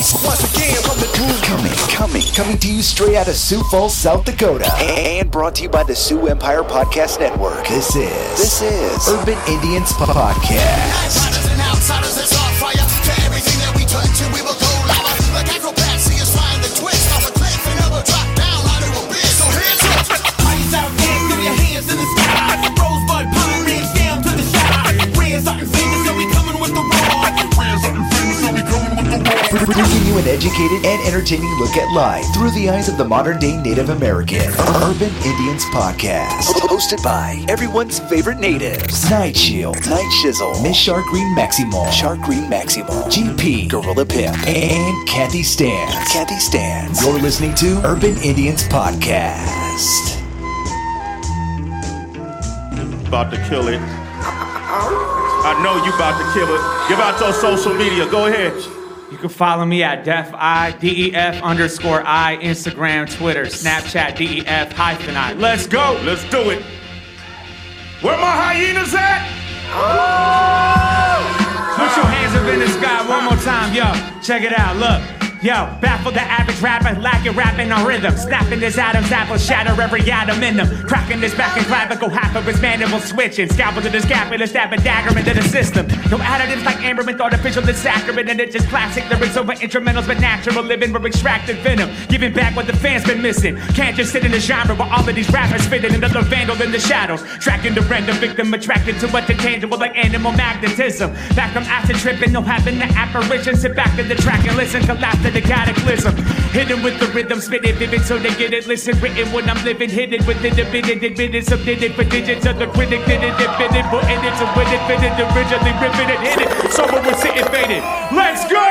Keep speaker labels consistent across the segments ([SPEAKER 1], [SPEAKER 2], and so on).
[SPEAKER 1] Once again from the
[SPEAKER 2] Coming to you straight out of Sioux Falls, South Dakota, and brought to you by the Sioux Empire Podcast Network. This is Urban Indianz Podcast.
[SPEAKER 1] Outsiders and outsiders, that's our fire. To everything that we turn to, we will go lava. Like acrobats, see us flying the twist off a cliff and never drop down out of a bit. So hands up. Eyes out, hands, give your hands in the sky. Rosebud pine, reach down to the shy. Raise up your fingers, so we coming with the raw. Raise up your fingers, so we coming with the raw.
[SPEAKER 2] Bringing you an educated and entertaining look at life through the eyes of the modern-day Native American. Urban Indianz Podcast. Hosted by everyone's favorite natives. Night Shield, Night Shizzle, Miss Shark Green Maximal, GP, Gorilla Pimp, and Kathy Stans. You're listening to Urban Indianz Podcast.
[SPEAKER 3] About to kill it. I know you about to kill it. Give out your social media. Go ahead.
[SPEAKER 4] You can follow me at DefI, DEF_I, Instagram, Twitter, Snapchat, DEF-I. Let's go.
[SPEAKER 3] Let's do it. Where my hyenas at?
[SPEAKER 4] Put your hands up in the sky one more time, yo. Check it out, look. Yo, baffle the average rapper, lacking rapping on rhythm. Snapping this Adam's apple, shatter every atom in them. Cracking this back and clavicle, half of his mandible switching. Scalpel to the scapular, stab a dagger into the system. No additives like ambermint, artificial and sacrament. And it's just classic, lyrics over instrumentals, but natural living. We're extracted venom, giving back what the fans been missing. Can't just sit in the genre where all of these rappers fitting. Another vandal in the shadows, tracking the random victim, attracted to what's intangible like animal magnetism. Back from acid tripping, no having the apparition. Sit back to the track and listen, collapse to the cataclysm. Hit them with the rhythm, spit it vivid so they get it. Listen, written when I'm living, hidden within the bidden, admitted, submitted for digits of the critic, did it, admitted, put in it to win it, fitted, originally ripping it, hit it. Someone was sitting faded. Let's go!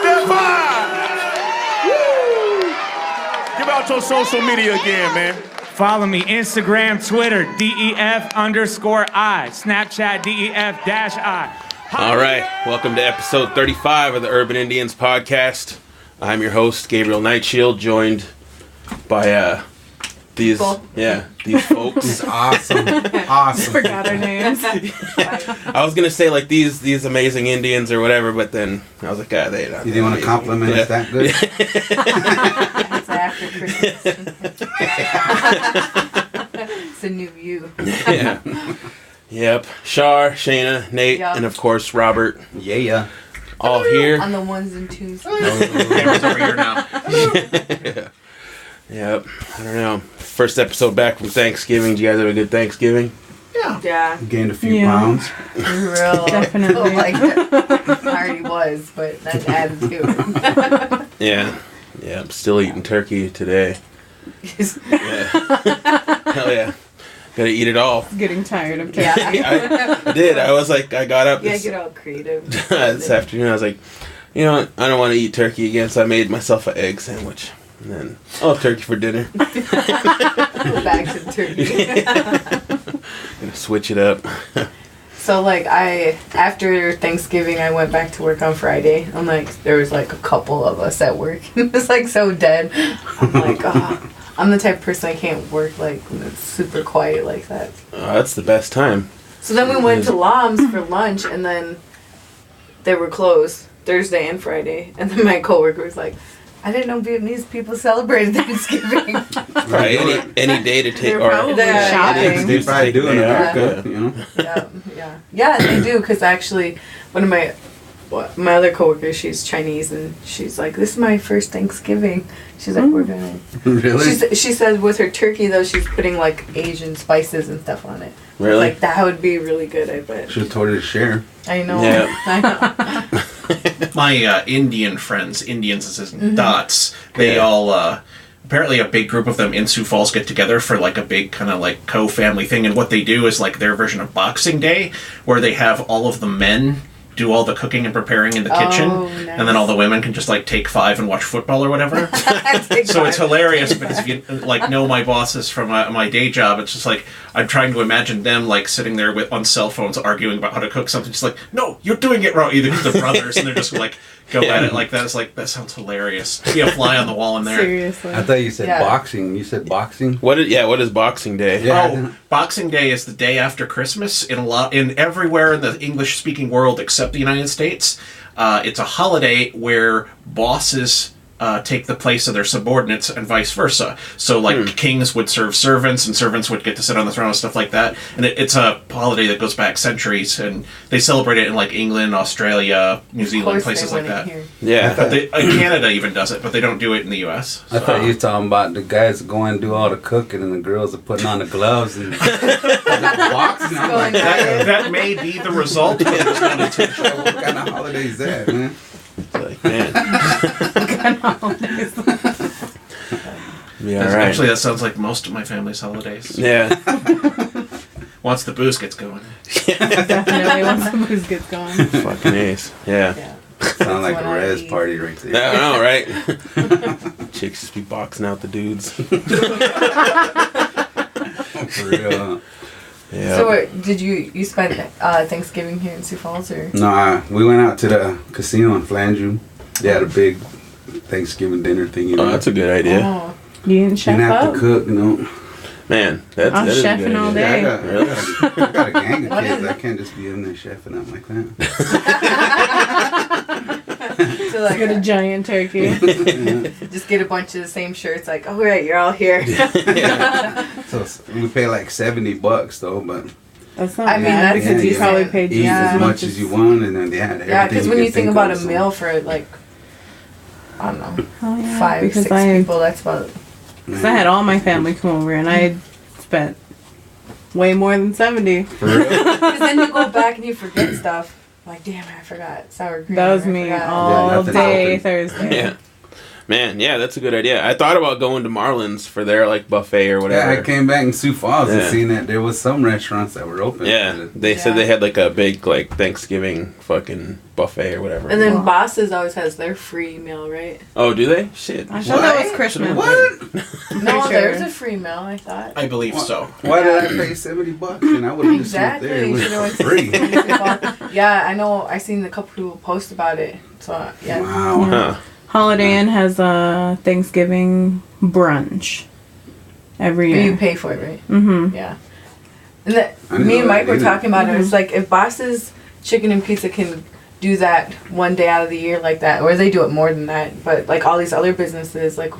[SPEAKER 4] Divine! Woo! Give out your social media again, man. Follow me, Instagram, Twitter, DEF_I, Snapchat, DEF-I.
[SPEAKER 5] All right, welcome to episode 35 of the Urban Indianz Podcast. I'm your host, Gabriel Nightshield, joined by these folks.
[SPEAKER 6] Awesome.
[SPEAKER 7] Forgot our names.
[SPEAKER 5] I was gonna say like these amazing Indians or whatever, but then I was like, they don't.
[SPEAKER 6] You didn't want to compliment us that good?
[SPEAKER 7] It's after Christmas. It's a new you.
[SPEAKER 5] Yeah. Yep. Char, Shaina, Nate,
[SPEAKER 7] Yep.
[SPEAKER 5] and of course Robert.
[SPEAKER 6] Yeah.
[SPEAKER 5] All here.
[SPEAKER 7] On the ones and twos.
[SPEAKER 5] Camera's over here now. Yeah. Yep. I don't know. First episode back from Thanksgiving. Did you guys have a good Thanksgiving?
[SPEAKER 7] Yeah.
[SPEAKER 6] Gained a few pounds.
[SPEAKER 7] Real.
[SPEAKER 8] Definitely.
[SPEAKER 7] Like, I already was, but that's added to it.
[SPEAKER 5] Yeah. Yeah. I'm still eating turkey today. Yeah. Hell yeah. Gotta eat it all.
[SPEAKER 8] Getting tired of turkey.
[SPEAKER 7] Yeah.
[SPEAKER 5] I did. I was like, I got up
[SPEAKER 7] Yeah, get all creative.
[SPEAKER 5] this afternoon. I was like, you know what? I don't want to eat turkey again, so I made myself an egg sandwich. And then I'll have turkey for dinner.
[SPEAKER 7] Go back to the turkey.
[SPEAKER 5] Gonna switch it up.
[SPEAKER 7] So, like, after Thanksgiving, I went back to work on Friday. I'm like, there was like a couple of us at work. It was like so dead. I'm like, oh, I'm the type of person I can't work like when it's super quiet like that.
[SPEAKER 5] That's the best time.
[SPEAKER 7] So then we went to Lom's for lunch, and then they were closed Thursday and Friday. And then my coworker was like, I didn't know Vietnamese people celebrated Thanksgiving.
[SPEAKER 5] Right, any day to take
[SPEAKER 7] They're
[SPEAKER 5] or
[SPEAKER 7] probably shopping.
[SPEAKER 6] They probably do in
[SPEAKER 5] Yeah.
[SPEAKER 6] America, you know.
[SPEAKER 7] Yeah, they do, because actually one of my other coworkers, she's Chinese, and she's like, this is my first Thanksgiving. She's like, we're gonna.
[SPEAKER 6] Really?
[SPEAKER 7] She said with her turkey though, she's putting like Asian spices and stuff on it.
[SPEAKER 5] Really?
[SPEAKER 7] Like that would be really good, I bet.
[SPEAKER 6] Should have told her to share.
[SPEAKER 7] I know.
[SPEAKER 5] Yeah.
[SPEAKER 7] I know.
[SPEAKER 9] My Indian friends, Indianz is his dots, they all, apparently a big group of them in Sioux Falls get together for like a big kind of like co-family thing, and what they do is like their version of Boxing Day, where they have all of the men do all the cooking and preparing in the kitchen,
[SPEAKER 7] nice.
[SPEAKER 9] and then all the women can just like take 5 and watch football or whatever. So it's hilarious because if you like know my bosses from my day job, it's just like I'm trying to imagine them like sitting there on cell phones arguing about how to cook something. Just like, no, you're doing it wrong. Either because they're brothers and they're just like go at it like that. It's like, that sounds hilarious. Be a fly on the wall in there.
[SPEAKER 7] Seriously.
[SPEAKER 6] I thought you said
[SPEAKER 7] Yeah.
[SPEAKER 6] boxing. You said boxing?
[SPEAKER 5] What is Boxing Day?
[SPEAKER 6] Yeah.
[SPEAKER 9] Oh, Boxing Day is the day after Christmas in everywhere in the English-speaking world except the United States. It's a holiday where bosses take the place of their subordinates and vice versa. So, like, kings would serve servants, and servants would get to sit on the throne and stuff like that. And it's a holiday that goes back centuries, and they celebrate it in, like, England, Australia, New Zealand, places like that.
[SPEAKER 5] Yeah.
[SPEAKER 9] But Canada even does it, but they don't do it in the U.S.
[SPEAKER 6] I thought you were talking about the guys that go and do all the cooking and the girls are putting on the gloves and boxing. I'm like,
[SPEAKER 9] That may be the result, but it's not intentional.
[SPEAKER 6] what kind of holiday is that, man?
[SPEAKER 5] Like, man. Yeah, all right.
[SPEAKER 9] Actually, that sounds like most of my family's holidays.
[SPEAKER 5] Yeah.
[SPEAKER 9] Once the booze gets going.
[SPEAKER 7] Definitely once the booze gets going.
[SPEAKER 5] Fucking ace. Yeah.
[SPEAKER 7] Yeah.
[SPEAKER 6] Sound like
[SPEAKER 7] That's
[SPEAKER 6] a
[SPEAKER 7] what I
[SPEAKER 6] res
[SPEAKER 7] eat.
[SPEAKER 6] party right there.
[SPEAKER 5] I know, right? Chicks just be boxing out the dudes.
[SPEAKER 6] For real.
[SPEAKER 5] Yeah.
[SPEAKER 7] So what, did you spend Thanksgiving here in Sioux Falls or?
[SPEAKER 6] No, we went out to the casino in Flandreau. They had a big Thanksgiving dinner thing. You know.
[SPEAKER 5] Oh, that's a good idea.
[SPEAKER 7] Oh.
[SPEAKER 8] You didn't chef
[SPEAKER 6] Didn't have
[SPEAKER 8] up?
[SPEAKER 6] to cook, you know.
[SPEAKER 5] Man, that
[SPEAKER 8] I'm
[SPEAKER 5] is a good
[SPEAKER 8] chefing all
[SPEAKER 5] idea.
[SPEAKER 8] day.
[SPEAKER 6] Yeah,
[SPEAKER 5] Really?
[SPEAKER 6] I got a gang of kids. I can't just be in there chefing up like that.
[SPEAKER 7] So like,
[SPEAKER 8] Get a giant turkey.
[SPEAKER 7] just get a bunch of the same shirts. Like, oh right, you're all here.
[SPEAKER 6] So we pay like $70 though, but
[SPEAKER 8] That's not
[SPEAKER 7] I mean,
[SPEAKER 8] bad
[SPEAKER 7] that's
[SPEAKER 8] because you
[SPEAKER 7] decent.
[SPEAKER 8] probably paid
[SPEAKER 6] eat
[SPEAKER 8] just
[SPEAKER 6] as
[SPEAKER 8] as
[SPEAKER 6] much as you want, and then everything.
[SPEAKER 7] Yeah, because when you think about a
[SPEAKER 6] of, so-
[SPEAKER 7] meal for like, I don't know,
[SPEAKER 8] Oh, yeah,
[SPEAKER 7] 5,
[SPEAKER 8] because
[SPEAKER 7] 6 people, that's about.
[SPEAKER 8] Because I had all my family come over and I spent way more than 70.
[SPEAKER 7] Because then you go back and you forget stuff. Like, damn, I forgot sour cream.
[SPEAKER 8] That was
[SPEAKER 7] I
[SPEAKER 8] me
[SPEAKER 7] forgot.
[SPEAKER 8] all
[SPEAKER 6] nothing's
[SPEAKER 8] day
[SPEAKER 6] open.
[SPEAKER 8] Thursday.
[SPEAKER 5] Yeah. Man, yeah, that's a good idea. I thought about going to Marlin's for their like buffet or whatever.
[SPEAKER 6] Yeah, I came back in Sioux Falls and
[SPEAKER 5] Yeah.
[SPEAKER 6] seen that there was some restaurants that were open.
[SPEAKER 5] Yeah, they said they had like a big like Thanksgiving fucking buffet or whatever.
[SPEAKER 7] And then Bosses always has their free meal, right?
[SPEAKER 5] Oh, do they? Shit.
[SPEAKER 8] I thought that was
[SPEAKER 7] What?
[SPEAKER 8] Christmas.
[SPEAKER 6] What?
[SPEAKER 7] No,
[SPEAKER 8] sure.
[SPEAKER 7] there's a free meal, I thought.
[SPEAKER 9] I believe so.
[SPEAKER 6] Why did I pay $70? And I would have just went there.
[SPEAKER 7] Exactly.
[SPEAKER 6] It
[SPEAKER 7] You
[SPEAKER 6] was
[SPEAKER 7] should have went to
[SPEAKER 6] free.
[SPEAKER 7] Yeah, I know. I seen a couple people post about it. So yeah.
[SPEAKER 6] Wow.
[SPEAKER 5] Huh.
[SPEAKER 8] Holiday Inn has a Thanksgiving brunch every
[SPEAKER 7] But
[SPEAKER 8] year.
[SPEAKER 7] you pay for it, right?
[SPEAKER 8] Mm-hmm.
[SPEAKER 7] Yeah. And that,
[SPEAKER 6] I didn't
[SPEAKER 7] me and
[SPEAKER 6] know
[SPEAKER 7] Mike
[SPEAKER 6] that
[SPEAKER 7] were
[SPEAKER 6] either.
[SPEAKER 7] talking about it. It's like if Boss's Chicken and Pizza can do that one day out of the year like that, or they do it more than that, but like all these other businesses, like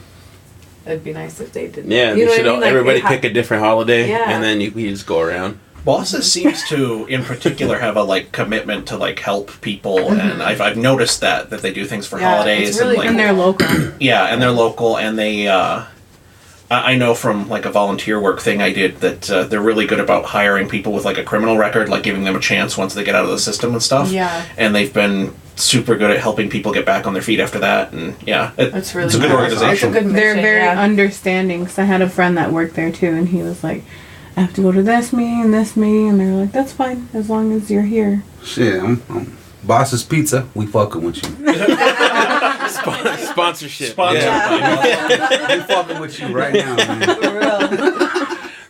[SPEAKER 7] it'd be nice if they did.
[SPEAKER 5] Yeah,
[SPEAKER 7] that. You
[SPEAKER 5] they
[SPEAKER 7] know what
[SPEAKER 5] should
[SPEAKER 7] I mean? Like,
[SPEAKER 5] everybody
[SPEAKER 7] they
[SPEAKER 5] pick a different holiday,
[SPEAKER 7] Yeah.
[SPEAKER 5] and then you just go around.
[SPEAKER 9] Bosses seems to, in particular, have a like commitment to like help people, and I've noticed that they do things for
[SPEAKER 7] Yeah,
[SPEAKER 9] holidays
[SPEAKER 7] it's really
[SPEAKER 9] and like
[SPEAKER 8] And they're local.
[SPEAKER 9] yeah, and they're local, and they I know from like a volunteer work thing I did that they're really good about hiring people with like a criminal record, like giving them a chance once they get out of the system and stuff.
[SPEAKER 7] Yeah.
[SPEAKER 9] And they've been super good at helping people get back on their feet after that, and yeah,
[SPEAKER 7] That's really
[SPEAKER 9] it's a good
[SPEAKER 7] nice.
[SPEAKER 9] organization.
[SPEAKER 7] It's a good
[SPEAKER 8] They're
[SPEAKER 7] mission,
[SPEAKER 8] very
[SPEAKER 7] yeah.
[SPEAKER 8] understanding. Because I had a friend that worked there too, and he was like, I have to go to this meeting and this meeting. And they were like, that's fine, as long as you're here.
[SPEAKER 6] Shit, I'm Boss's Pizza. We fucking with you.
[SPEAKER 5] Sponsorship.
[SPEAKER 9] Sponsored
[SPEAKER 5] Yeah.
[SPEAKER 6] We fucking with you right now, man.
[SPEAKER 7] For real.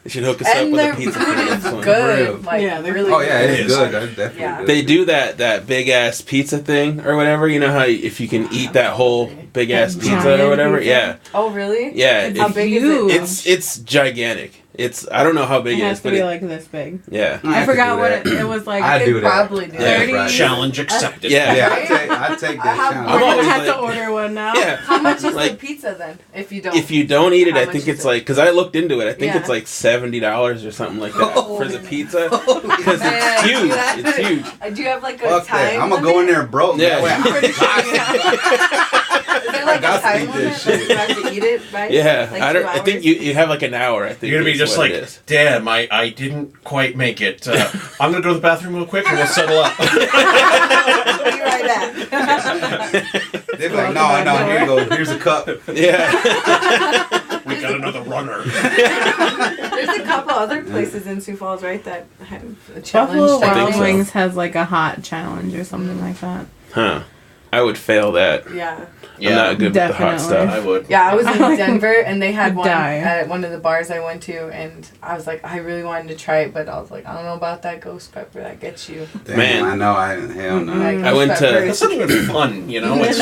[SPEAKER 5] They should hook us up
[SPEAKER 7] And
[SPEAKER 5] with
[SPEAKER 7] their
[SPEAKER 5] a pizza.
[SPEAKER 7] food
[SPEAKER 5] for
[SPEAKER 7] is
[SPEAKER 5] next one.
[SPEAKER 7] good.
[SPEAKER 6] real.
[SPEAKER 7] Like,
[SPEAKER 8] Yeah, they're
[SPEAKER 7] really
[SPEAKER 6] Oh yeah,
[SPEAKER 7] good.
[SPEAKER 6] it's
[SPEAKER 9] is.
[SPEAKER 6] good. That's definitely
[SPEAKER 7] Yeah.
[SPEAKER 6] good.
[SPEAKER 5] They do that big ass pizza thing or whatever. You know how if you can eat that whole big ass pizza
[SPEAKER 8] giant
[SPEAKER 5] or whatever.
[SPEAKER 8] pizza?
[SPEAKER 5] Yeah,
[SPEAKER 7] Oh, really?
[SPEAKER 5] yeah.
[SPEAKER 7] How
[SPEAKER 5] If-
[SPEAKER 7] big
[SPEAKER 8] huge.
[SPEAKER 7] is it?
[SPEAKER 5] it's gigantic. It's I don't know how big
[SPEAKER 8] It
[SPEAKER 5] it
[SPEAKER 8] has
[SPEAKER 5] is,
[SPEAKER 8] to
[SPEAKER 5] but
[SPEAKER 8] be like this big.
[SPEAKER 5] yeah.
[SPEAKER 6] I
[SPEAKER 8] I
[SPEAKER 6] could
[SPEAKER 8] forgot
[SPEAKER 6] do
[SPEAKER 8] what
[SPEAKER 6] that.
[SPEAKER 8] it was like.
[SPEAKER 6] I
[SPEAKER 7] could
[SPEAKER 6] do that.
[SPEAKER 7] probably do
[SPEAKER 5] Yeah.
[SPEAKER 8] 30.
[SPEAKER 6] Right.
[SPEAKER 9] Challenge accepted.
[SPEAKER 5] Yeah.
[SPEAKER 6] Yeah, I take that
[SPEAKER 7] How-
[SPEAKER 6] challenge.
[SPEAKER 5] I'm
[SPEAKER 8] We're
[SPEAKER 5] always
[SPEAKER 8] gonna have to
[SPEAKER 5] like-
[SPEAKER 8] order one now.
[SPEAKER 5] Yeah.
[SPEAKER 7] How much is the
[SPEAKER 5] Like,
[SPEAKER 7] pizza then? If you don't.
[SPEAKER 5] if you don't eat it,
[SPEAKER 7] How
[SPEAKER 5] I
[SPEAKER 7] much
[SPEAKER 5] think
[SPEAKER 7] is
[SPEAKER 5] it's
[SPEAKER 7] it?
[SPEAKER 5] like because I looked into it. I think
[SPEAKER 7] Yeah.
[SPEAKER 5] it's like $70 or something like that for the pizza because
[SPEAKER 7] Man,
[SPEAKER 5] it's huge.
[SPEAKER 7] you have-
[SPEAKER 5] It's huge.
[SPEAKER 7] Do you have like a
[SPEAKER 6] Fuck
[SPEAKER 7] time?
[SPEAKER 6] that. I'm gonna go in there broke.
[SPEAKER 5] Yeah.
[SPEAKER 6] That way
[SPEAKER 7] Is there like
[SPEAKER 6] got
[SPEAKER 7] a
[SPEAKER 6] to
[SPEAKER 7] time
[SPEAKER 6] eat this
[SPEAKER 7] limit?
[SPEAKER 6] shit.
[SPEAKER 7] Like you have to eat it by?
[SPEAKER 5] Yeah,
[SPEAKER 7] like
[SPEAKER 5] I don't.
[SPEAKER 7] 2
[SPEAKER 5] I think
[SPEAKER 7] hours?
[SPEAKER 5] you have like an hour. I think
[SPEAKER 9] You're gonna be
[SPEAKER 5] is
[SPEAKER 9] just
[SPEAKER 5] what
[SPEAKER 9] like,
[SPEAKER 5] it is.
[SPEAKER 9] damn, I didn't quite make it. I'm gonna go to the bathroom real quick and we'll settle up.
[SPEAKER 7] We'll be right back.
[SPEAKER 6] They're like, no, here you go. Here's a cup.
[SPEAKER 5] Yeah.
[SPEAKER 9] We got another runner.
[SPEAKER 7] There's a couple other places in Sioux Falls, right, that have a challenge.
[SPEAKER 8] Buffalo
[SPEAKER 7] type
[SPEAKER 5] think
[SPEAKER 8] Wild
[SPEAKER 5] so.
[SPEAKER 7] thing.
[SPEAKER 8] Wings has like a hot challenge or something like that.
[SPEAKER 5] Huh. I would fail that.
[SPEAKER 7] Yeah.
[SPEAKER 5] I'm not good with the hot stuff.
[SPEAKER 9] I would.
[SPEAKER 7] Yeah, I was in Denver, and they had one
[SPEAKER 8] die.
[SPEAKER 7] at one of the bars I went to, and I was like, I really wanted to try it, but I was like, I don't know about that ghost pepper that gets you.
[SPEAKER 6] Damn,
[SPEAKER 5] Man.
[SPEAKER 6] I know. Hell no.
[SPEAKER 7] Like,
[SPEAKER 5] I went
[SPEAKER 7] ghost
[SPEAKER 5] to-
[SPEAKER 7] pepper
[SPEAKER 9] That's
[SPEAKER 7] is-
[SPEAKER 9] not even fun, you know? It's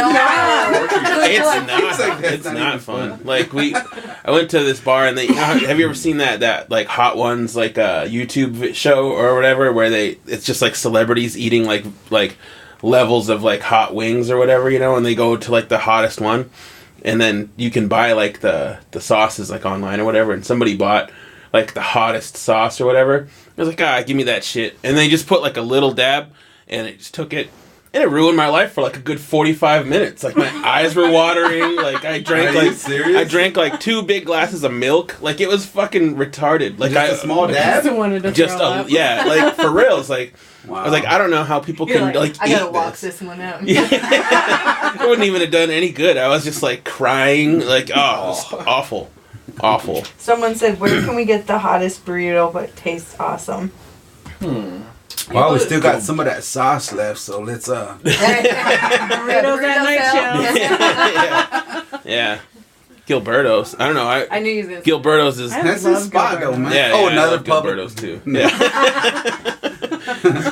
[SPEAKER 5] It's not fun. Like I went to this bar and have you ever seen that like Hot Ones like YouTube show or whatever where it's just like celebrities eating like levels of like hot wings or whatever, you know, and they go to like the hottest one, and then you can buy like the sauces like online or whatever, and somebody bought like the hottest sauce or whatever. I was like, give me that shit, and they just put like a little dab, and it just took it. And it ruined my life for like a good 45 minutes. Like my eyes were watering. Like I drank
[SPEAKER 6] Are you serious?
[SPEAKER 5] I drank like 2 big glasses of milk. Like it was fucking retarded. Like
[SPEAKER 6] Just a small dab?
[SPEAKER 8] Just wanted to
[SPEAKER 5] Just
[SPEAKER 8] throw up.
[SPEAKER 5] yeah, like for real. It's like
[SPEAKER 6] Wow.
[SPEAKER 5] I was like, I don't know how people
[SPEAKER 7] You're
[SPEAKER 5] can like
[SPEAKER 7] I
[SPEAKER 5] eat
[SPEAKER 7] gotta walk
[SPEAKER 5] this.
[SPEAKER 7] this one out.
[SPEAKER 5] It wouldn't even have done any good. I was just like crying. Like it was awful.
[SPEAKER 7] Someone said, where can we get the hottest burrito but tastes awesome?
[SPEAKER 6] Well, we still got some of that sauce left, so let's
[SPEAKER 8] Burritos at night show.
[SPEAKER 5] Yeah. Gilberto's. I don't know.
[SPEAKER 7] I knew you was gonna
[SPEAKER 5] Gilberto's is
[SPEAKER 6] That's
[SPEAKER 8] love
[SPEAKER 6] his spot
[SPEAKER 8] Gilberto.
[SPEAKER 6] though, man.
[SPEAKER 5] yeah.
[SPEAKER 6] Oh,
[SPEAKER 5] I
[SPEAKER 6] another
[SPEAKER 5] love
[SPEAKER 6] public.
[SPEAKER 5] Gilberto's too. Yeah.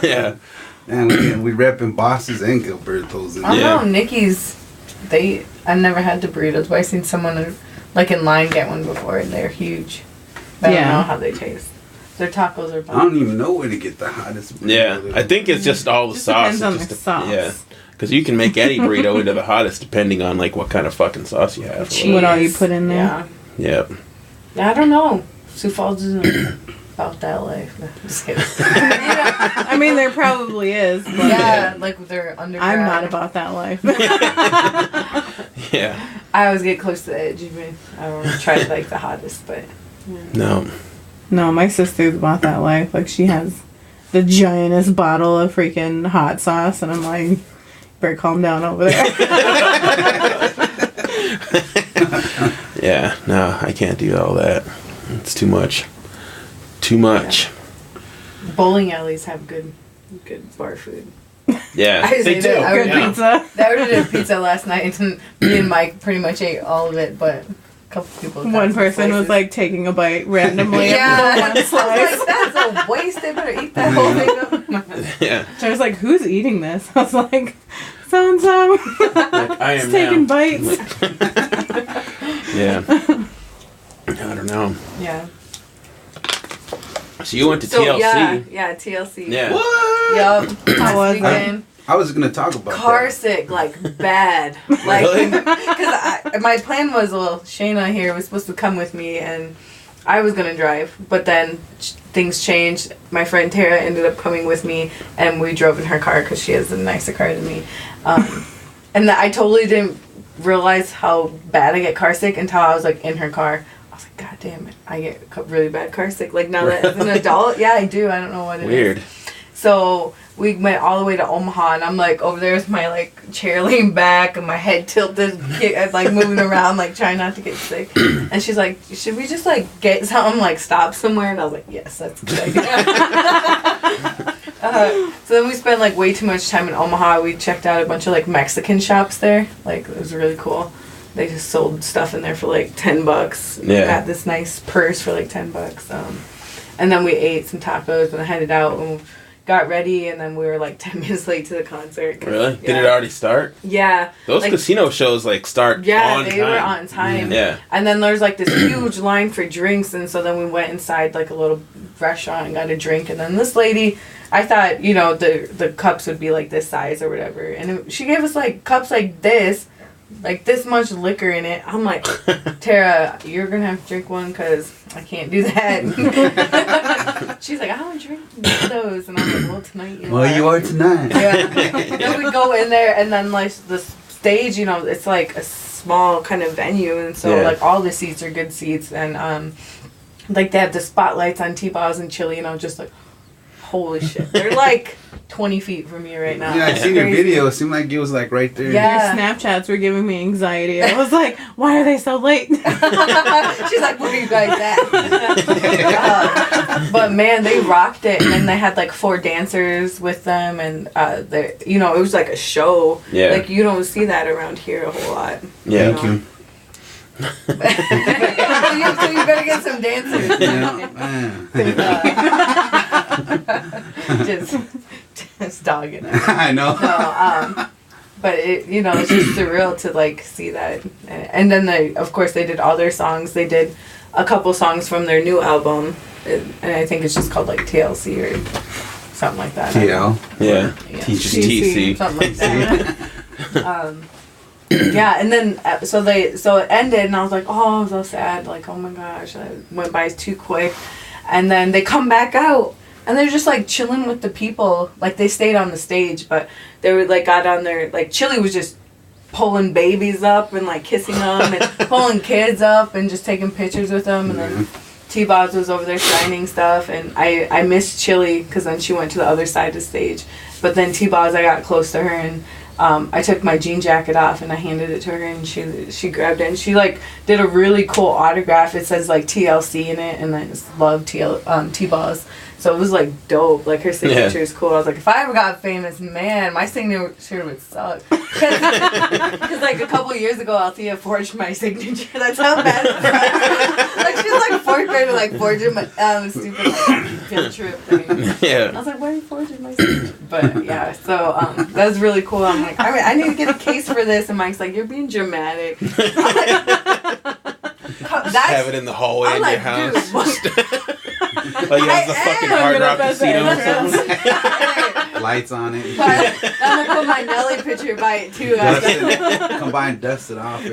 [SPEAKER 5] Yeah.
[SPEAKER 6] And we repping Bosses and Gilberto's.
[SPEAKER 7] I don't
[SPEAKER 5] Yeah.
[SPEAKER 7] know, Nikki's, I never had the burritos, but I seen someone like in line get one before, and they're huge. I
[SPEAKER 8] Yeah.
[SPEAKER 7] don't know how they taste. Their tacos are
[SPEAKER 6] I
[SPEAKER 7] fun.
[SPEAKER 6] don't even know where to get the hottest burrito.
[SPEAKER 5] Yeah, I think it's just all the
[SPEAKER 8] Just
[SPEAKER 5] sauce.
[SPEAKER 8] depends on
[SPEAKER 5] It
[SPEAKER 8] the sauce.
[SPEAKER 5] Yeah, because you can make any burrito into the hottest depending on like what kind of fucking sauce you have.
[SPEAKER 7] Cheese.
[SPEAKER 8] What all you put in there.
[SPEAKER 7] Yeah.
[SPEAKER 5] Yeah.
[SPEAKER 7] I don't know. Sioux Falls isn't about that life. No, just kidding.
[SPEAKER 8] I mean, there probably is, but
[SPEAKER 7] Yeah, like they're underground.
[SPEAKER 8] I'm not about that life.
[SPEAKER 5] Yeah.
[SPEAKER 7] I always get close to the edge. Even I don't try like the hottest, but
[SPEAKER 5] No.
[SPEAKER 8] No, my sister's about that life. Like, she has the giantest bottle of freaking hot sauce, and I'm like, better calm down over there.
[SPEAKER 5] Yeah. No, I can't do all that. It's too much. Too much.
[SPEAKER 7] bowling alleys have good bar food.
[SPEAKER 5] Yeah.
[SPEAKER 7] I
[SPEAKER 5] They
[SPEAKER 7] say
[SPEAKER 5] do.
[SPEAKER 7] that. I
[SPEAKER 8] Good
[SPEAKER 5] Yeah.
[SPEAKER 8] pizza.
[SPEAKER 7] I ordered a pizza last night, and me and Mike pretty much ate all of it, but a couple people. got
[SPEAKER 8] One
[SPEAKER 7] some
[SPEAKER 8] person was
[SPEAKER 7] slices.
[SPEAKER 8] like taking a bite randomly.
[SPEAKER 7] Yeah,
[SPEAKER 8] One
[SPEAKER 7] I was
[SPEAKER 8] slice.
[SPEAKER 7] like, that's a waste. They better eat that whole thing up.
[SPEAKER 5] Yeah.
[SPEAKER 8] So I was like, who's eating this? I was like, so and so.
[SPEAKER 5] Like I am
[SPEAKER 8] Just taking
[SPEAKER 5] now.
[SPEAKER 8] bites.
[SPEAKER 5] Yeah. I don't know.
[SPEAKER 7] Yeah.
[SPEAKER 5] So you went to
[SPEAKER 7] So
[SPEAKER 5] TLC.
[SPEAKER 7] yeah, TLC.
[SPEAKER 5] Yeah.
[SPEAKER 7] Yup.
[SPEAKER 8] How was
[SPEAKER 7] Last weekend.
[SPEAKER 6] I was gonna talk about
[SPEAKER 7] Car
[SPEAKER 6] that.
[SPEAKER 7] sick, like bad. Like,
[SPEAKER 5] Really?
[SPEAKER 7] because my plan was, well, Shaina here was supposed to come with me, and I was gonna drive, but then things changed. My friend Tara ended up coming with me, and we drove in her car because she has a nicer car than me. And I totally didn't realize how bad I get car sick until I was like in her car. I was like, God damn it, I get really bad car sick. Like now that as an adult, yeah, I do. I don't know what it is.
[SPEAKER 5] Weird.
[SPEAKER 7] So we went all the way to Omaha, and I'm like over there with my like chair leaned back and my head tilted, like moving around, like trying not to get sick. And she's like, "Should we just like get something, like stop somewhere?" And I was like, "Yes, that's a good idea." So then we spent like way too much time in Omaha. We checked out a bunch of like Mexican shops there. Like it was really cool. They just sold stuff in there for like $10.
[SPEAKER 5] Yeah.
[SPEAKER 7] Got this nice purse for like $10. And then we ate some tacos and headed out and got ready, and then we were like 10 minutes late to the concert.
[SPEAKER 5] Really?
[SPEAKER 7] Yeah.
[SPEAKER 5] Did it already start?
[SPEAKER 7] Yeah.
[SPEAKER 5] Those
[SPEAKER 7] like,
[SPEAKER 5] casino shows like start
[SPEAKER 7] yeah,
[SPEAKER 5] on
[SPEAKER 7] they
[SPEAKER 5] time.
[SPEAKER 7] were on time.
[SPEAKER 5] Yeah.
[SPEAKER 7] And then there's like this huge line for drinks, and so then we went inside like a little restaurant and got a drink, and then this lady, I thought, you know, the cups would be like this size or whatever, and she gave us like cups like this much liquor in it. I'm like, Tara, you're gonna have to drink one because I can't do that. She's like, I don't drink those, and I'm like, well, tonight you
[SPEAKER 6] Well,
[SPEAKER 7] are.
[SPEAKER 6] you are tonight.
[SPEAKER 7] Yeah. Then we go in there, and then like the stage, you know, it's like a small kind of venue, and so
[SPEAKER 5] Yeah.
[SPEAKER 7] like all the seats are good seats, and like they have the spotlights on T-Bows and Chili, you know, just like holy shit. They're like 20 feet from me right now.
[SPEAKER 6] Yeah, I
[SPEAKER 7] It's
[SPEAKER 6] seen your
[SPEAKER 7] crazy.
[SPEAKER 6] video. It seemed like it was like right there.
[SPEAKER 7] Yeah.
[SPEAKER 8] Your Snapchats were giving me anxiety. I was like, why are they so late?
[SPEAKER 7] She's like, where are you guys at? But man, they rocked it. And then they had like 4 dancers with them. And, it was like a show.
[SPEAKER 5] Yeah.
[SPEAKER 7] Like, you don't see that around here a whole lot.
[SPEAKER 5] Yeah.
[SPEAKER 6] Thank you.
[SPEAKER 7] So you better get some dancers. Just dogging it.
[SPEAKER 6] I know.
[SPEAKER 7] No, but it's just surreal to like see that. And then of course they did all their songs. They did a couple songs from their new album, and I think it's just called like TLC or something like that.
[SPEAKER 6] TL.
[SPEAKER 5] Yeah.
[SPEAKER 8] TC.
[SPEAKER 7] Something like that. Yeah, and then so it ended, and I was like, oh, I'm so sad. Like, oh my gosh, it went by too quick. And then they come back out, and they're just like chilling with the people. Like they stayed on the stage, but they were like got on there. Like Chili was just pulling babies up and like kissing them, and pulling kids up and just taking pictures with them. And then T-Boz was over there signing stuff, and I missed Chili because then she went to the other side of the stage. But then T-Boz, I got close to her and. I took my jean jacket off and I handed it to her, and she grabbed it, and she like did a really cool autograph. It says like TLC in it, and then it's love T-Boz. So it was like dope. Like her signature is cool. I was like, if I ever got famous, man, my signature would suck. Because like a couple years ago, Althea forged my signature. That's how bad it was. Like she was like 4th grade, like forging my stupid like, field trip thing.
[SPEAKER 5] Yeah.
[SPEAKER 7] I was like, why are you forging my signature? But yeah, so that was really cool. I'm like, I need to get a case for this, and Mike's like, you're being dramatic.
[SPEAKER 5] Have it in the hallway in your house. Like you have the fucking Hard Rock Casino or something.
[SPEAKER 6] Lights on it.
[SPEAKER 7] But I'm gonna put my Nelly picture by it too.
[SPEAKER 6] Combine, dust it off.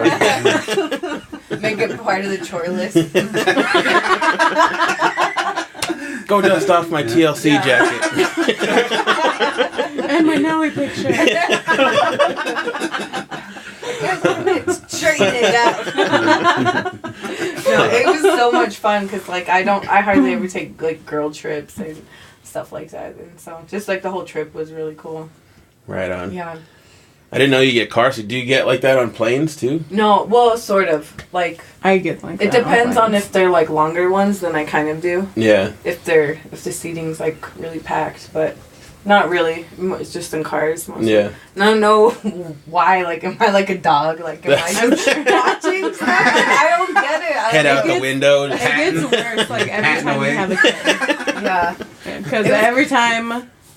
[SPEAKER 7] Make it part of the chore list.
[SPEAKER 5] Go dust off my TLC jacket.
[SPEAKER 8] And my Nelly picture.
[SPEAKER 7] Straighten it out. No, it was so much fun because like I hardly ever take like girl trips and stuff like that, and so just like the whole trip was really cool.
[SPEAKER 5] Right on.
[SPEAKER 7] Yeah.
[SPEAKER 5] I didn't know you get car seat. Do you get like that on planes too?
[SPEAKER 7] No, well, sort of. Like
[SPEAKER 8] I get like
[SPEAKER 7] it
[SPEAKER 8] that
[SPEAKER 7] depends on
[SPEAKER 8] planes.
[SPEAKER 7] if they're like longer ones, then I kind of do.
[SPEAKER 5] Yeah.
[SPEAKER 7] If the seating's like really packed, but not really. It's just in cars mostly.
[SPEAKER 5] Yeah.
[SPEAKER 7] And I don't know why. Like, am I like a dog? Like, am I just watching stuff? I don't get it.
[SPEAKER 5] Head out the window.
[SPEAKER 8] It gets worse like every time you have a kid.
[SPEAKER 7] Yeah.
[SPEAKER 8] Because every time,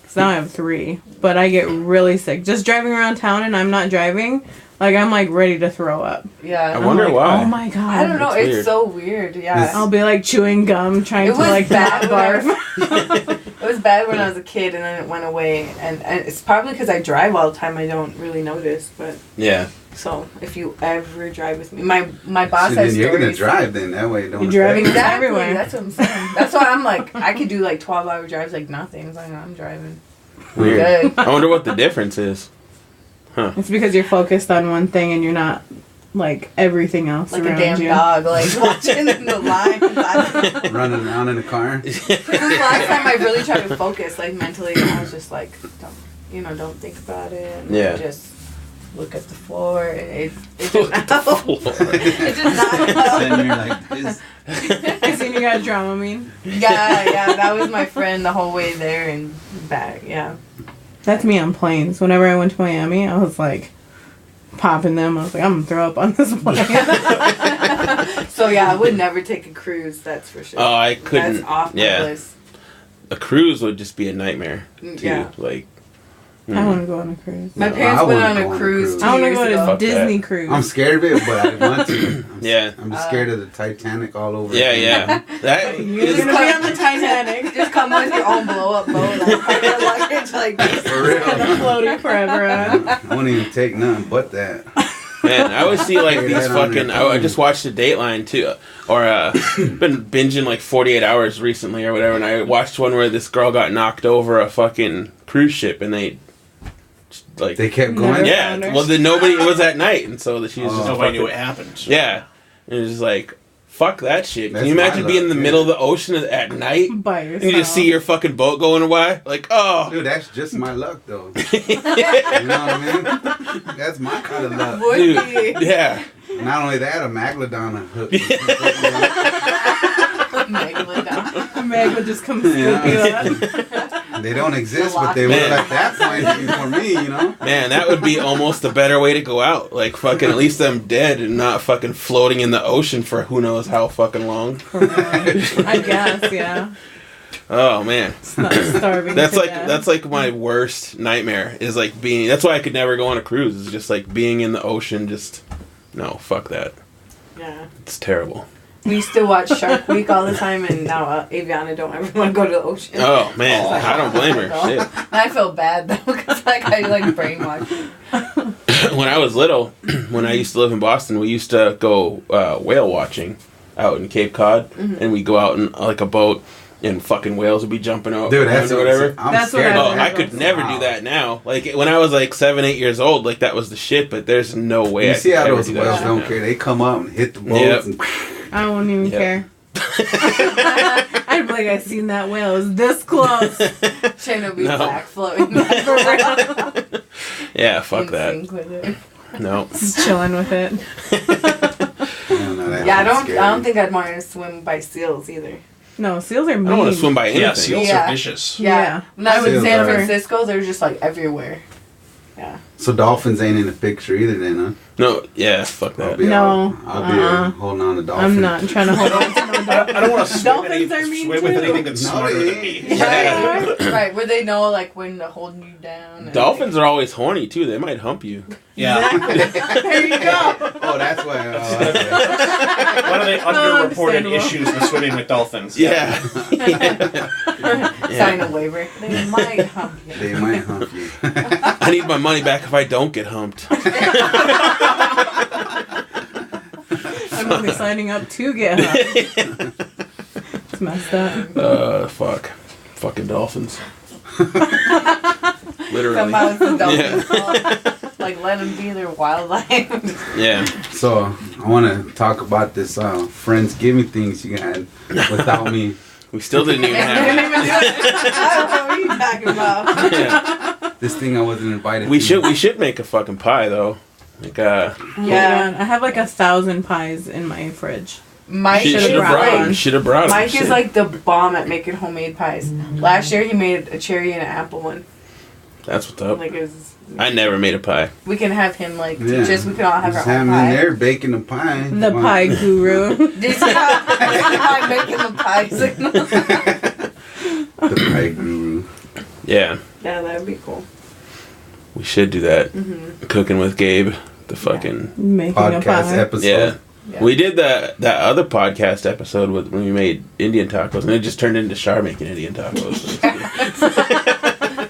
[SPEAKER 8] because now I have 3, but I get really sick. Just driving around town and I'm not driving, like I'm like ready to throw up.
[SPEAKER 7] Yeah.
[SPEAKER 5] I wonder
[SPEAKER 8] like,
[SPEAKER 5] why.
[SPEAKER 8] Oh my god.
[SPEAKER 7] I don't know.
[SPEAKER 5] It's
[SPEAKER 7] It's
[SPEAKER 5] weird.
[SPEAKER 7] so weird. Yeah.
[SPEAKER 8] I'll be like chewing gum, trying
[SPEAKER 7] It
[SPEAKER 8] to
[SPEAKER 7] was
[SPEAKER 8] like
[SPEAKER 7] bad
[SPEAKER 8] not
[SPEAKER 7] when
[SPEAKER 8] barf.
[SPEAKER 7] It was bad when I was a kid, and then it went away. And it's probably because I drive all the time. I don't really notice. But
[SPEAKER 5] Yeah.
[SPEAKER 7] so if you ever drive with me, my boss
[SPEAKER 6] So
[SPEAKER 7] has
[SPEAKER 6] then you're gonna
[SPEAKER 7] stories.
[SPEAKER 6] drive then. That way it don't.
[SPEAKER 8] You're driving
[SPEAKER 6] affect
[SPEAKER 7] Exactly.
[SPEAKER 8] everywhere.
[SPEAKER 7] That's what I'm saying. That's why I'm like, I could do like 12-hour drives like nothing. It's like I'm driving.
[SPEAKER 5] Weird.
[SPEAKER 7] Good.
[SPEAKER 5] I wonder what the difference is.
[SPEAKER 8] It's because you're focused on one thing and you're not like everything else
[SPEAKER 7] Like a
[SPEAKER 8] around
[SPEAKER 7] damn
[SPEAKER 8] you.
[SPEAKER 7] dog, like watching the line.
[SPEAKER 6] you. Running around in the car.
[SPEAKER 7] This is the last time I really tried to focus, like mentally. I was just like, don't think about it. And
[SPEAKER 5] Yeah.
[SPEAKER 7] Just look at the floor. It just
[SPEAKER 5] Look at the floor.
[SPEAKER 7] It just not
[SPEAKER 6] Then you're like this.
[SPEAKER 8] I seen you got Dramamine.
[SPEAKER 7] Yeah, that was my friend the whole way there and back. Yeah.
[SPEAKER 8] That's me on planes. Whenever I went to Miami, I was like popping them. I was like, I'm gonna throw up on this plane.
[SPEAKER 7] So yeah, I would never take a cruise. That's for sure.
[SPEAKER 5] Oh, I couldn't.
[SPEAKER 7] That's off my
[SPEAKER 5] Yeah.
[SPEAKER 7] list.
[SPEAKER 5] A cruise would just be a nightmare too.
[SPEAKER 7] Yeah.
[SPEAKER 5] Like.
[SPEAKER 8] I want to go on a cruise.
[SPEAKER 7] My
[SPEAKER 6] No,
[SPEAKER 7] parents
[SPEAKER 6] I
[SPEAKER 7] went
[SPEAKER 6] wanna
[SPEAKER 7] on
[SPEAKER 6] go
[SPEAKER 7] a
[SPEAKER 6] on a
[SPEAKER 7] cruise.
[SPEAKER 6] cruise.
[SPEAKER 7] 2
[SPEAKER 8] I want to
[SPEAKER 7] years
[SPEAKER 8] go to
[SPEAKER 7] ago.
[SPEAKER 8] a
[SPEAKER 5] Fuck
[SPEAKER 8] Disney
[SPEAKER 5] that.
[SPEAKER 8] cruise.
[SPEAKER 6] I'm scared of it, but I want to.
[SPEAKER 5] Yeah.
[SPEAKER 6] I'm just scared of the Titanic all over.
[SPEAKER 5] Yeah,
[SPEAKER 6] again.
[SPEAKER 5] yeah. That
[SPEAKER 8] You're
[SPEAKER 5] is
[SPEAKER 8] gonna be on the Titanic.
[SPEAKER 7] Just come with your own blow up boat. Luggage like this.
[SPEAKER 6] For real.
[SPEAKER 8] Gonna floaty forever.
[SPEAKER 6] I won't even take nothing but that.
[SPEAKER 5] Man, I always see like
[SPEAKER 6] Figure
[SPEAKER 5] these
[SPEAKER 6] that on
[SPEAKER 5] fucking.
[SPEAKER 6] your
[SPEAKER 5] I just watched the Dateline too, or been binging like 48 Hours recently or whatever, and I watched one where this girl got knocked over a fucking cruise ship, and they like
[SPEAKER 6] They kept
[SPEAKER 8] Never
[SPEAKER 6] going.
[SPEAKER 5] yeah.
[SPEAKER 8] found her.
[SPEAKER 5] Well, then nobody. It was at night, and so she was just
[SPEAKER 9] Nobody knew
[SPEAKER 5] fucking-
[SPEAKER 9] what happened.
[SPEAKER 5] Yeah, and it was just like Fuck that shit. Can
[SPEAKER 6] That's
[SPEAKER 5] you imagine
[SPEAKER 6] my
[SPEAKER 5] being in
[SPEAKER 6] luck,
[SPEAKER 5] the
[SPEAKER 6] yeah.
[SPEAKER 5] middle of the ocean at night?
[SPEAKER 8] By yourself.
[SPEAKER 5] And you just see your fucking boat going by? Like, oh.
[SPEAKER 6] Dude, that's just my luck, though. You know what I mean? That's my kind of luck.
[SPEAKER 7] Would
[SPEAKER 5] Dude,
[SPEAKER 7] be.
[SPEAKER 5] yeah.
[SPEAKER 6] Not only that, a Megalodon hook.
[SPEAKER 7] Megalodon.
[SPEAKER 8] Meg would just come scoop you up.
[SPEAKER 6] They don't exist, but they will at that point for me, you know?
[SPEAKER 5] Man, that would be almost a better way to go out. Like, fucking, at least I'm dead and not fucking floating in the ocean for who knows how fucking long.
[SPEAKER 8] I guess, yeah.
[SPEAKER 5] Oh, man.
[SPEAKER 8] It's not starving.
[SPEAKER 5] That's like my worst nightmare is like being, that's why I could never go on a cruise. It's just like being in the ocean, just, no, fuck that.
[SPEAKER 7] Yeah.
[SPEAKER 5] It's terrible.
[SPEAKER 7] We used to watch Shark Week all the time, and now Aviana don't ever want to go to the ocean.
[SPEAKER 5] Oh, man. I don't blame her. Shit.
[SPEAKER 7] And I feel bad, though, because I brainwashed.
[SPEAKER 5] When I was little, when I used to live in Boston, we used to go whale watching out in Cape Cod, and we'd go out in like a boat, and fucking whales would be jumping out.
[SPEAKER 6] Dude, that's
[SPEAKER 5] or whatever.
[SPEAKER 6] I'm scared.
[SPEAKER 5] Oh, I could never do that now. Like when I was like 7, 8 years old, like that was the shit. But there's no way.
[SPEAKER 6] You
[SPEAKER 5] I
[SPEAKER 6] see
[SPEAKER 5] could
[SPEAKER 6] how
[SPEAKER 5] ever
[SPEAKER 6] those
[SPEAKER 5] do that
[SPEAKER 6] whales
[SPEAKER 5] shit
[SPEAKER 6] don't
[SPEAKER 5] now.
[SPEAKER 6] care. They come up and hit the boats.
[SPEAKER 5] Yep.
[SPEAKER 6] And
[SPEAKER 8] I won't even
[SPEAKER 5] Yep.
[SPEAKER 8] care. I'd be like, I seen that whale. It was this close.
[SPEAKER 7] Shaina will be
[SPEAKER 5] No.
[SPEAKER 7] back floating back around.
[SPEAKER 5] Yeah, fuck
[SPEAKER 7] In
[SPEAKER 5] that.
[SPEAKER 7] sync with it.
[SPEAKER 5] No.
[SPEAKER 8] Just chilling with it.
[SPEAKER 7] Yeah, I don't think I'd want to swim by seals either.
[SPEAKER 8] No, seals are mean.
[SPEAKER 5] I don't want to swim by anything.
[SPEAKER 9] Yeah, seals
[SPEAKER 7] Yeah.
[SPEAKER 9] are vicious.
[SPEAKER 7] Yeah. When I was in
[SPEAKER 6] Seals
[SPEAKER 7] San
[SPEAKER 6] are-
[SPEAKER 7] Francisco, they're just like everywhere. Yeah.
[SPEAKER 6] So dolphins ain't in the picture either, then, huh?
[SPEAKER 5] No, yeah, fuck that.
[SPEAKER 6] I'll be
[SPEAKER 8] No,
[SPEAKER 6] I'll be holding on to dolphins.
[SPEAKER 8] I'm not trying to hold on to no
[SPEAKER 9] I
[SPEAKER 8] dolphin.
[SPEAKER 9] don't want to swim,
[SPEAKER 8] Dolphins are mean
[SPEAKER 9] swim with
[SPEAKER 8] too.
[SPEAKER 9] anything that's
[SPEAKER 6] No,
[SPEAKER 9] smarter
[SPEAKER 6] they
[SPEAKER 9] than
[SPEAKER 6] ain't.
[SPEAKER 9] me.
[SPEAKER 5] Yeah.
[SPEAKER 7] Right, where they know like when to hold you down. and-
[SPEAKER 5] Dolphins are always horny too. They might hump you.
[SPEAKER 9] Yeah.
[SPEAKER 8] There you go.
[SPEAKER 6] Oh, that's why.
[SPEAKER 9] One of the underreported
[SPEAKER 8] understandable.
[SPEAKER 9] issues with swimming with dolphins.
[SPEAKER 5] Yeah.
[SPEAKER 7] Sign a waiver. They might hump you.
[SPEAKER 6] They might hump you.
[SPEAKER 5] I need my money back if I don't get humped.
[SPEAKER 8] I'm only signing up to get humped. It's messed up.
[SPEAKER 5] Fuck. Fucking dolphins. Literally.
[SPEAKER 7] Somehow it's the dolphin's fault. Like, let them be their wildlife.
[SPEAKER 5] Yeah.
[SPEAKER 6] So, I want to talk about this Friendsgiving things you had without me.
[SPEAKER 5] We still didn't even have it.
[SPEAKER 7] I don't know what you're talking about.
[SPEAKER 5] Yeah.
[SPEAKER 6] This thing I wasn't invited
[SPEAKER 5] We
[SPEAKER 6] to.
[SPEAKER 5] should make a fucking pie though. Like
[SPEAKER 8] Yeah.
[SPEAKER 7] Yeah.
[SPEAKER 8] I have like 1,000 pies in my fridge.
[SPEAKER 7] Mike
[SPEAKER 5] should
[SPEAKER 7] is
[SPEAKER 5] have brought him.
[SPEAKER 7] like,
[SPEAKER 5] Should have brought him.
[SPEAKER 7] Mike
[SPEAKER 5] Shit.
[SPEAKER 7] is like the bomb at making homemade pies. Last year he made a cherry and an apple one.
[SPEAKER 5] That's what's up.
[SPEAKER 7] Like it was,
[SPEAKER 5] I never made a pie.
[SPEAKER 7] we can have him like
[SPEAKER 6] Yeah.
[SPEAKER 7] teach us. We can all have
[SPEAKER 6] Just
[SPEAKER 7] our
[SPEAKER 6] have
[SPEAKER 7] own
[SPEAKER 6] them in
[SPEAKER 7] pie.
[SPEAKER 6] there baking the pie.
[SPEAKER 8] The pie guru.
[SPEAKER 7] Did you see how I'm making the pie signal?
[SPEAKER 6] The pie guru.
[SPEAKER 5] Yeah.
[SPEAKER 7] Yeah, that'd be cool.
[SPEAKER 5] We should do that.
[SPEAKER 7] Mm-hmm.
[SPEAKER 5] Cooking with Gabe. The fucking
[SPEAKER 8] Making a
[SPEAKER 6] Podcast
[SPEAKER 8] pie.
[SPEAKER 6] episode.
[SPEAKER 5] yeah.
[SPEAKER 7] Yeah.
[SPEAKER 5] We did that other podcast episode when we made Indian tacos, and it just turned into Char making Indian tacos.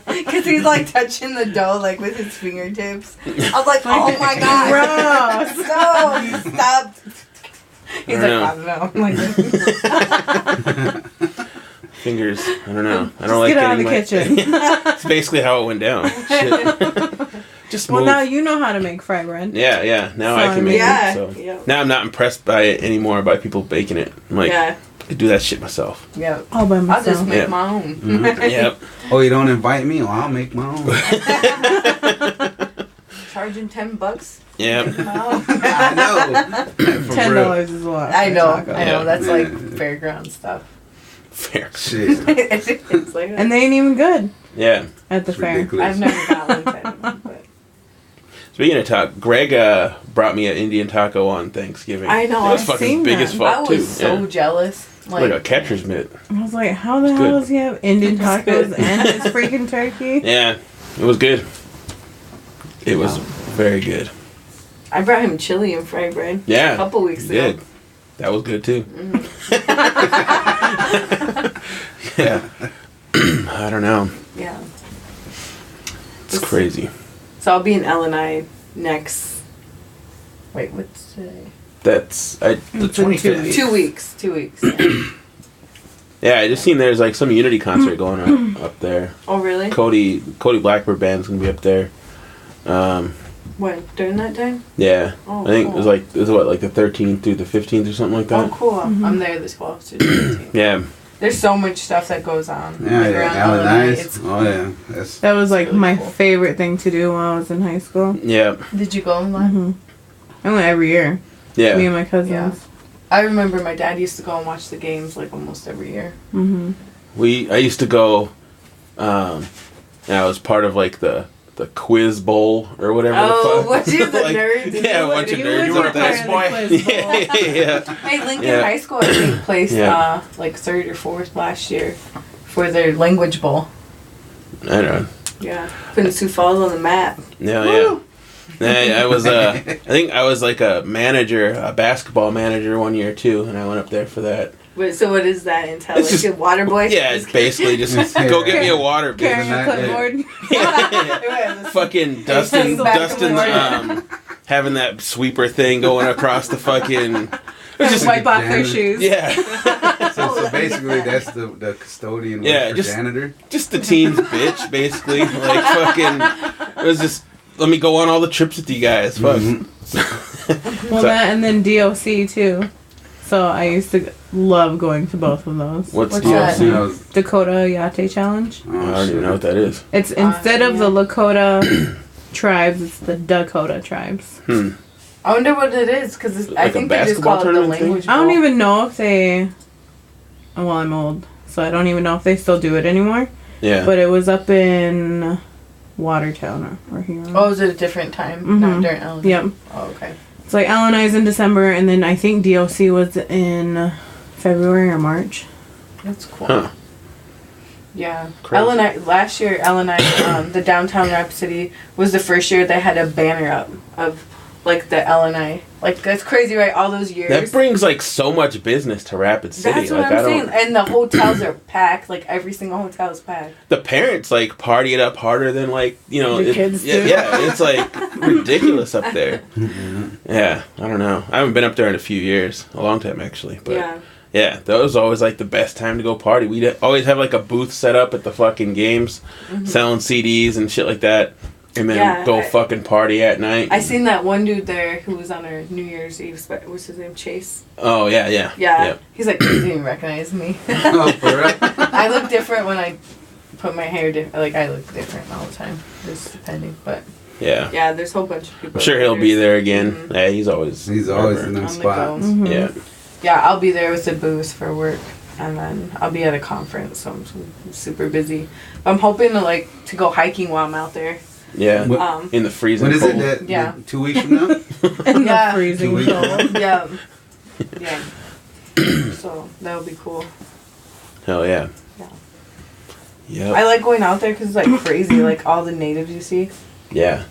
[SPEAKER 7] Because he's like touching the dough like with his fingertips. I was like, oh my god.
[SPEAKER 8] Gross.
[SPEAKER 7] No, he stopped. He's
[SPEAKER 5] I
[SPEAKER 7] like,
[SPEAKER 5] don't
[SPEAKER 7] I don't know. I'm like,
[SPEAKER 5] Fingers. I don't know. I don't
[SPEAKER 8] Just
[SPEAKER 5] like
[SPEAKER 8] get out of the
[SPEAKER 5] getting
[SPEAKER 8] kitchen.
[SPEAKER 5] It's basically how it went down. Shit. Just
[SPEAKER 8] Well,
[SPEAKER 5] move.
[SPEAKER 8] now you know how to make fry bread.
[SPEAKER 5] Yeah, yeah. Now
[SPEAKER 8] So,
[SPEAKER 5] I can make
[SPEAKER 7] yeah,
[SPEAKER 5] it. So
[SPEAKER 7] yeah.
[SPEAKER 5] now I'm not impressed by it anymore by people baking it. I'm like,
[SPEAKER 7] yeah,
[SPEAKER 5] I could do that shit myself.
[SPEAKER 7] yeah.
[SPEAKER 8] All by
[SPEAKER 7] I'll
[SPEAKER 8] myself.
[SPEAKER 7] just make
[SPEAKER 5] Yeah.
[SPEAKER 7] my own.
[SPEAKER 5] Mm-hmm. Yep.
[SPEAKER 6] Oh, you don't invite me? Well, I'll make my own.
[SPEAKER 7] Charging $10.
[SPEAKER 5] Yep.
[SPEAKER 7] Oh.
[SPEAKER 6] I know. For real.
[SPEAKER 8] $10 is a lot.
[SPEAKER 7] I
[SPEAKER 8] for
[SPEAKER 7] know,
[SPEAKER 8] taco.
[SPEAKER 7] I know.
[SPEAKER 5] Yeah.
[SPEAKER 7] That's like fairground stuff.
[SPEAKER 5] Fair.
[SPEAKER 6] Shit.
[SPEAKER 7] It's like
[SPEAKER 8] And they ain't even good
[SPEAKER 5] Yeah.
[SPEAKER 8] at the
[SPEAKER 6] It's
[SPEAKER 8] fair.
[SPEAKER 6] ridiculous.
[SPEAKER 7] I've never got one time, but
[SPEAKER 5] Speaking of taco, Greg brought me an Indian taco on Thanksgiving.
[SPEAKER 7] I know,
[SPEAKER 5] It was
[SPEAKER 7] I've
[SPEAKER 5] fucking
[SPEAKER 8] seen
[SPEAKER 5] big
[SPEAKER 8] that.
[SPEAKER 5] as fuck
[SPEAKER 7] I was
[SPEAKER 5] too.
[SPEAKER 7] so
[SPEAKER 5] Yeah.
[SPEAKER 7] jealous.
[SPEAKER 5] Like a catcher's mitt.
[SPEAKER 8] I was like, how the hell
[SPEAKER 5] good.
[SPEAKER 8] does he have Indian
[SPEAKER 7] It's
[SPEAKER 8] tacos
[SPEAKER 7] good.
[SPEAKER 8] and his freaking turkey?
[SPEAKER 5] Yeah, it was good. It was very good.
[SPEAKER 7] I brought him chili and fried bread.
[SPEAKER 5] Yeah,
[SPEAKER 7] A couple weeks ago.
[SPEAKER 5] good. That was good too. Yeah. I don't know.
[SPEAKER 7] Yeah.
[SPEAKER 5] It's crazy.
[SPEAKER 7] So I'll be in LNI next. Wait, what's today?
[SPEAKER 5] That's
[SPEAKER 9] The
[SPEAKER 8] It's in
[SPEAKER 9] 25th.
[SPEAKER 7] 2 weeks. 2 weeks. Yeah.
[SPEAKER 5] yeah. I just seen there's like some Unity concert going on up there.
[SPEAKER 7] Oh, really?
[SPEAKER 5] Cody Blackbird band's gonna be up there.
[SPEAKER 7] When? During that time?
[SPEAKER 5] Yeah.
[SPEAKER 7] Oh,
[SPEAKER 5] I think
[SPEAKER 7] cool.
[SPEAKER 5] it was like the 13th through the 15th or something like that.
[SPEAKER 7] Oh, cool. I'm there the 12th to the 15th.
[SPEAKER 5] Yeah.
[SPEAKER 7] There's so much stuff that goes on.
[SPEAKER 6] Yeah,
[SPEAKER 7] like,
[SPEAKER 6] yeah,
[SPEAKER 7] around
[SPEAKER 6] Allen
[SPEAKER 7] Illinois.
[SPEAKER 6] Ice.
[SPEAKER 7] It's-
[SPEAKER 6] Oh yeah, that's
[SPEAKER 8] That was like
[SPEAKER 7] really
[SPEAKER 8] my
[SPEAKER 7] cool.
[SPEAKER 8] favorite thing to do while I was in high school.
[SPEAKER 5] Yeah.
[SPEAKER 7] Did you go in that?
[SPEAKER 8] Mm-hmm. I went every year.
[SPEAKER 5] Yeah.
[SPEAKER 8] Me and my cousins.
[SPEAKER 7] Yeah. I remember my dad used to go and watch the games like almost every year.
[SPEAKER 8] Mm-hmm.
[SPEAKER 5] I used to go, and I was part of like the quiz bowl or whatever
[SPEAKER 7] Oh,
[SPEAKER 5] the fuck.
[SPEAKER 7] was you the
[SPEAKER 5] Like,
[SPEAKER 7] nerd? Did
[SPEAKER 5] yeah,
[SPEAKER 7] you
[SPEAKER 5] a bunch of
[SPEAKER 7] you
[SPEAKER 5] nerds.
[SPEAKER 9] You were a
[SPEAKER 5] up there.
[SPEAKER 9] quiz boy.
[SPEAKER 5] Yeah.
[SPEAKER 7] Hey, Lincoln
[SPEAKER 5] Yeah.
[SPEAKER 7] High School, I think, placed
[SPEAKER 5] Yeah.
[SPEAKER 7] like 3rd or 4th last year for their language bowl.
[SPEAKER 5] I know.
[SPEAKER 7] Yeah, putting Sioux Falls on the map.
[SPEAKER 5] Yeah, yeah. Yeah, I was. I think I was like a basketball manager one year too, and I went up there for that.
[SPEAKER 7] Wait, so what is that entail?
[SPEAKER 5] It's
[SPEAKER 7] Like
[SPEAKER 5] just-
[SPEAKER 7] a water boy?
[SPEAKER 5] Yeah, it's basically just go get me a water, bitch.
[SPEAKER 8] Carrying a clipboard.
[SPEAKER 5] Fucking Dustin,
[SPEAKER 7] Dustin
[SPEAKER 5] having that sweeper thing going across the fucking.
[SPEAKER 8] Just wipe off their
[SPEAKER 6] janitor.
[SPEAKER 8] shoes.
[SPEAKER 5] Yeah,
[SPEAKER 6] so basically that's the custodian
[SPEAKER 5] Yeah,
[SPEAKER 6] word for
[SPEAKER 5] just-
[SPEAKER 6] janitor.
[SPEAKER 5] just the team's bitch, basically. Like fucking, it was just let me go on all the trips with you guys. Fuck.
[SPEAKER 8] Well, that and then DOC too. So I used to love going to both of those.
[SPEAKER 5] What's
[SPEAKER 7] What's
[SPEAKER 5] DLC?
[SPEAKER 6] You know,
[SPEAKER 8] Dakota Yate Challenge.
[SPEAKER 5] I don't even know what that is.
[SPEAKER 8] It's instead of
[SPEAKER 7] yeah.
[SPEAKER 8] the Lakota tribes, it's the Dakota tribes.
[SPEAKER 7] I wonder what it is, because I
[SPEAKER 5] Like a
[SPEAKER 7] think they just
[SPEAKER 5] basketball
[SPEAKER 7] call it the
[SPEAKER 5] tournament thing?
[SPEAKER 7] language
[SPEAKER 8] I don't
[SPEAKER 7] bowl.
[SPEAKER 8] even know if they. Well, I'm old, so I don't even know if they still do it anymore.
[SPEAKER 5] Yeah.
[SPEAKER 8] But it was up in Watertown or here.
[SPEAKER 7] Oh, is it a different time?
[SPEAKER 8] Mhm.
[SPEAKER 7] Not during Ellen?
[SPEAKER 8] Yep.
[SPEAKER 7] Oh, okay.
[SPEAKER 8] It's like Illinois in December, and then I think DOC was in February or March.
[SPEAKER 7] That's cool.
[SPEAKER 5] Huh.
[SPEAKER 7] Yeah.
[SPEAKER 5] Crazy.
[SPEAKER 7] Illinois, last year, Illinois, the downtown Rapid City was the first year they had a banner up of, like, the Illinois. Like, that's crazy, right? All those years.
[SPEAKER 5] That brings like so much business to Rapid City.
[SPEAKER 7] That's what
[SPEAKER 5] like
[SPEAKER 7] I'm
[SPEAKER 5] I don't.
[SPEAKER 7] saying. And the hotels are packed. Like, every single hotel is packed.
[SPEAKER 5] The parents like party it up harder than like
[SPEAKER 8] The kids
[SPEAKER 5] yeah,
[SPEAKER 8] do.
[SPEAKER 5] yeah, it's like ridiculous up there. Yeah, I don't know. I haven't been up there in a few years, a long time actually. But yeah, that was always like the best time to go party. We'd always have like a booth set up at the fucking games, selling CDs and shit like that, and then
[SPEAKER 7] Yeah,
[SPEAKER 5] go fucking party at night.
[SPEAKER 7] I seen that one dude there who was on our New Year's Eve. What's his name? Chase?
[SPEAKER 5] Oh yeah, yeah,
[SPEAKER 7] Yeah. He's like, he didn't even recognize me.
[SPEAKER 6] Oh, for real?
[SPEAKER 7] I look different when I put my hair like, I look different all the time. Just depending. But,
[SPEAKER 5] yeah.
[SPEAKER 7] yeah, there's a whole bunch of people.
[SPEAKER 5] I'm sure he'll be there again. Yeah, he's always
[SPEAKER 6] He's always in them
[SPEAKER 7] On the go.
[SPEAKER 6] spots.
[SPEAKER 5] Yeah.
[SPEAKER 7] Yeah, I'll be there with the booth for work, and then I'll be at a conference, so I'm super busy. I'm hoping to go hiking while I'm out there.
[SPEAKER 5] Yeah.
[SPEAKER 7] Um,
[SPEAKER 5] In the freezing
[SPEAKER 6] When is
[SPEAKER 5] cold.
[SPEAKER 6] it? That,
[SPEAKER 7] Yeah.
[SPEAKER 6] 2 weeks from now?
[SPEAKER 8] In
[SPEAKER 7] Yeah.
[SPEAKER 8] the freezing
[SPEAKER 6] 2 weeks.
[SPEAKER 8] cold.
[SPEAKER 7] Yeah. Yeah. So that'll be cool.
[SPEAKER 5] Hell yeah.
[SPEAKER 7] Yeah.
[SPEAKER 5] Yep.
[SPEAKER 7] I like going out there because it's like crazy, like all the natives you see.
[SPEAKER 5] Yeah.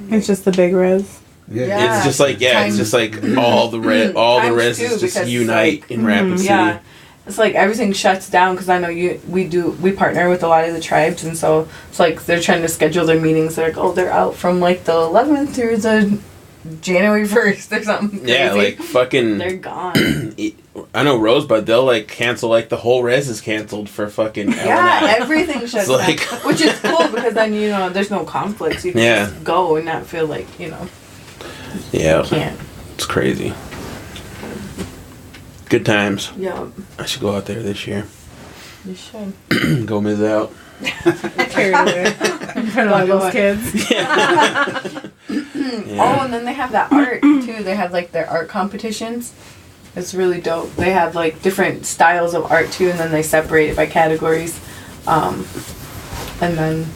[SPEAKER 8] It's just the big res.
[SPEAKER 7] Yeah.
[SPEAKER 5] It's just like
[SPEAKER 7] Times-
[SPEAKER 5] it's just like all the
[SPEAKER 7] Times
[SPEAKER 5] reses
[SPEAKER 7] two,
[SPEAKER 5] just
[SPEAKER 7] because,
[SPEAKER 5] unite
[SPEAKER 7] like,
[SPEAKER 5] in Rapid City.
[SPEAKER 7] Yeah. It's like everything shuts down because I know we partner with a lot of the tribes, and so it's like they're trying to schedule their meetings. They're like, oh, they're out from like the 11th through the January 1st or something crazy.
[SPEAKER 5] Yeah, like fucking.
[SPEAKER 7] They're gone.
[SPEAKER 5] I know Rosebud. They'll like cancel like the whole res is canceled for fucking.
[SPEAKER 7] Yeah,
[SPEAKER 5] Illinois.
[SPEAKER 7] everything shuts
[SPEAKER 5] It's like-
[SPEAKER 7] down, which is cool because then there's no conflicts. You can
[SPEAKER 5] Yeah.
[SPEAKER 7] just go and not feel like
[SPEAKER 5] Yeah,
[SPEAKER 7] can't.
[SPEAKER 5] it's crazy. Good times.
[SPEAKER 7] Yeah,
[SPEAKER 5] I should go out there this year.
[SPEAKER 7] you should.
[SPEAKER 5] Go miss out.
[SPEAKER 8] Carried away in front of all those kids.
[SPEAKER 7] Oh, and then they have that art too. They have like their art competitions. It's really dope. They have like different styles of art too, and then they separate it by categories. And then,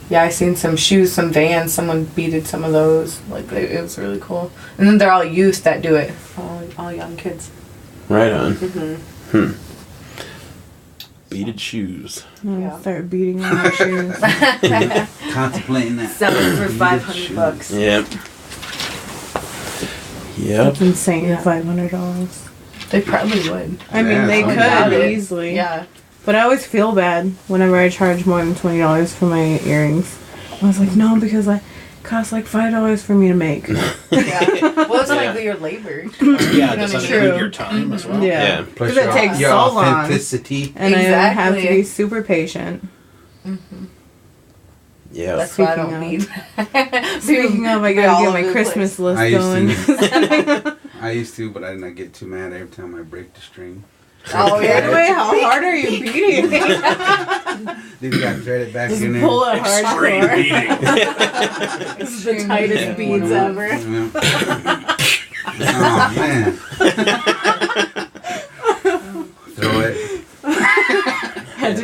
[SPEAKER 7] yeah, I seen some shoes, some Vans. Someone beaded some of those. Like it was really cool. And then they're all youth that do it. All young kids.
[SPEAKER 5] Right on.
[SPEAKER 7] Mm-hmm.
[SPEAKER 5] Beaded shoes.
[SPEAKER 7] Yeah.
[SPEAKER 8] Start beating on my shoes.
[SPEAKER 6] Contemplating that.
[SPEAKER 7] Selling for $500.
[SPEAKER 5] Yep. Yep.
[SPEAKER 8] That's insane.
[SPEAKER 7] Yeah.
[SPEAKER 8] $500.
[SPEAKER 7] They probably would.
[SPEAKER 8] I mean,
[SPEAKER 6] Yeah,
[SPEAKER 8] they
[SPEAKER 6] I
[SPEAKER 7] doubt
[SPEAKER 8] could
[SPEAKER 7] it.
[SPEAKER 8] easily.
[SPEAKER 7] Yeah.
[SPEAKER 8] But I always feel bad whenever I charge more than $20 for my earrings. I was like, no, because it costs like $5 for me to make.
[SPEAKER 7] Yeah. Well, it's like your labor.
[SPEAKER 9] Yeah, does that
[SPEAKER 8] True.
[SPEAKER 9] include your time as well?
[SPEAKER 5] Yeah.
[SPEAKER 6] Plus
[SPEAKER 8] Because it takes
[SPEAKER 6] your
[SPEAKER 8] so long.
[SPEAKER 6] authenticity.
[SPEAKER 8] And I have to
[SPEAKER 7] Exactly.
[SPEAKER 8] be super patient.
[SPEAKER 5] Yeah.
[SPEAKER 7] That's what I
[SPEAKER 8] Speaking
[SPEAKER 7] don't
[SPEAKER 8] of.
[SPEAKER 7] need.
[SPEAKER 8] Speaking of, I
[SPEAKER 7] We're all
[SPEAKER 8] gotta get
[SPEAKER 7] over
[SPEAKER 8] my
[SPEAKER 7] the
[SPEAKER 8] Christmas
[SPEAKER 7] place.
[SPEAKER 8] list
[SPEAKER 6] I used
[SPEAKER 8] going.
[SPEAKER 6] I used to, but I didn't get too mad every time I break the string.
[SPEAKER 7] Oh, yeah.
[SPEAKER 8] Wait, how hard are you beating?
[SPEAKER 6] Then you got to thread it back
[SPEAKER 8] Just
[SPEAKER 6] in there.
[SPEAKER 8] pull it
[SPEAKER 9] Extreme
[SPEAKER 8] hardcore.
[SPEAKER 9] beating.
[SPEAKER 8] This is the tightest beads ever.
[SPEAKER 6] Yeah. Oh man. Throw it.
[SPEAKER 8] Had to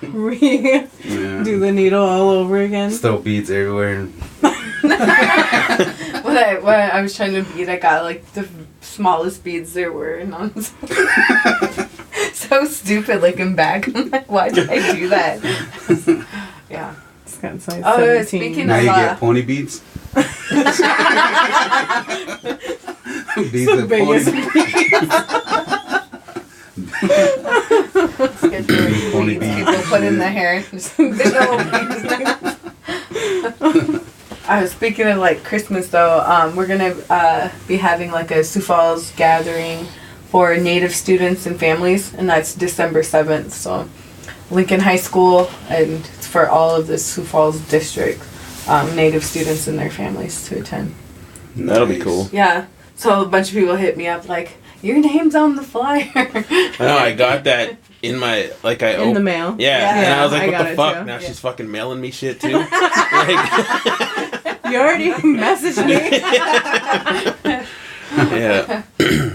[SPEAKER 8] redo the needle all over again.
[SPEAKER 6] Still beads everywhere.
[SPEAKER 7] When I was trying to bead, I got like the smallest beads there were, and I was so stupid looking back. I'm like, why did I do that? Yeah.
[SPEAKER 8] It's got size
[SPEAKER 7] Oh,
[SPEAKER 8] 17.
[SPEAKER 7] speaking
[SPEAKER 6] Now
[SPEAKER 7] of
[SPEAKER 6] you get pony beads. Beads of pony
[SPEAKER 8] biggest
[SPEAKER 7] get the
[SPEAKER 6] Pony
[SPEAKER 7] beads
[SPEAKER 6] beads.
[SPEAKER 7] people put in the hair. Just big old beads. Speaking of like Christmas though, we're gonna be having like a Sioux Falls gathering for Native students and families, and that's December 7th. So Lincoln High School, and it's for all of the Sioux Falls district Native students and their families to attend.
[SPEAKER 5] That'll be cool.
[SPEAKER 7] Yeah. So a bunch of people hit me up like, your name's on the flyer.
[SPEAKER 5] I know, I got that in my, like,
[SPEAKER 8] in the mail.
[SPEAKER 5] Yeah, and I was like,
[SPEAKER 8] I
[SPEAKER 5] what
[SPEAKER 8] got
[SPEAKER 5] the
[SPEAKER 8] it
[SPEAKER 5] fuck?
[SPEAKER 8] too.
[SPEAKER 5] Now she's fucking mailing me shit too. Like,
[SPEAKER 8] You already messaged me.
[SPEAKER 5] yeah.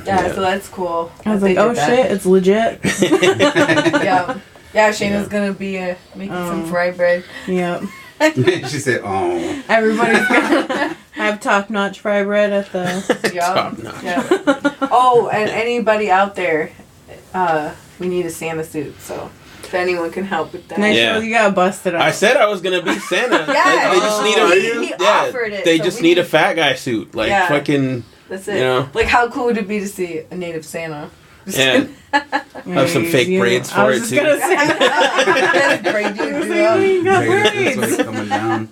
[SPEAKER 7] Yeah, so that's cool.
[SPEAKER 8] I was
[SPEAKER 7] that
[SPEAKER 8] like,
[SPEAKER 7] they
[SPEAKER 8] oh
[SPEAKER 7] did that.
[SPEAKER 8] shit, it's legit.
[SPEAKER 7] Yeah. Yeah, Shaina's gonna be making some fry bread.
[SPEAKER 8] Yep.
[SPEAKER 6] She said, "Oh."
[SPEAKER 8] Everybody's gonna have top-notch fry bread at the.
[SPEAKER 7] Yeah. Yeah. Oh, and anybody out there, we need a Santa suit, so if anyone can help with that.
[SPEAKER 8] Nice,
[SPEAKER 5] Yeah.
[SPEAKER 8] you got busted up.
[SPEAKER 5] I said I was gonna be Santa.
[SPEAKER 7] Yeah,
[SPEAKER 5] They just need a
[SPEAKER 7] he offered it,
[SPEAKER 5] They
[SPEAKER 7] so
[SPEAKER 5] just
[SPEAKER 7] we
[SPEAKER 5] need a
[SPEAKER 7] need-
[SPEAKER 5] fat guy suit, like
[SPEAKER 7] Yeah.
[SPEAKER 5] fucking.
[SPEAKER 7] That's it.
[SPEAKER 5] You know?
[SPEAKER 7] Like, how cool would it be to see a native Santa?
[SPEAKER 5] Yeah. Have some fake braids
[SPEAKER 8] I
[SPEAKER 5] for
[SPEAKER 8] was
[SPEAKER 5] it
[SPEAKER 8] just
[SPEAKER 5] too.
[SPEAKER 8] gonna say.
[SPEAKER 7] Braid you
[SPEAKER 8] You
[SPEAKER 7] do
[SPEAKER 8] got
[SPEAKER 6] Right,
[SPEAKER 8] braids.
[SPEAKER 6] this way coming down.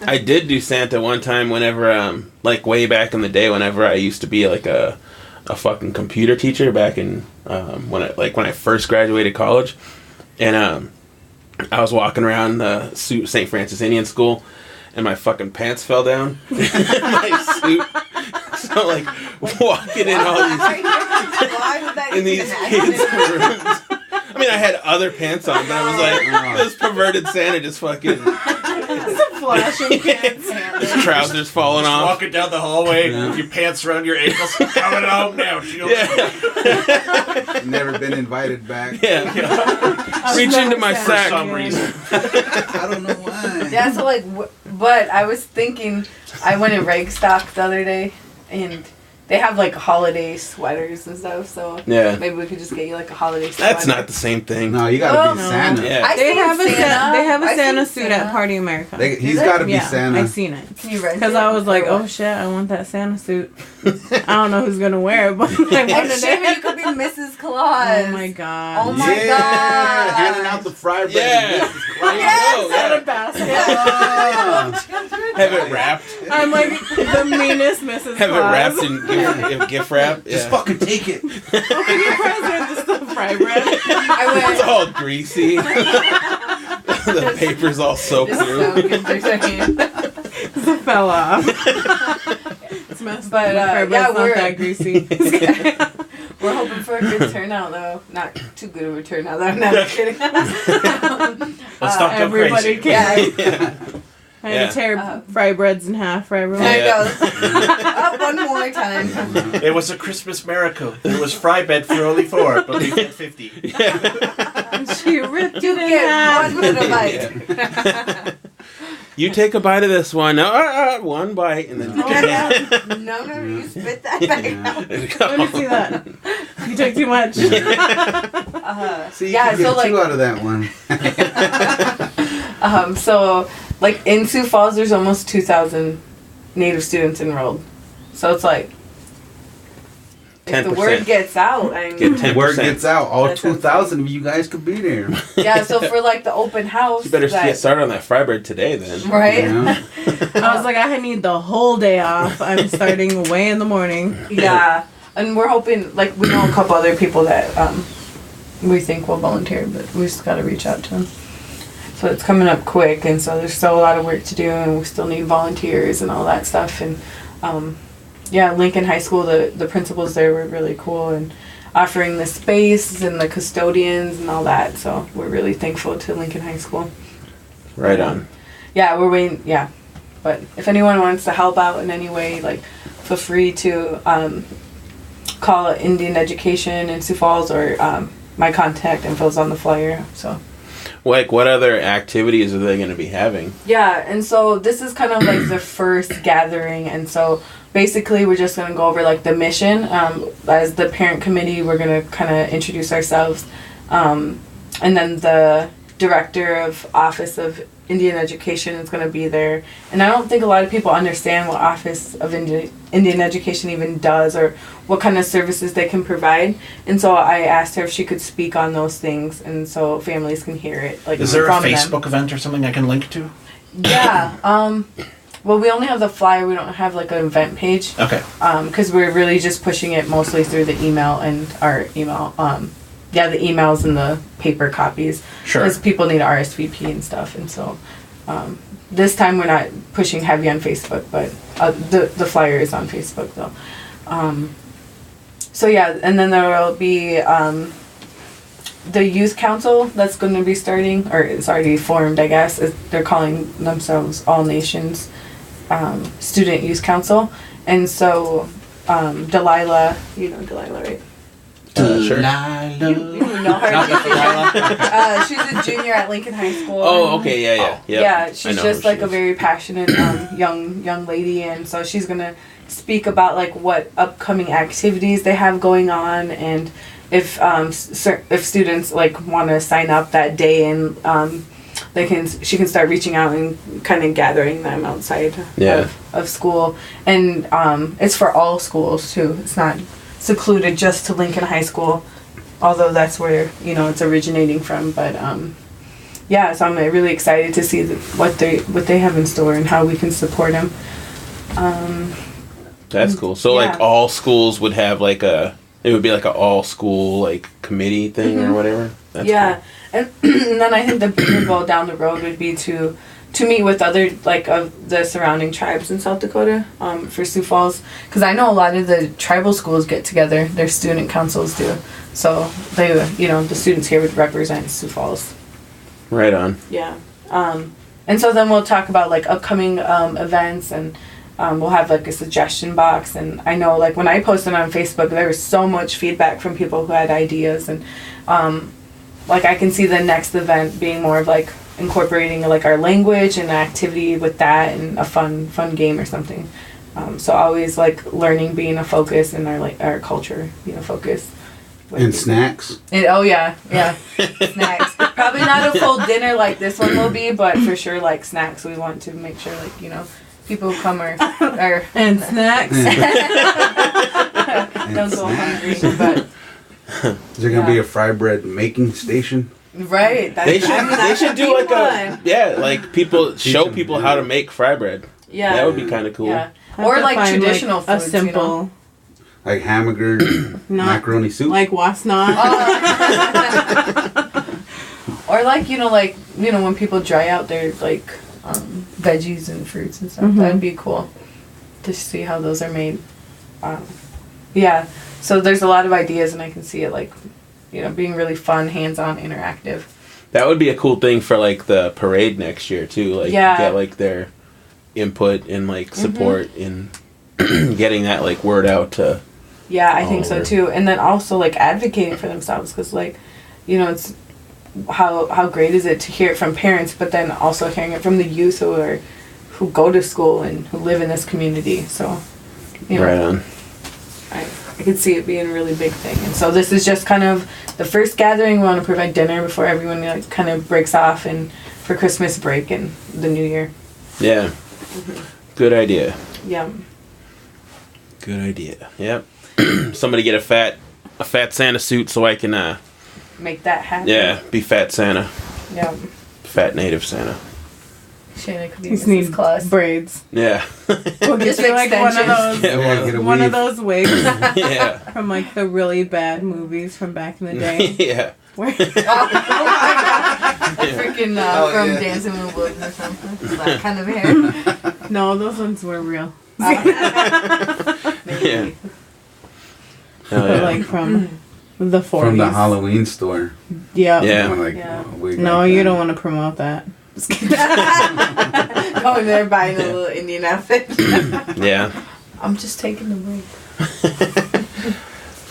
[SPEAKER 5] I did do Santa one time whenever, like way back in the day, whenever I used to be like a fucking computer teacher back in when I first graduated college, and I was walking around the St. Francis Indian School, and my fucking pants fell down. My suit. So like walking in all these
[SPEAKER 7] Why would that
[SPEAKER 5] in these
[SPEAKER 7] even
[SPEAKER 5] kids'
[SPEAKER 7] happen?
[SPEAKER 5] rooms. I mean, I had other pants on, but I was like, this perverted Santa just fucking
[SPEAKER 8] Flashing pants.
[SPEAKER 5] his trousers falling off.
[SPEAKER 9] Walking down the hallway
[SPEAKER 6] Yeah.
[SPEAKER 9] with your pants around your ankles. Coming home now, shield.
[SPEAKER 5] Yeah,
[SPEAKER 6] Never been invited back.
[SPEAKER 5] yeah. Reach into my
[SPEAKER 9] For
[SPEAKER 5] sack.
[SPEAKER 9] some reason.
[SPEAKER 6] I don't know why.
[SPEAKER 7] Yeah, so like, but I was thinking, I went in Rag Stock the other day, and they have like holiday sweaters and stuff, so
[SPEAKER 5] Yeah.
[SPEAKER 7] maybe we could just get you like a holiday sweater.
[SPEAKER 5] That's not the same thing.
[SPEAKER 6] No, you gotta be
[SPEAKER 8] Oh, no.
[SPEAKER 6] Santa.
[SPEAKER 5] Yeah.
[SPEAKER 7] I
[SPEAKER 8] They
[SPEAKER 7] seen
[SPEAKER 8] have a
[SPEAKER 7] Santa.
[SPEAKER 8] they have a
[SPEAKER 7] I
[SPEAKER 8] Santa
[SPEAKER 7] seen
[SPEAKER 8] suit at Party America.
[SPEAKER 6] He's
[SPEAKER 7] it?
[SPEAKER 6] got to be
[SPEAKER 8] yeah,
[SPEAKER 6] Santa.
[SPEAKER 8] I've seen it.
[SPEAKER 7] Can you rent
[SPEAKER 8] Because
[SPEAKER 7] it?
[SPEAKER 8] I was like,
[SPEAKER 7] Or
[SPEAKER 8] oh
[SPEAKER 7] what?
[SPEAKER 8] shit, I want that Santa suit. I don't know who's gonna wear it, but I wanted
[SPEAKER 7] And shit, you
[SPEAKER 8] it.
[SPEAKER 7] could be Mrs. Claus.
[SPEAKER 8] Oh my god.
[SPEAKER 7] Oh my
[SPEAKER 6] Yeah,
[SPEAKER 7] god.
[SPEAKER 6] handing out the fry bread.
[SPEAKER 5] Yeah. There you go,
[SPEAKER 8] Santa
[SPEAKER 5] yeah.
[SPEAKER 8] basket.
[SPEAKER 5] Have it wrapped.
[SPEAKER 8] I'm like the meanest Mrs.
[SPEAKER 5] Have it
[SPEAKER 8] Claus.
[SPEAKER 5] wrapped in gift wrap.
[SPEAKER 6] Just
[SPEAKER 5] Yeah.
[SPEAKER 6] fucking take it.
[SPEAKER 8] Open your present, just the fry bread.
[SPEAKER 7] I
[SPEAKER 5] It's
[SPEAKER 7] went.
[SPEAKER 5] all greasy. The paper's all soaked
[SPEAKER 7] Just
[SPEAKER 5] through.
[SPEAKER 7] so good for a second.
[SPEAKER 8] It fell off. It's messed
[SPEAKER 7] But,
[SPEAKER 8] up. My fry bread's
[SPEAKER 7] yeah,
[SPEAKER 8] not
[SPEAKER 7] we're-
[SPEAKER 8] that greasy.
[SPEAKER 7] We're hoping for a good turnout, though. Not too good of a turnout, though. No, I'm kidding.
[SPEAKER 9] Let's not go
[SPEAKER 8] Everybody
[SPEAKER 9] crazy.
[SPEAKER 8] can.
[SPEAKER 5] Yeah.
[SPEAKER 8] I had
[SPEAKER 5] Yeah.
[SPEAKER 8] to tear fry breads in half for everyone.
[SPEAKER 7] There
[SPEAKER 5] Yeah.
[SPEAKER 7] it goes. Up one more time.
[SPEAKER 9] It was a Christmas miracle. There was fry bed for only 4, but we had 50.
[SPEAKER 8] She ripped it
[SPEAKER 7] You
[SPEAKER 8] in
[SPEAKER 7] get
[SPEAKER 8] half.
[SPEAKER 7] one little bite.
[SPEAKER 5] You take a bite of this one. No, one bite, and then.
[SPEAKER 7] No, you spit that back out.
[SPEAKER 8] Let me see that. You took too much.
[SPEAKER 6] See, you
[SPEAKER 7] Yeah,
[SPEAKER 6] can get
[SPEAKER 7] so, like-
[SPEAKER 6] 2 out of that one.
[SPEAKER 7] So, like, in Sioux Falls, there's almost 2,000 Native students enrolled. So it's like, if the
[SPEAKER 5] 10%.
[SPEAKER 7] word gets out, I
[SPEAKER 5] Get
[SPEAKER 7] mean,
[SPEAKER 5] 10%.
[SPEAKER 6] Word gets out. All
[SPEAKER 7] That's
[SPEAKER 6] 2,000 of you guys could be there.
[SPEAKER 7] yeah, so for, like, the open house.
[SPEAKER 5] You better
[SPEAKER 7] that-
[SPEAKER 5] get started on that fry bread today, then.
[SPEAKER 7] Right?
[SPEAKER 6] Yeah.
[SPEAKER 8] I was like, I need the whole day off. I'm starting way in the morning.
[SPEAKER 7] Yeah. And we're hoping, like, we know a couple other people that we think will volunteer, but we just got to reach out to them. So it's coming up quick, and so there's still a lot of work to do, and we still need volunteers and all that stuff. And Lincoln High School, the principals there were really cool and offering the space and the custodians and all that. So we're really thankful to Lincoln High School.
[SPEAKER 5] Right on.
[SPEAKER 7] Yeah, we're waiting. Yeah, but if anyone wants to help out in any way, like, feel free to call Indian Education in Sioux Falls, or my contact info's on the flyer. So.
[SPEAKER 5] Like, what other activities are they going to be having?
[SPEAKER 7] Yeah, and so this is kind of like the first gathering, and so basically we're just going to go over like the mission. As the parent committee, we're going to kind of introduce ourselves, and then the director of Office of Indian Education is going to be there. And I don't think a lot of people understand what Office of Indian Education even does, or what kind of services they can provide. And so I asked her if she could speak on those things, and so families can hear it. Like,
[SPEAKER 9] is there a
[SPEAKER 7] from
[SPEAKER 9] Facebook
[SPEAKER 7] them.
[SPEAKER 9] event or something I can link to?
[SPEAKER 7] Yeah. Well, we only have the flyer. We don't have like an event page.
[SPEAKER 9] Okay.
[SPEAKER 7] Because we're really just pushing it mostly through the email and our email. The emails and the paper copies.
[SPEAKER 9] Sure.
[SPEAKER 7] Because people need RSVP and stuff, and so this time we're not pushing heavy on Facebook, but the flyer is on Facebook though. So yeah, and then there will be the youth council that's going to be starting, or it's already formed, I guess. They're calling themselves All Nations Student Youth Council, and so Delilah, you know Delilah, right?
[SPEAKER 5] Sure.
[SPEAKER 7] You know her. She's a junior at Lincoln High School.
[SPEAKER 5] Oh, okay, yeah.
[SPEAKER 7] Yeah, she's just like a very passionate young lady, and so she's gonna speak about like what upcoming activities they have going on, and if students like want to sign up that day, and she can start reaching out and kind of gathering them outside of school, and it's for all schools too. It's not secluded just to Lincoln High School, although that's where it's originating from. But so I'm really excited to see what they have in store and how we can support them.
[SPEAKER 5] That's cool. So like all schools would have like it would be like an all school like committee thing or whatever. That's cool.
[SPEAKER 7] And then I think the bigger goal down the road would be to meet with other like of the surrounding tribes in South Dakota for Sioux Falls, because I know a lot of the tribal schools get together, their student councils do, so they the students here would represent Sioux Falls.
[SPEAKER 5] Right on.
[SPEAKER 7] Yeah. And so then we'll talk about like upcoming events, and we'll have like a suggestion box. And I know like when I posted on Facebook, there was so much feedback from people who had ideas, and like I can see the next event being more of like incorporating like our language and activity with that, and a fun game or something. So always like learning being a focus, and our culture being a focus.
[SPEAKER 6] And snacks.
[SPEAKER 7] Snacks. Probably not a full dinner like this one will be, but for sure like snacks. We want to make sure like people who come are
[SPEAKER 8] and snacks.
[SPEAKER 7] Don't go hungry, but.
[SPEAKER 6] Is there gonna be a fry bread making station?
[SPEAKER 7] Right.
[SPEAKER 5] They should do like like people show people how to make fry bread. Yeah. That would be kind of cool.
[SPEAKER 7] Yeah. Or like traditional
[SPEAKER 8] like
[SPEAKER 7] foods,
[SPEAKER 8] a simple
[SPEAKER 6] like hamburger, macaroni soup,
[SPEAKER 8] like wasnnot.
[SPEAKER 7] Or like when people dry out their like veggies and fruits and stuff.
[SPEAKER 8] Mm-hmm.
[SPEAKER 7] That'd be cool to see how those are made. So there's a lot of ideas, and I can see it like being really fun, hands-on, interactive.
[SPEAKER 5] That would be a cool thing for like the parade next year too. Like get like their input and like support in getting that like word out to.
[SPEAKER 7] Yeah, I think so too, and then also like advocating for themselves, because like, it's how great is it to hear it from parents, but then also hearing it from the youth who go to school and who live in this community. So,
[SPEAKER 5] right on.
[SPEAKER 7] I could see it being a really big thing. And so this is just kind of the first gathering. We want to provide dinner before everyone like kind of breaks off and for Christmas break and the New Year.
[SPEAKER 5] Yeah.
[SPEAKER 7] Mm-hmm.
[SPEAKER 5] Good idea.
[SPEAKER 7] Yeah.
[SPEAKER 5] Good idea. Yep. Somebody get a fat Santa suit so I can
[SPEAKER 7] make that happen.
[SPEAKER 5] Yeah, be Fat Santa.
[SPEAKER 7] Yeah.
[SPEAKER 5] Fat native Santa.
[SPEAKER 7] Shaina could be Mrs. Claus.
[SPEAKER 8] Braids.
[SPEAKER 5] Yeah.
[SPEAKER 8] We'll get you like one of those wigs.
[SPEAKER 5] Yeah.
[SPEAKER 8] From like the really bad movies from back in the day.
[SPEAKER 5] Yeah.
[SPEAKER 8] Where
[SPEAKER 7] Freaking from Dancing in the Woods or something. That kind of hair.
[SPEAKER 8] No, those ones were real.
[SPEAKER 7] Maybe.
[SPEAKER 5] Yeah.
[SPEAKER 8] But like from the 40s.
[SPEAKER 6] From the Halloween store.
[SPEAKER 8] Yep.
[SPEAKER 5] Yeah.
[SPEAKER 6] Like,
[SPEAKER 7] Yeah.
[SPEAKER 6] a wig
[SPEAKER 8] No,
[SPEAKER 6] like
[SPEAKER 8] you
[SPEAKER 6] that.
[SPEAKER 8] don't want to promote that.
[SPEAKER 7] Going there buying a little Indian outfit.
[SPEAKER 5] Yeah.
[SPEAKER 7] I'm just taking the break.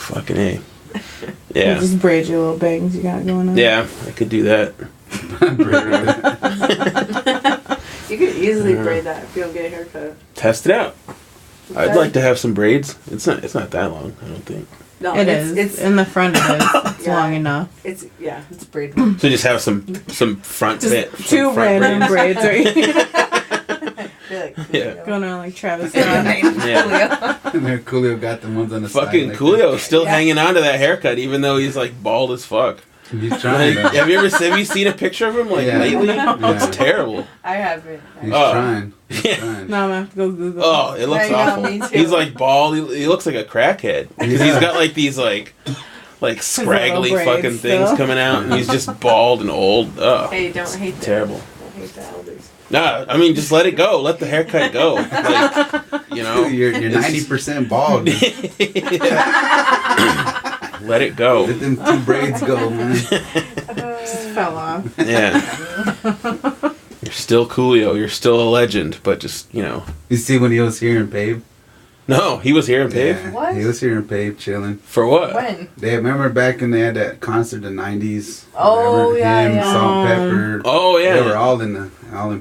[SPEAKER 5] Fucking A.
[SPEAKER 8] You
[SPEAKER 5] Yeah.
[SPEAKER 8] just braid your little bangs you got going on.
[SPEAKER 5] Yeah, I could do that.
[SPEAKER 7] You could easily braid that if you don't get a haircut.
[SPEAKER 5] Test it out. I'd like to have some braids. It's not that long, I don't think.
[SPEAKER 7] No,
[SPEAKER 8] It is.
[SPEAKER 7] It's
[SPEAKER 8] in the front it is. It's
[SPEAKER 7] Yeah.
[SPEAKER 8] long enough.
[SPEAKER 7] it's braided.
[SPEAKER 5] So just have some front
[SPEAKER 8] Just
[SPEAKER 5] bit.
[SPEAKER 8] two random braids right here.
[SPEAKER 5] Yeah.
[SPEAKER 8] Going on like Travis
[SPEAKER 5] Yeah.
[SPEAKER 6] And then Coolio got the ones on the
[SPEAKER 5] Fucking
[SPEAKER 6] side.
[SPEAKER 5] Coolio's still hanging on to that haircut, even though he's like bald as fuck.
[SPEAKER 6] He's trying.
[SPEAKER 5] Like, have you seen a picture of him like
[SPEAKER 6] Yeah.
[SPEAKER 5] lately?
[SPEAKER 6] No.
[SPEAKER 5] It's terrible.
[SPEAKER 7] I haven't.
[SPEAKER 6] He's
[SPEAKER 5] Oh.
[SPEAKER 6] trying. He's
[SPEAKER 5] Yeah.
[SPEAKER 6] trying.
[SPEAKER 8] No, I'm gonna have to go Google.
[SPEAKER 5] Oh, it looks
[SPEAKER 7] I know,
[SPEAKER 5] awful.
[SPEAKER 7] me too.
[SPEAKER 5] He's like bald. He looks like a crackhead because he's got like these like scraggly
[SPEAKER 8] little braids
[SPEAKER 5] fucking things
[SPEAKER 8] still.
[SPEAKER 5] coming out, and he's just bald and old. Oh,
[SPEAKER 7] Hey, don't hate that.
[SPEAKER 5] terrible.
[SPEAKER 7] Don't hate the elders.
[SPEAKER 5] Nah, I mean just let it go. Let the haircut go. Like, you know,
[SPEAKER 6] You're 90% bald.
[SPEAKER 5] let it go.
[SPEAKER 6] Let them 2 braids go, man.
[SPEAKER 8] Just fell off.
[SPEAKER 5] Yeah. You're still Coolio. You're still a legend, but just
[SPEAKER 6] You see when he was here in Pave?
[SPEAKER 5] No, he was here in Pave.
[SPEAKER 6] Yeah,
[SPEAKER 7] What?
[SPEAKER 6] he was here in Pave chilling.
[SPEAKER 5] For what?
[SPEAKER 7] When?
[SPEAKER 6] They remember back when they had that concert in the 90s.
[SPEAKER 7] Oh,
[SPEAKER 6] Remember
[SPEAKER 7] yeah,
[SPEAKER 6] him,
[SPEAKER 7] yeah.
[SPEAKER 6] Salt-Pepper.
[SPEAKER 5] Oh yeah.
[SPEAKER 6] They were all in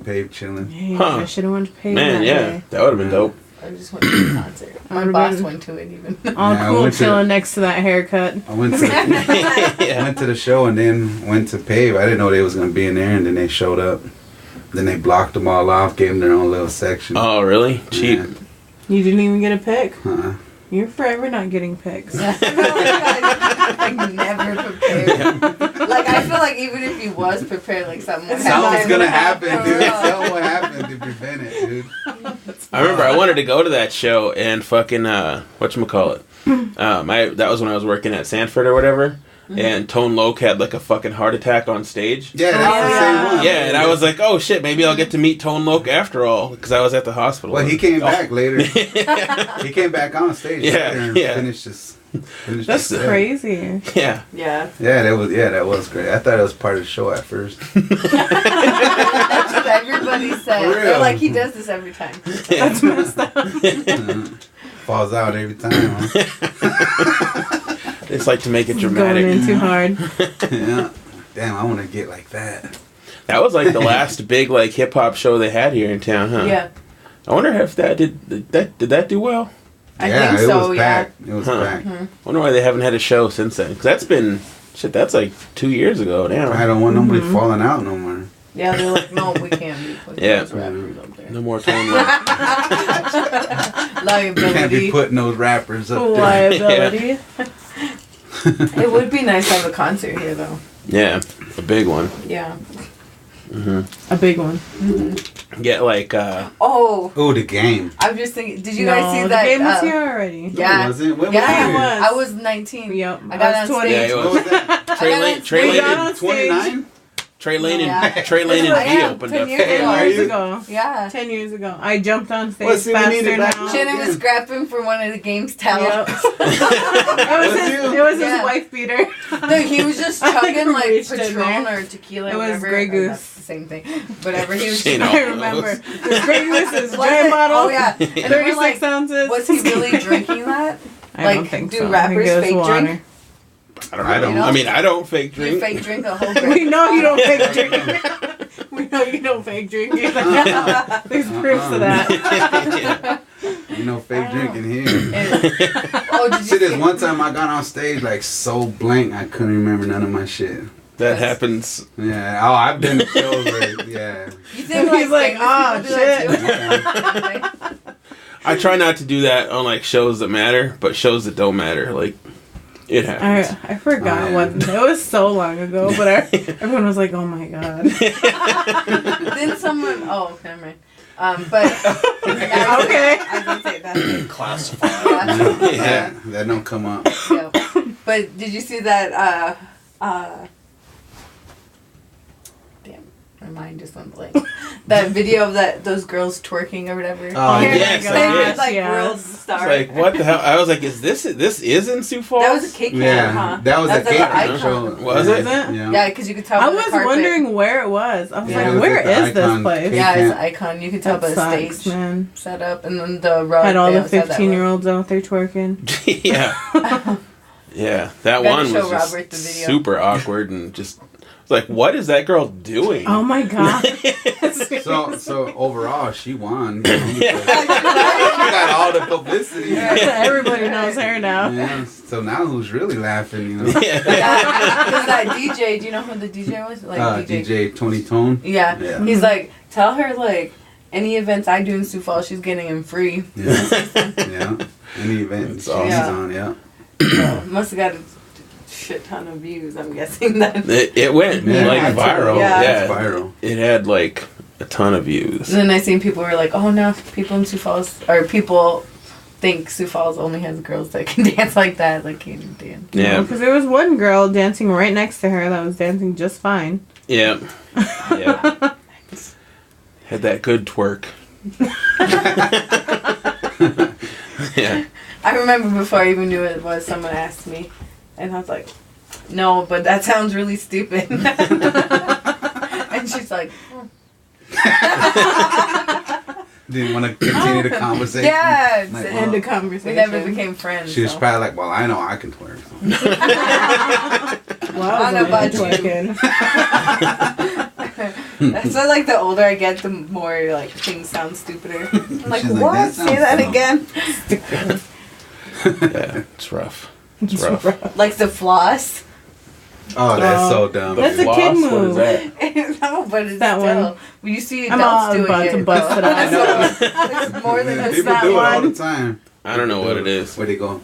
[SPEAKER 6] Pave chilling.
[SPEAKER 8] Hey,
[SPEAKER 5] Huh.
[SPEAKER 8] I should have went to pay
[SPEAKER 5] Man,
[SPEAKER 8] that
[SPEAKER 5] yeah,
[SPEAKER 8] day.
[SPEAKER 5] that would have been dope.
[SPEAKER 7] I just went to the concert. My
[SPEAKER 8] Would've
[SPEAKER 7] boss
[SPEAKER 8] been-
[SPEAKER 7] went to it even.
[SPEAKER 8] All
[SPEAKER 6] Yeah, I
[SPEAKER 8] cool
[SPEAKER 6] went to-
[SPEAKER 8] chilling next to that haircut.
[SPEAKER 6] I went to
[SPEAKER 5] Yeah.
[SPEAKER 6] went to the show and then went to Pave. I didn't know they was gonna be in there, and then they showed up. Then they blocked them all off, gave them their own little section.
[SPEAKER 5] Oh really? Cheap.
[SPEAKER 8] You didn't even get a pic.
[SPEAKER 6] Uh-uh.
[SPEAKER 8] You're forever not getting pics.
[SPEAKER 7] I never prepared. Like, I feel like even if he was prepared, like, something would happen.
[SPEAKER 6] Something's gonna happen, dude.
[SPEAKER 7] Oh.
[SPEAKER 6] Something will happen to prevent it, dude.
[SPEAKER 5] I remember I wanted to go to that show and fucking whatchamacallit. That was when I was working at Sanford or whatever. And Tone Loc had like a fucking heart attack on stage.
[SPEAKER 6] Yeah, that's the same one.
[SPEAKER 5] Yeah, and I was like, oh shit, maybe I'll get to meet Tone Loc after all, because I was at the hospital.
[SPEAKER 6] Well, he came
[SPEAKER 5] Oh.
[SPEAKER 6] back later. He came back on stage
[SPEAKER 5] Yeah,
[SPEAKER 6] later and
[SPEAKER 5] yeah.
[SPEAKER 6] finished his.
[SPEAKER 8] That's
[SPEAKER 6] his set.
[SPEAKER 8] crazy.
[SPEAKER 5] Yeah.
[SPEAKER 7] Yeah.
[SPEAKER 6] Yeah, that was great. I thought it was part of the show at first.
[SPEAKER 7] That's what everybody said.
[SPEAKER 6] For real.
[SPEAKER 7] They're like, he does this every time.
[SPEAKER 8] That's messed up.
[SPEAKER 6] Falls out every time. Huh?
[SPEAKER 5] It's like to make it
[SPEAKER 8] Going
[SPEAKER 5] dramatic.
[SPEAKER 8] in too hard.
[SPEAKER 6] Yeah. Damn, I want to get like that.
[SPEAKER 5] That was like the last big like hip hop show they had here in town, huh?
[SPEAKER 7] Yeah.
[SPEAKER 5] I wonder if did that do well?
[SPEAKER 7] I
[SPEAKER 6] Yeah,
[SPEAKER 7] think
[SPEAKER 6] it
[SPEAKER 7] so,
[SPEAKER 6] was
[SPEAKER 7] yeah.
[SPEAKER 6] packed. It was
[SPEAKER 5] Huh.
[SPEAKER 6] packed.
[SPEAKER 5] I wonder why they haven't had a show since then. Because that's been that's like 2 years ago now.
[SPEAKER 6] I don't want nobody falling out no more.
[SPEAKER 7] Yeah, they're like, no, we can't be putting
[SPEAKER 5] Yeah.
[SPEAKER 7] those rappers up there.
[SPEAKER 5] No more Tone Loc.
[SPEAKER 6] You can't be
[SPEAKER 7] Liability.
[SPEAKER 6] putting those rappers up there.
[SPEAKER 8] Liability.
[SPEAKER 7] It would be nice to have a concert here, though.
[SPEAKER 5] Yeah, a big one.
[SPEAKER 7] Yeah.
[SPEAKER 8] A big one.
[SPEAKER 5] Get like
[SPEAKER 7] Oh,
[SPEAKER 6] Oh, the game.
[SPEAKER 7] I'm just thinking, did you
[SPEAKER 8] No,
[SPEAKER 7] guys see
[SPEAKER 8] the
[SPEAKER 7] that?
[SPEAKER 8] game was here already.
[SPEAKER 7] Yeah.
[SPEAKER 6] Was it? When
[SPEAKER 7] Yeah,
[SPEAKER 8] it was.
[SPEAKER 7] I was 19.
[SPEAKER 8] Yep.
[SPEAKER 7] I got
[SPEAKER 8] I
[SPEAKER 7] on
[SPEAKER 8] was 20.
[SPEAKER 7] stage.
[SPEAKER 5] Yeah, it
[SPEAKER 6] What
[SPEAKER 5] was
[SPEAKER 6] was that?
[SPEAKER 5] Trey
[SPEAKER 7] I got
[SPEAKER 5] Lane.
[SPEAKER 7] on
[SPEAKER 5] Trey
[SPEAKER 8] We
[SPEAKER 5] Lane.
[SPEAKER 8] got
[SPEAKER 5] and-
[SPEAKER 8] on stage.
[SPEAKER 6] 29?
[SPEAKER 5] Trey Lane
[SPEAKER 7] Yeah.
[SPEAKER 5] and Trey Lane and
[SPEAKER 7] That's
[SPEAKER 5] V
[SPEAKER 7] what I am.
[SPEAKER 5] opened
[SPEAKER 7] 10
[SPEAKER 5] up.
[SPEAKER 7] years
[SPEAKER 8] 10
[SPEAKER 7] ago.
[SPEAKER 8] years ago.
[SPEAKER 7] Yeah.
[SPEAKER 8] 10 years ago. I jumped on stage
[SPEAKER 6] Well, see, we
[SPEAKER 8] faster
[SPEAKER 6] needed that
[SPEAKER 8] now.
[SPEAKER 6] shit.
[SPEAKER 7] Shannon was scrapping for one of the game's talents.
[SPEAKER 8] Yep. It was
[SPEAKER 7] Yeah.
[SPEAKER 8] his wife beater.
[SPEAKER 7] No, he was just
[SPEAKER 8] I think
[SPEAKER 7] chugging
[SPEAKER 8] we
[SPEAKER 7] like
[SPEAKER 8] reached in
[SPEAKER 7] Patron
[SPEAKER 8] there.
[SPEAKER 7] or tequila.
[SPEAKER 8] It
[SPEAKER 7] or
[SPEAKER 8] was
[SPEAKER 7] whatever.
[SPEAKER 8] Grey
[SPEAKER 7] Oh,
[SPEAKER 8] Goose.
[SPEAKER 7] that's the same thing. Whatever. He was.
[SPEAKER 5] Shane
[SPEAKER 8] I
[SPEAKER 5] Allen
[SPEAKER 8] remember.
[SPEAKER 5] knows.
[SPEAKER 8] The Grey Goose is
[SPEAKER 7] Was
[SPEAKER 8] giant
[SPEAKER 7] it?
[SPEAKER 8] bottle.
[SPEAKER 7] Oh yeah. And then we're
[SPEAKER 8] 36
[SPEAKER 7] like,
[SPEAKER 8] ounces.
[SPEAKER 7] was he really drinking that?
[SPEAKER 8] I
[SPEAKER 7] like,
[SPEAKER 8] don't think
[SPEAKER 7] do
[SPEAKER 8] so.
[SPEAKER 7] rappers
[SPEAKER 8] I think it was
[SPEAKER 7] fake
[SPEAKER 8] water.
[SPEAKER 7] drink?
[SPEAKER 5] I don't
[SPEAKER 6] I
[SPEAKER 5] know.
[SPEAKER 6] don't.
[SPEAKER 5] I mean, I don't fake
[SPEAKER 7] You
[SPEAKER 5] drink.
[SPEAKER 7] fake drink a whole
[SPEAKER 8] We
[SPEAKER 7] grape.
[SPEAKER 8] know you don't fake drink. We know you don't fake drink. There's proofs of that.
[SPEAKER 6] You know, fake drinking here.
[SPEAKER 7] Oh, did you
[SPEAKER 6] See, this
[SPEAKER 7] see-
[SPEAKER 6] one time I got on stage like so blank I couldn't remember none of my shit.
[SPEAKER 5] That happens.
[SPEAKER 6] Yeah. Oh, I've been to shows where, yeah.
[SPEAKER 7] You think
[SPEAKER 8] He's like,
[SPEAKER 7] famous
[SPEAKER 8] "Ah,
[SPEAKER 7] people do that
[SPEAKER 8] shit."
[SPEAKER 7] too?
[SPEAKER 5] I try not to do that on like shows that matter, but shows that don't matter, like it happens.
[SPEAKER 8] I forgot
[SPEAKER 6] Oh, yeah.
[SPEAKER 8] what. It was so long ago, but everyone was like, oh my god.
[SPEAKER 7] Then someone. Oh, never mind. But
[SPEAKER 8] Okay.
[SPEAKER 7] I was gonna say that.
[SPEAKER 9] Classified.
[SPEAKER 6] Yeah. That don't come up.
[SPEAKER 7] Yeah. But did you see that? mind just went blank. That video of those girls twerking or whatever.
[SPEAKER 6] Oh,
[SPEAKER 5] yes,
[SPEAKER 7] They
[SPEAKER 5] I
[SPEAKER 7] were
[SPEAKER 5] did.
[SPEAKER 7] like
[SPEAKER 8] Yes.
[SPEAKER 7] world
[SPEAKER 5] It's
[SPEAKER 7] stars.
[SPEAKER 5] like, what the hell? I was like, is this in Sioux Falls?
[SPEAKER 7] That was a cake
[SPEAKER 6] Yeah,
[SPEAKER 7] huh?
[SPEAKER 6] that was a
[SPEAKER 7] That's
[SPEAKER 6] cake
[SPEAKER 7] like an
[SPEAKER 6] show.
[SPEAKER 7] icon.
[SPEAKER 5] Was it?
[SPEAKER 6] Yeah.
[SPEAKER 7] Yeah, because you could tell.
[SPEAKER 8] I
[SPEAKER 7] by the
[SPEAKER 8] was
[SPEAKER 7] carpet.
[SPEAKER 8] wondering where it was. I was
[SPEAKER 6] Yeah, it
[SPEAKER 8] like,
[SPEAKER 6] was
[SPEAKER 8] where
[SPEAKER 6] at the
[SPEAKER 8] is this
[SPEAKER 6] Icon
[SPEAKER 8] place?
[SPEAKER 6] Cake
[SPEAKER 7] Yeah, it's an
[SPEAKER 6] Camp.
[SPEAKER 7] icon. You could tell
[SPEAKER 8] That
[SPEAKER 7] by the
[SPEAKER 8] sucks,
[SPEAKER 7] stage
[SPEAKER 8] man.
[SPEAKER 7] set up, and then the rug.
[SPEAKER 8] Had all
[SPEAKER 7] they
[SPEAKER 8] the
[SPEAKER 7] always had that
[SPEAKER 8] 15-year-olds out there twerking.
[SPEAKER 5] Yeah. Yeah, that
[SPEAKER 7] Gotta
[SPEAKER 5] one
[SPEAKER 7] show
[SPEAKER 5] was just
[SPEAKER 7] Robert the video.
[SPEAKER 5] super awkward and just it's like, what is that girl doing?
[SPEAKER 8] Oh my god.
[SPEAKER 6] So overall, she won. She got all the publicity.
[SPEAKER 8] Everybody knows her now.
[SPEAKER 6] Yeah, so now who's really laughing? You know,
[SPEAKER 7] Because that DJ, do you know who the DJ was? Like
[SPEAKER 6] DJ Tony Tone.
[SPEAKER 7] Yeah.
[SPEAKER 6] Yeah.
[SPEAKER 7] He's like, tell her like any events I do in Sioux Falls, she's getting them free.
[SPEAKER 6] Yeah, yeah. Any event
[SPEAKER 5] That's
[SPEAKER 6] she's
[SPEAKER 5] awesome.
[SPEAKER 6] on, yeah.
[SPEAKER 7] So, must have got a shit ton of views. I'm guessing that.
[SPEAKER 5] It went
[SPEAKER 6] Yeah,
[SPEAKER 5] like
[SPEAKER 6] it's
[SPEAKER 5] viral.
[SPEAKER 7] Yeah.
[SPEAKER 5] Yeah,
[SPEAKER 6] It's viral.
[SPEAKER 5] It had like a ton of views.
[SPEAKER 7] And then I seen people were like, oh no, people in Sioux Falls or people think Sioux Falls only has girls that can dance like that, like Katie Dan.
[SPEAKER 5] Yeah,
[SPEAKER 8] Because there was one girl dancing right next to her that was dancing just fine.
[SPEAKER 5] yeah, yeah. Had that good twerk. Yeah.
[SPEAKER 7] I remember before I even knew what it was, someone asked me, and I was like, no, but that sounds really stupid. And she's like,
[SPEAKER 6] Didn't want to continue the conversation.
[SPEAKER 7] yeah,
[SPEAKER 6] Like,
[SPEAKER 7] and
[SPEAKER 8] End
[SPEAKER 6] well,
[SPEAKER 8] of conversation.
[SPEAKER 7] we never became friends.
[SPEAKER 6] she was
[SPEAKER 7] so.
[SPEAKER 6] probably like, well, I know I can twerk.
[SPEAKER 8] Well,
[SPEAKER 7] I don't know about you.
[SPEAKER 8] twerking.
[SPEAKER 7] So like the older I get, the more like things sound stupider. I'm like,
[SPEAKER 6] She's like,
[SPEAKER 7] what?
[SPEAKER 6] that
[SPEAKER 7] Say that
[SPEAKER 6] sounds
[SPEAKER 7] again.
[SPEAKER 5] Yeah, it's rough. It's rough.
[SPEAKER 7] Like the floss.
[SPEAKER 6] Oh, that's so dumb.
[SPEAKER 5] The
[SPEAKER 8] That's a
[SPEAKER 5] floss?
[SPEAKER 8] kid
[SPEAKER 5] What is
[SPEAKER 8] move.
[SPEAKER 5] that?
[SPEAKER 7] No, but it's
[SPEAKER 8] That
[SPEAKER 7] still.
[SPEAKER 8] one.
[SPEAKER 7] When you see
[SPEAKER 8] I'm
[SPEAKER 7] adults
[SPEAKER 8] all
[SPEAKER 7] doing
[SPEAKER 8] about
[SPEAKER 7] it,
[SPEAKER 8] to bust it
[SPEAKER 6] I
[SPEAKER 8] out.
[SPEAKER 6] know.
[SPEAKER 7] it's more than just
[SPEAKER 6] People
[SPEAKER 7] that
[SPEAKER 6] do it all
[SPEAKER 7] one.
[SPEAKER 6] the time.
[SPEAKER 5] I don't know what it is.
[SPEAKER 6] Where they go,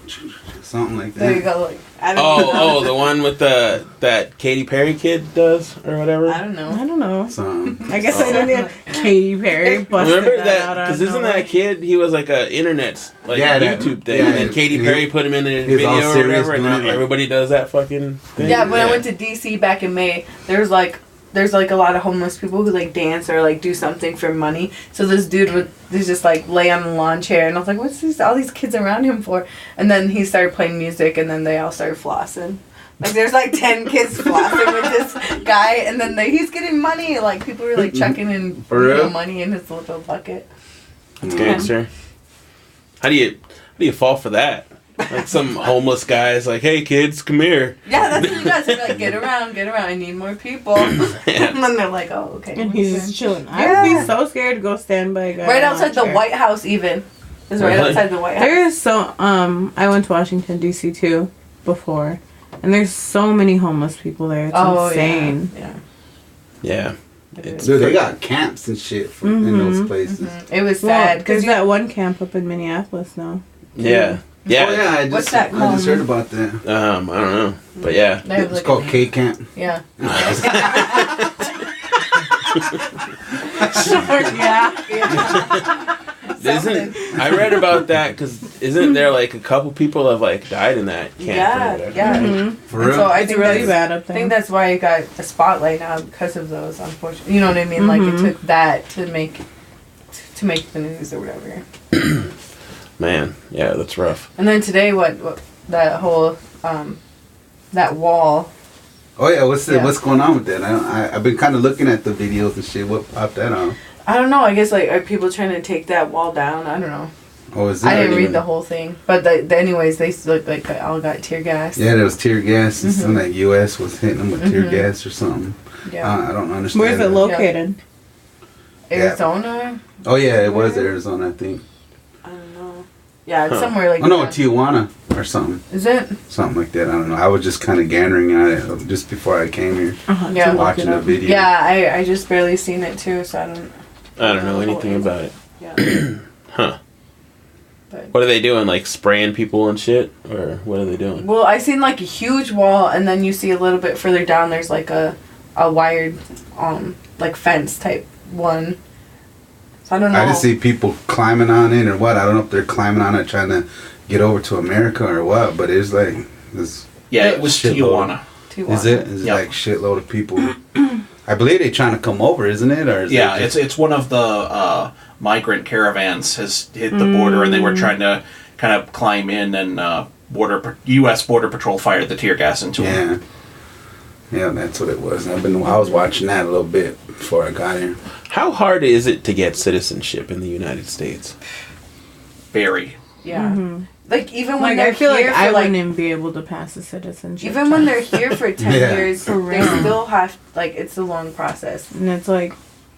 [SPEAKER 6] something like that.
[SPEAKER 7] There you go. Like, I don't know.
[SPEAKER 5] The one with that Katy Perry kid does or whatever.
[SPEAKER 7] I don't know.
[SPEAKER 8] I don't know.
[SPEAKER 6] Something.
[SPEAKER 8] I guess I didn't know. Katy Perry busted
[SPEAKER 5] Remember
[SPEAKER 8] that
[SPEAKER 5] that?
[SPEAKER 8] out
[SPEAKER 5] Because
[SPEAKER 8] of
[SPEAKER 5] isn't
[SPEAKER 8] nowhere.
[SPEAKER 5] that kid? He was like a internet
[SPEAKER 6] Yeah, that-
[SPEAKER 5] YouTube thing,
[SPEAKER 6] yeah,
[SPEAKER 5] and then Katy
[SPEAKER 6] he-
[SPEAKER 5] Perry put him in a
[SPEAKER 6] he was all
[SPEAKER 5] video or
[SPEAKER 6] serious
[SPEAKER 5] whatever, and
[SPEAKER 6] doing
[SPEAKER 5] now
[SPEAKER 6] it, like-
[SPEAKER 5] everybody does that fucking thing.
[SPEAKER 7] Yeah, when I went to DC back in May, there's like a lot of homeless people who like dance or like do something for money. So this dude would just like lay on the lawn chair, and I was like, "What's this? All these kids around him for?" And then he started playing music, and then they all started flossing. Like there's like 10 kids flossing with this guy, and then he's getting money. Like people were like chucking in
[SPEAKER 6] For real?
[SPEAKER 7] money in his little bucket.
[SPEAKER 5] It's gangster. How do you fall for that? Like some homeless guy's like, "Hey kids, come here."
[SPEAKER 7] Yeah, that's what he does. He's like, get around. I need more people. And then they're like, oh, okay.
[SPEAKER 8] And he's just chilling. I
[SPEAKER 7] Yeah.
[SPEAKER 8] would be so scared to go stand by a guy.
[SPEAKER 7] Right
[SPEAKER 8] on a
[SPEAKER 7] outside the
[SPEAKER 8] chair.
[SPEAKER 7] White House, even. It's right
[SPEAKER 5] Really?
[SPEAKER 7] outside the White House.
[SPEAKER 8] There's so I went to Washington D.C. too before, and there's so many homeless people there. It's insane.
[SPEAKER 7] Yeah.
[SPEAKER 5] Yeah, it's
[SPEAKER 6] Dude, they got camps and shit in those places.
[SPEAKER 7] It was
[SPEAKER 8] Well,
[SPEAKER 7] sad
[SPEAKER 8] there's
[SPEAKER 7] because
[SPEAKER 8] that one camp up in Minneapolis now.
[SPEAKER 5] yeah.
[SPEAKER 6] Oh yeah, I
[SPEAKER 7] What's
[SPEAKER 6] just
[SPEAKER 7] that
[SPEAKER 6] I just
[SPEAKER 7] called?
[SPEAKER 6] heard about that.
[SPEAKER 5] I don't know, but yeah.
[SPEAKER 7] they have
[SPEAKER 6] It's
[SPEAKER 7] like
[SPEAKER 6] called
[SPEAKER 7] a-
[SPEAKER 6] K Camp.
[SPEAKER 7] Yeah.
[SPEAKER 8] Yeah.
[SPEAKER 5] Isn't I read about that because isn't there like a couple people have like died in that camp? or
[SPEAKER 7] Yeah,
[SPEAKER 5] whatever?
[SPEAKER 7] yeah.
[SPEAKER 6] For
[SPEAKER 7] And
[SPEAKER 6] real?
[SPEAKER 7] so I
[SPEAKER 8] It's
[SPEAKER 7] think
[SPEAKER 8] really
[SPEAKER 7] that's-
[SPEAKER 8] bad up
[SPEAKER 7] I
[SPEAKER 8] there.
[SPEAKER 7] think that's why it got a spotlight now because of those. Unfortunately, you know what I mean. Like it took that to make the news or whatever.
[SPEAKER 5] Man, yeah, that's rough.
[SPEAKER 7] And then today, what that whole that wall.
[SPEAKER 6] Oh yeah, what's
[SPEAKER 7] Yeah.
[SPEAKER 6] what's going on with that? I've been kind of looking at the videos and shit. What popped that on?
[SPEAKER 7] I don't know. I guess like are people trying to take that wall down? I don't know.
[SPEAKER 6] Oh, is it?
[SPEAKER 7] I didn't read the whole thing, but anyways, they look like they all got tear gas.
[SPEAKER 6] Yeah, there was tear gas. And some like U.S. was hitting them with tear gas or something.
[SPEAKER 7] Yeah.
[SPEAKER 6] I don't understand.
[SPEAKER 8] Where's it
[SPEAKER 6] that.
[SPEAKER 8] located?
[SPEAKER 7] Arizona.
[SPEAKER 6] Oh yeah, it was Arizona, I think.
[SPEAKER 7] I don't know. Yeah, it's somewhere like.
[SPEAKER 6] Oh no,
[SPEAKER 7] that.
[SPEAKER 6] Tijuana or something.
[SPEAKER 7] Is it?
[SPEAKER 6] Something like that. I don't know. I was just kind of gathering at it just before I came here,
[SPEAKER 7] Yeah.
[SPEAKER 6] watching the video.
[SPEAKER 7] Yeah, I just barely seen it too, so
[SPEAKER 5] I don't know anything about it.
[SPEAKER 7] Yeah.
[SPEAKER 5] Huh?
[SPEAKER 7] But,
[SPEAKER 5] What are they doing? Like spraying people and shit, or what are they doing?
[SPEAKER 7] well, I seen like a huge wall, and then you see a little bit further down. There's like a wired, like fence type one. So I don't know.
[SPEAKER 6] I just see people climbing on it or what. I don't know if they're climbing on it trying to get over to America or what. But it's like this.
[SPEAKER 9] Yeah, it was
[SPEAKER 6] Shitload.
[SPEAKER 9] Tijuana.
[SPEAKER 7] Too
[SPEAKER 6] Is
[SPEAKER 7] long.
[SPEAKER 6] it? Is it
[SPEAKER 9] Yep.
[SPEAKER 6] like shitload of people I believe they're trying to come over, isn't it? Or is
[SPEAKER 9] Yeah,
[SPEAKER 6] it just-
[SPEAKER 9] it's one of the migrant caravans has hit the border, and they were trying to kind of climb in, and U.S. Border Patrol fired the tear gas into them.
[SPEAKER 6] Yeah, that's what it was. I was watching that a little bit before I got here.
[SPEAKER 5] How hard is it to get citizenship in the United States?
[SPEAKER 9] Very.
[SPEAKER 7] Yeah. Like even when
[SPEAKER 8] Like
[SPEAKER 7] they're
[SPEAKER 8] I feel
[SPEAKER 7] here
[SPEAKER 8] like
[SPEAKER 7] for
[SPEAKER 8] I
[SPEAKER 7] like
[SPEAKER 8] wouldn't even be able to pass a citizenship.
[SPEAKER 7] even when
[SPEAKER 8] test.
[SPEAKER 7] they're here for 10
[SPEAKER 6] Yeah.
[SPEAKER 7] years,
[SPEAKER 8] For
[SPEAKER 7] they
[SPEAKER 8] real.
[SPEAKER 7] still have like it's a long process.
[SPEAKER 8] And it's like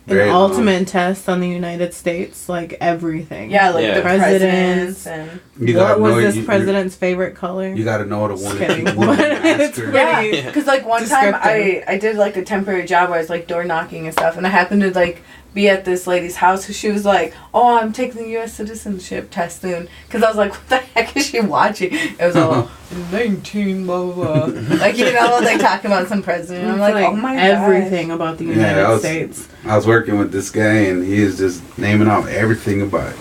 [SPEAKER 6] Very
[SPEAKER 8] an
[SPEAKER 6] long.
[SPEAKER 8] ultimate test on the United States, like everything.
[SPEAKER 7] Yeah, like
[SPEAKER 5] Yeah.
[SPEAKER 7] the
[SPEAKER 8] Presidents.
[SPEAKER 7] presidents and
[SPEAKER 6] You
[SPEAKER 8] What
[SPEAKER 6] gotta
[SPEAKER 8] was
[SPEAKER 6] know
[SPEAKER 8] this
[SPEAKER 6] you-
[SPEAKER 8] president's favorite color?
[SPEAKER 6] You got to know the one.
[SPEAKER 8] Just kidding.
[SPEAKER 6] that you want to
[SPEAKER 8] It's
[SPEAKER 6] ask her.
[SPEAKER 8] pretty-
[SPEAKER 7] yeah, because like one time
[SPEAKER 8] descriptive.
[SPEAKER 7] I did like a temporary job where I was like door knocking and stuff, and I happened to like be at this lady's house because she was like, "Oh, I'm taking the U.S. citizenship test soon." Because I was like, "What the heck is she watching?" It was all 19 blah blah blah. Like you know, like talking about some president. I'm
[SPEAKER 8] It's
[SPEAKER 7] like, "Oh my god!"
[SPEAKER 8] everything about the
[SPEAKER 6] Yeah,
[SPEAKER 8] United
[SPEAKER 6] that was-
[SPEAKER 8] States.
[SPEAKER 6] I was working with this guy, and he was just naming off everything about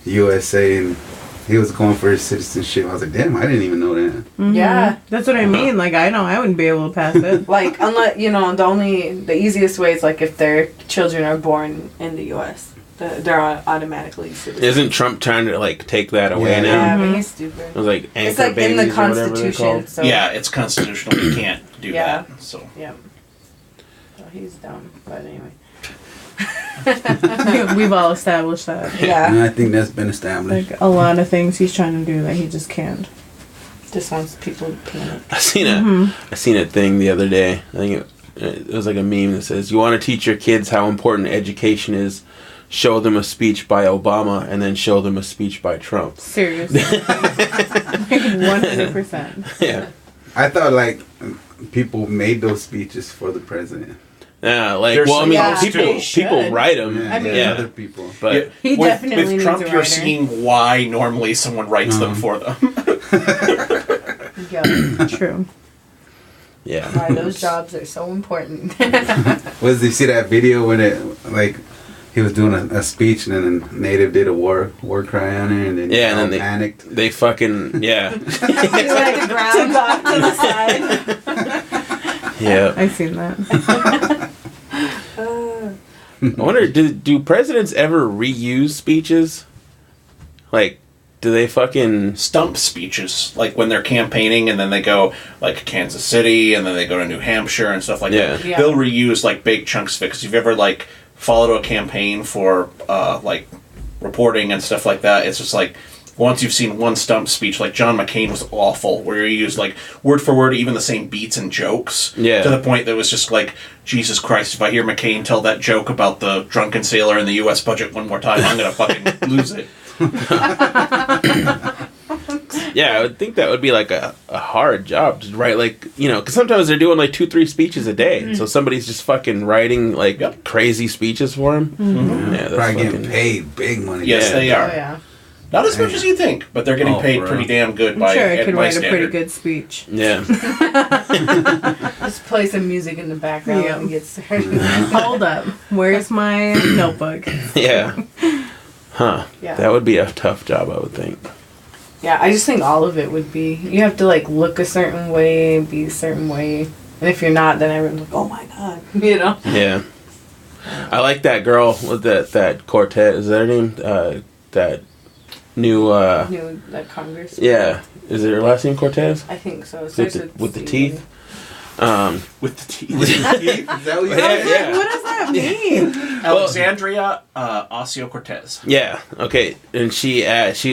[SPEAKER 6] USA, and he was going for his citizenship. I was like, damn, I didn't even know that.
[SPEAKER 7] Yeah.
[SPEAKER 8] That's what I mean. Like I know I wouldn't be able to pass it.
[SPEAKER 7] Like unless the easiest way is like if their children are born in the U.S. They're automatically citizens.
[SPEAKER 5] Isn't Trump trying to like take that away
[SPEAKER 6] Yeah.
[SPEAKER 5] now?
[SPEAKER 7] Yeah,
[SPEAKER 8] Mm-hmm.
[SPEAKER 7] but he's stupid.
[SPEAKER 5] It was like anchor
[SPEAKER 7] It's like in
[SPEAKER 5] babies
[SPEAKER 7] the
[SPEAKER 5] or whatever they're
[SPEAKER 7] Constitution.
[SPEAKER 5] called.
[SPEAKER 7] So
[SPEAKER 9] Yeah, it's constitutional. You can't do
[SPEAKER 7] Yeah.
[SPEAKER 9] that. So
[SPEAKER 7] yeah. So he's dumb, but anyway.
[SPEAKER 8] We've all established that.
[SPEAKER 6] And
[SPEAKER 7] Yeah.
[SPEAKER 6] I think that's been established.
[SPEAKER 8] Like a lot of things he's trying to do that he just can't.
[SPEAKER 7] Just wants people to panic.
[SPEAKER 5] I seen a thing the other day. I think it was like a meme that says, "You want to teach your kids how important education is? Show them a speech by Obama, and then show them a speech by Trump."
[SPEAKER 8] Seriously. 100%.
[SPEAKER 5] Yeah,
[SPEAKER 6] I thought like people made those speeches for the president.
[SPEAKER 5] yeah. Like,
[SPEAKER 9] There's
[SPEAKER 5] well, I
[SPEAKER 9] some
[SPEAKER 5] mean,
[SPEAKER 7] Yeah.
[SPEAKER 5] people
[SPEAKER 8] They should.
[SPEAKER 5] write them.
[SPEAKER 6] Yeah,
[SPEAKER 8] I mean-
[SPEAKER 5] yeah,
[SPEAKER 6] other people.
[SPEAKER 5] but
[SPEAKER 8] He
[SPEAKER 9] with,
[SPEAKER 8] definitely
[SPEAKER 9] with
[SPEAKER 8] needs
[SPEAKER 9] Trump,
[SPEAKER 8] a
[SPEAKER 9] you're
[SPEAKER 8] writer.
[SPEAKER 9] seeing why normally someone writes them for them.
[SPEAKER 7] Yeah.
[SPEAKER 8] True.
[SPEAKER 5] yeah,
[SPEAKER 7] Why those jobs are so important.
[SPEAKER 6] Was you see that video when it like he was doing a speech and then a native did a war cry on it and then
[SPEAKER 5] Yeah, and
[SPEAKER 6] all
[SPEAKER 5] then they-
[SPEAKER 6] panicked.
[SPEAKER 5] they fucking yeah,
[SPEAKER 7] like the ground off to the side.
[SPEAKER 5] yeah.
[SPEAKER 8] I've seen that.
[SPEAKER 5] I wonder, do presidents ever reuse speeches? Like, do they fucking?
[SPEAKER 9] Stump speeches, like when they're campaigning and then they go like Kansas City and then they go to New Hampshire and stuff like
[SPEAKER 5] Yeah.
[SPEAKER 9] that.
[SPEAKER 7] Yeah.
[SPEAKER 9] They'll reuse like big chunks of it. Because if you've ever like followed a campaign for like reporting and stuff like that, it's just like once you've seen one stump speech, like John McCain was awful, where he used like word for word even the same beats and jokes.
[SPEAKER 5] Yeah.
[SPEAKER 9] To the point that it was just like, Jesus Christ, if I hear McCain tell that joke about the drunken sailor in the U.S. budget one more time, I'm gonna fucking lose it.
[SPEAKER 5] Yeah, I would think that would be like a hard job to write, like, you know, because sometimes they're doing like 2-3 speeches a day, so somebody's just fucking writing like
[SPEAKER 9] Yep.
[SPEAKER 5] crazy speeches for him. Yeah, that's
[SPEAKER 6] Probably getting
[SPEAKER 5] fucking-
[SPEAKER 6] paid big money.
[SPEAKER 9] Yes,
[SPEAKER 5] Yeah.
[SPEAKER 9] they
[SPEAKER 7] Oh
[SPEAKER 9] are.
[SPEAKER 7] yeah.
[SPEAKER 9] Not as much as you think, but they're getting
[SPEAKER 6] Oh,
[SPEAKER 9] paid
[SPEAKER 6] bro.
[SPEAKER 9] pretty damn good
[SPEAKER 8] I'm
[SPEAKER 9] by
[SPEAKER 8] sure I could
[SPEAKER 9] my
[SPEAKER 8] write a pretty
[SPEAKER 9] standard.
[SPEAKER 8] good speech.
[SPEAKER 5] Yeah,
[SPEAKER 7] Just play some music in the background
[SPEAKER 8] Yeah.
[SPEAKER 7] and get started.
[SPEAKER 8] Hold up. Where's my notebook?
[SPEAKER 5] yeah, huh?
[SPEAKER 7] Yeah.
[SPEAKER 5] That would be a tough job, I would think.
[SPEAKER 7] Yeah, I just think all of it would be. You have to like look a certain way, be a certain way, and if you're not, then everyone's like, "Oh my god," you know.
[SPEAKER 5] Yeah, I like that girl with that Cortez. Is that her name? That new.
[SPEAKER 7] New like Congress.
[SPEAKER 5] Yeah, is it her last name Cortez?
[SPEAKER 7] I think so. It
[SPEAKER 5] With
[SPEAKER 7] starts
[SPEAKER 5] with the
[SPEAKER 7] C.
[SPEAKER 5] teeth.
[SPEAKER 9] With the teeth.
[SPEAKER 6] Is that what you
[SPEAKER 5] Yeah, yeah.
[SPEAKER 8] What does that mean?
[SPEAKER 9] Alexandria Ocasio-Cortez.
[SPEAKER 5] Yeah. Okay. And she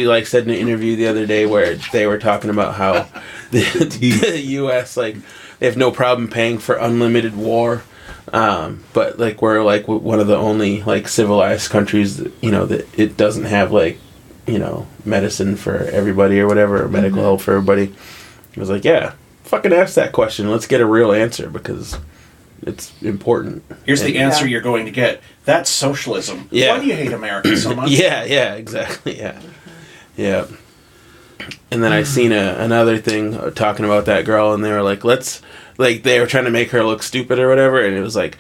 [SPEAKER 5] like said in an interview the other day where they were talking about how the U.S. like they have no problem paying for unlimited war, but like we're like one of the only like civilized countries that, you know, that it doesn't have like, you know, medicine for everybody or whatever, or medical help for everybody. I was like, yeah, fucking ask that question. Let's get a real answer because it's important.
[SPEAKER 9] Here's the
[SPEAKER 5] And-
[SPEAKER 9] answer you're going to get. That's socialism.
[SPEAKER 5] Yeah.
[SPEAKER 9] Why do you hate America so much?
[SPEAKER 5] Yeah, exactly. Yeah. And then I seen another thing talking about that girl, and they were like, they were trying to make her look stupid or whatever, and it was like,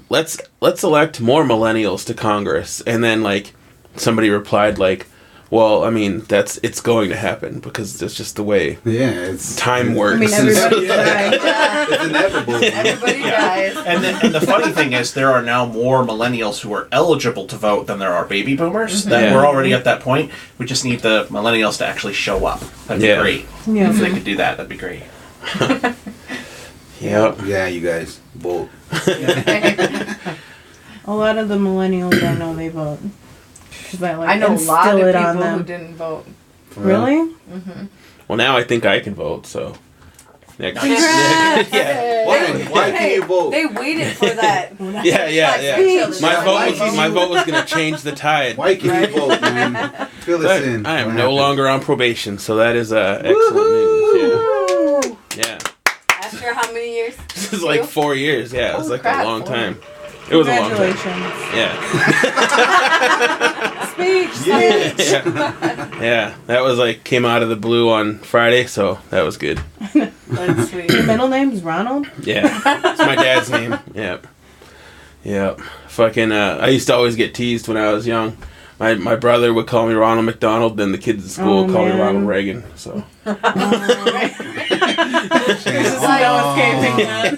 [SPEAKER 5] let's elect more millennials to Congress. And then like somebody replied like, Well, I mean, it's going to happen because that's just the way
[SPEAKER 6] it's
[SPEAKER 5] time works.
[SPEAKER 8] I mean, everybody dies.
[SPEAKER 6] It's inevitable.
[SPEAKER 7] Everybody dies.
[SPEAKER 9] And the funny thing is, there are now more millennials who are eligible to vote than there are baby boomers. That we're already at that point. We just need the millennials to actually show up. That'd be great.
[SPEAKER 8] Yeah.
[SPEAKER 9] If they could do that, that'd be great.
[SPEAKER 5] Yep.
[SPEAKER 6] Yeah, you guys vote.
[SPEAKER 8] A lot of the millennials I know they vote.
[SPEAKER 7] I know a lot of people who didn't vote.
[SPEAKER 8] Really?
[SPEAKER 7] Mm-hmm.
[SPEAKER 5] Well, now I think I can vote, so. Next.
[SPEAKER 6] Yeah. Why can't you vote?
[SPEAKER 7] They waited for that.
[SPEAKER 5] Yeah. My vote was going to change the tide.
[SPEAKER 6] Why can't you vote, man? Fill us in.
[SPEAKER 5] I am no longer on probation, so that is excellent news. Yeah.
[SPEAKER 7] After how many years?
[SPEAKER 5] This is like 4 years. Yeah, it was like a long time. It was a long time. Yeah.
[SPEAKER 8] Speech.
[SPEAKER 5] Yeah, that was like came out of the blue on Friday, so that was good.
[SPEAKER 7] That's sweet.
[SPEAKER 8] Your middle name's Ronald?
[SPEAKER 5] Yeah, it's my dad's name. Yep. Fucking. I used to always get teased when I was young. My brother would call me Ronald McDonald, then the kids at school would call me Ronald Reagan. So.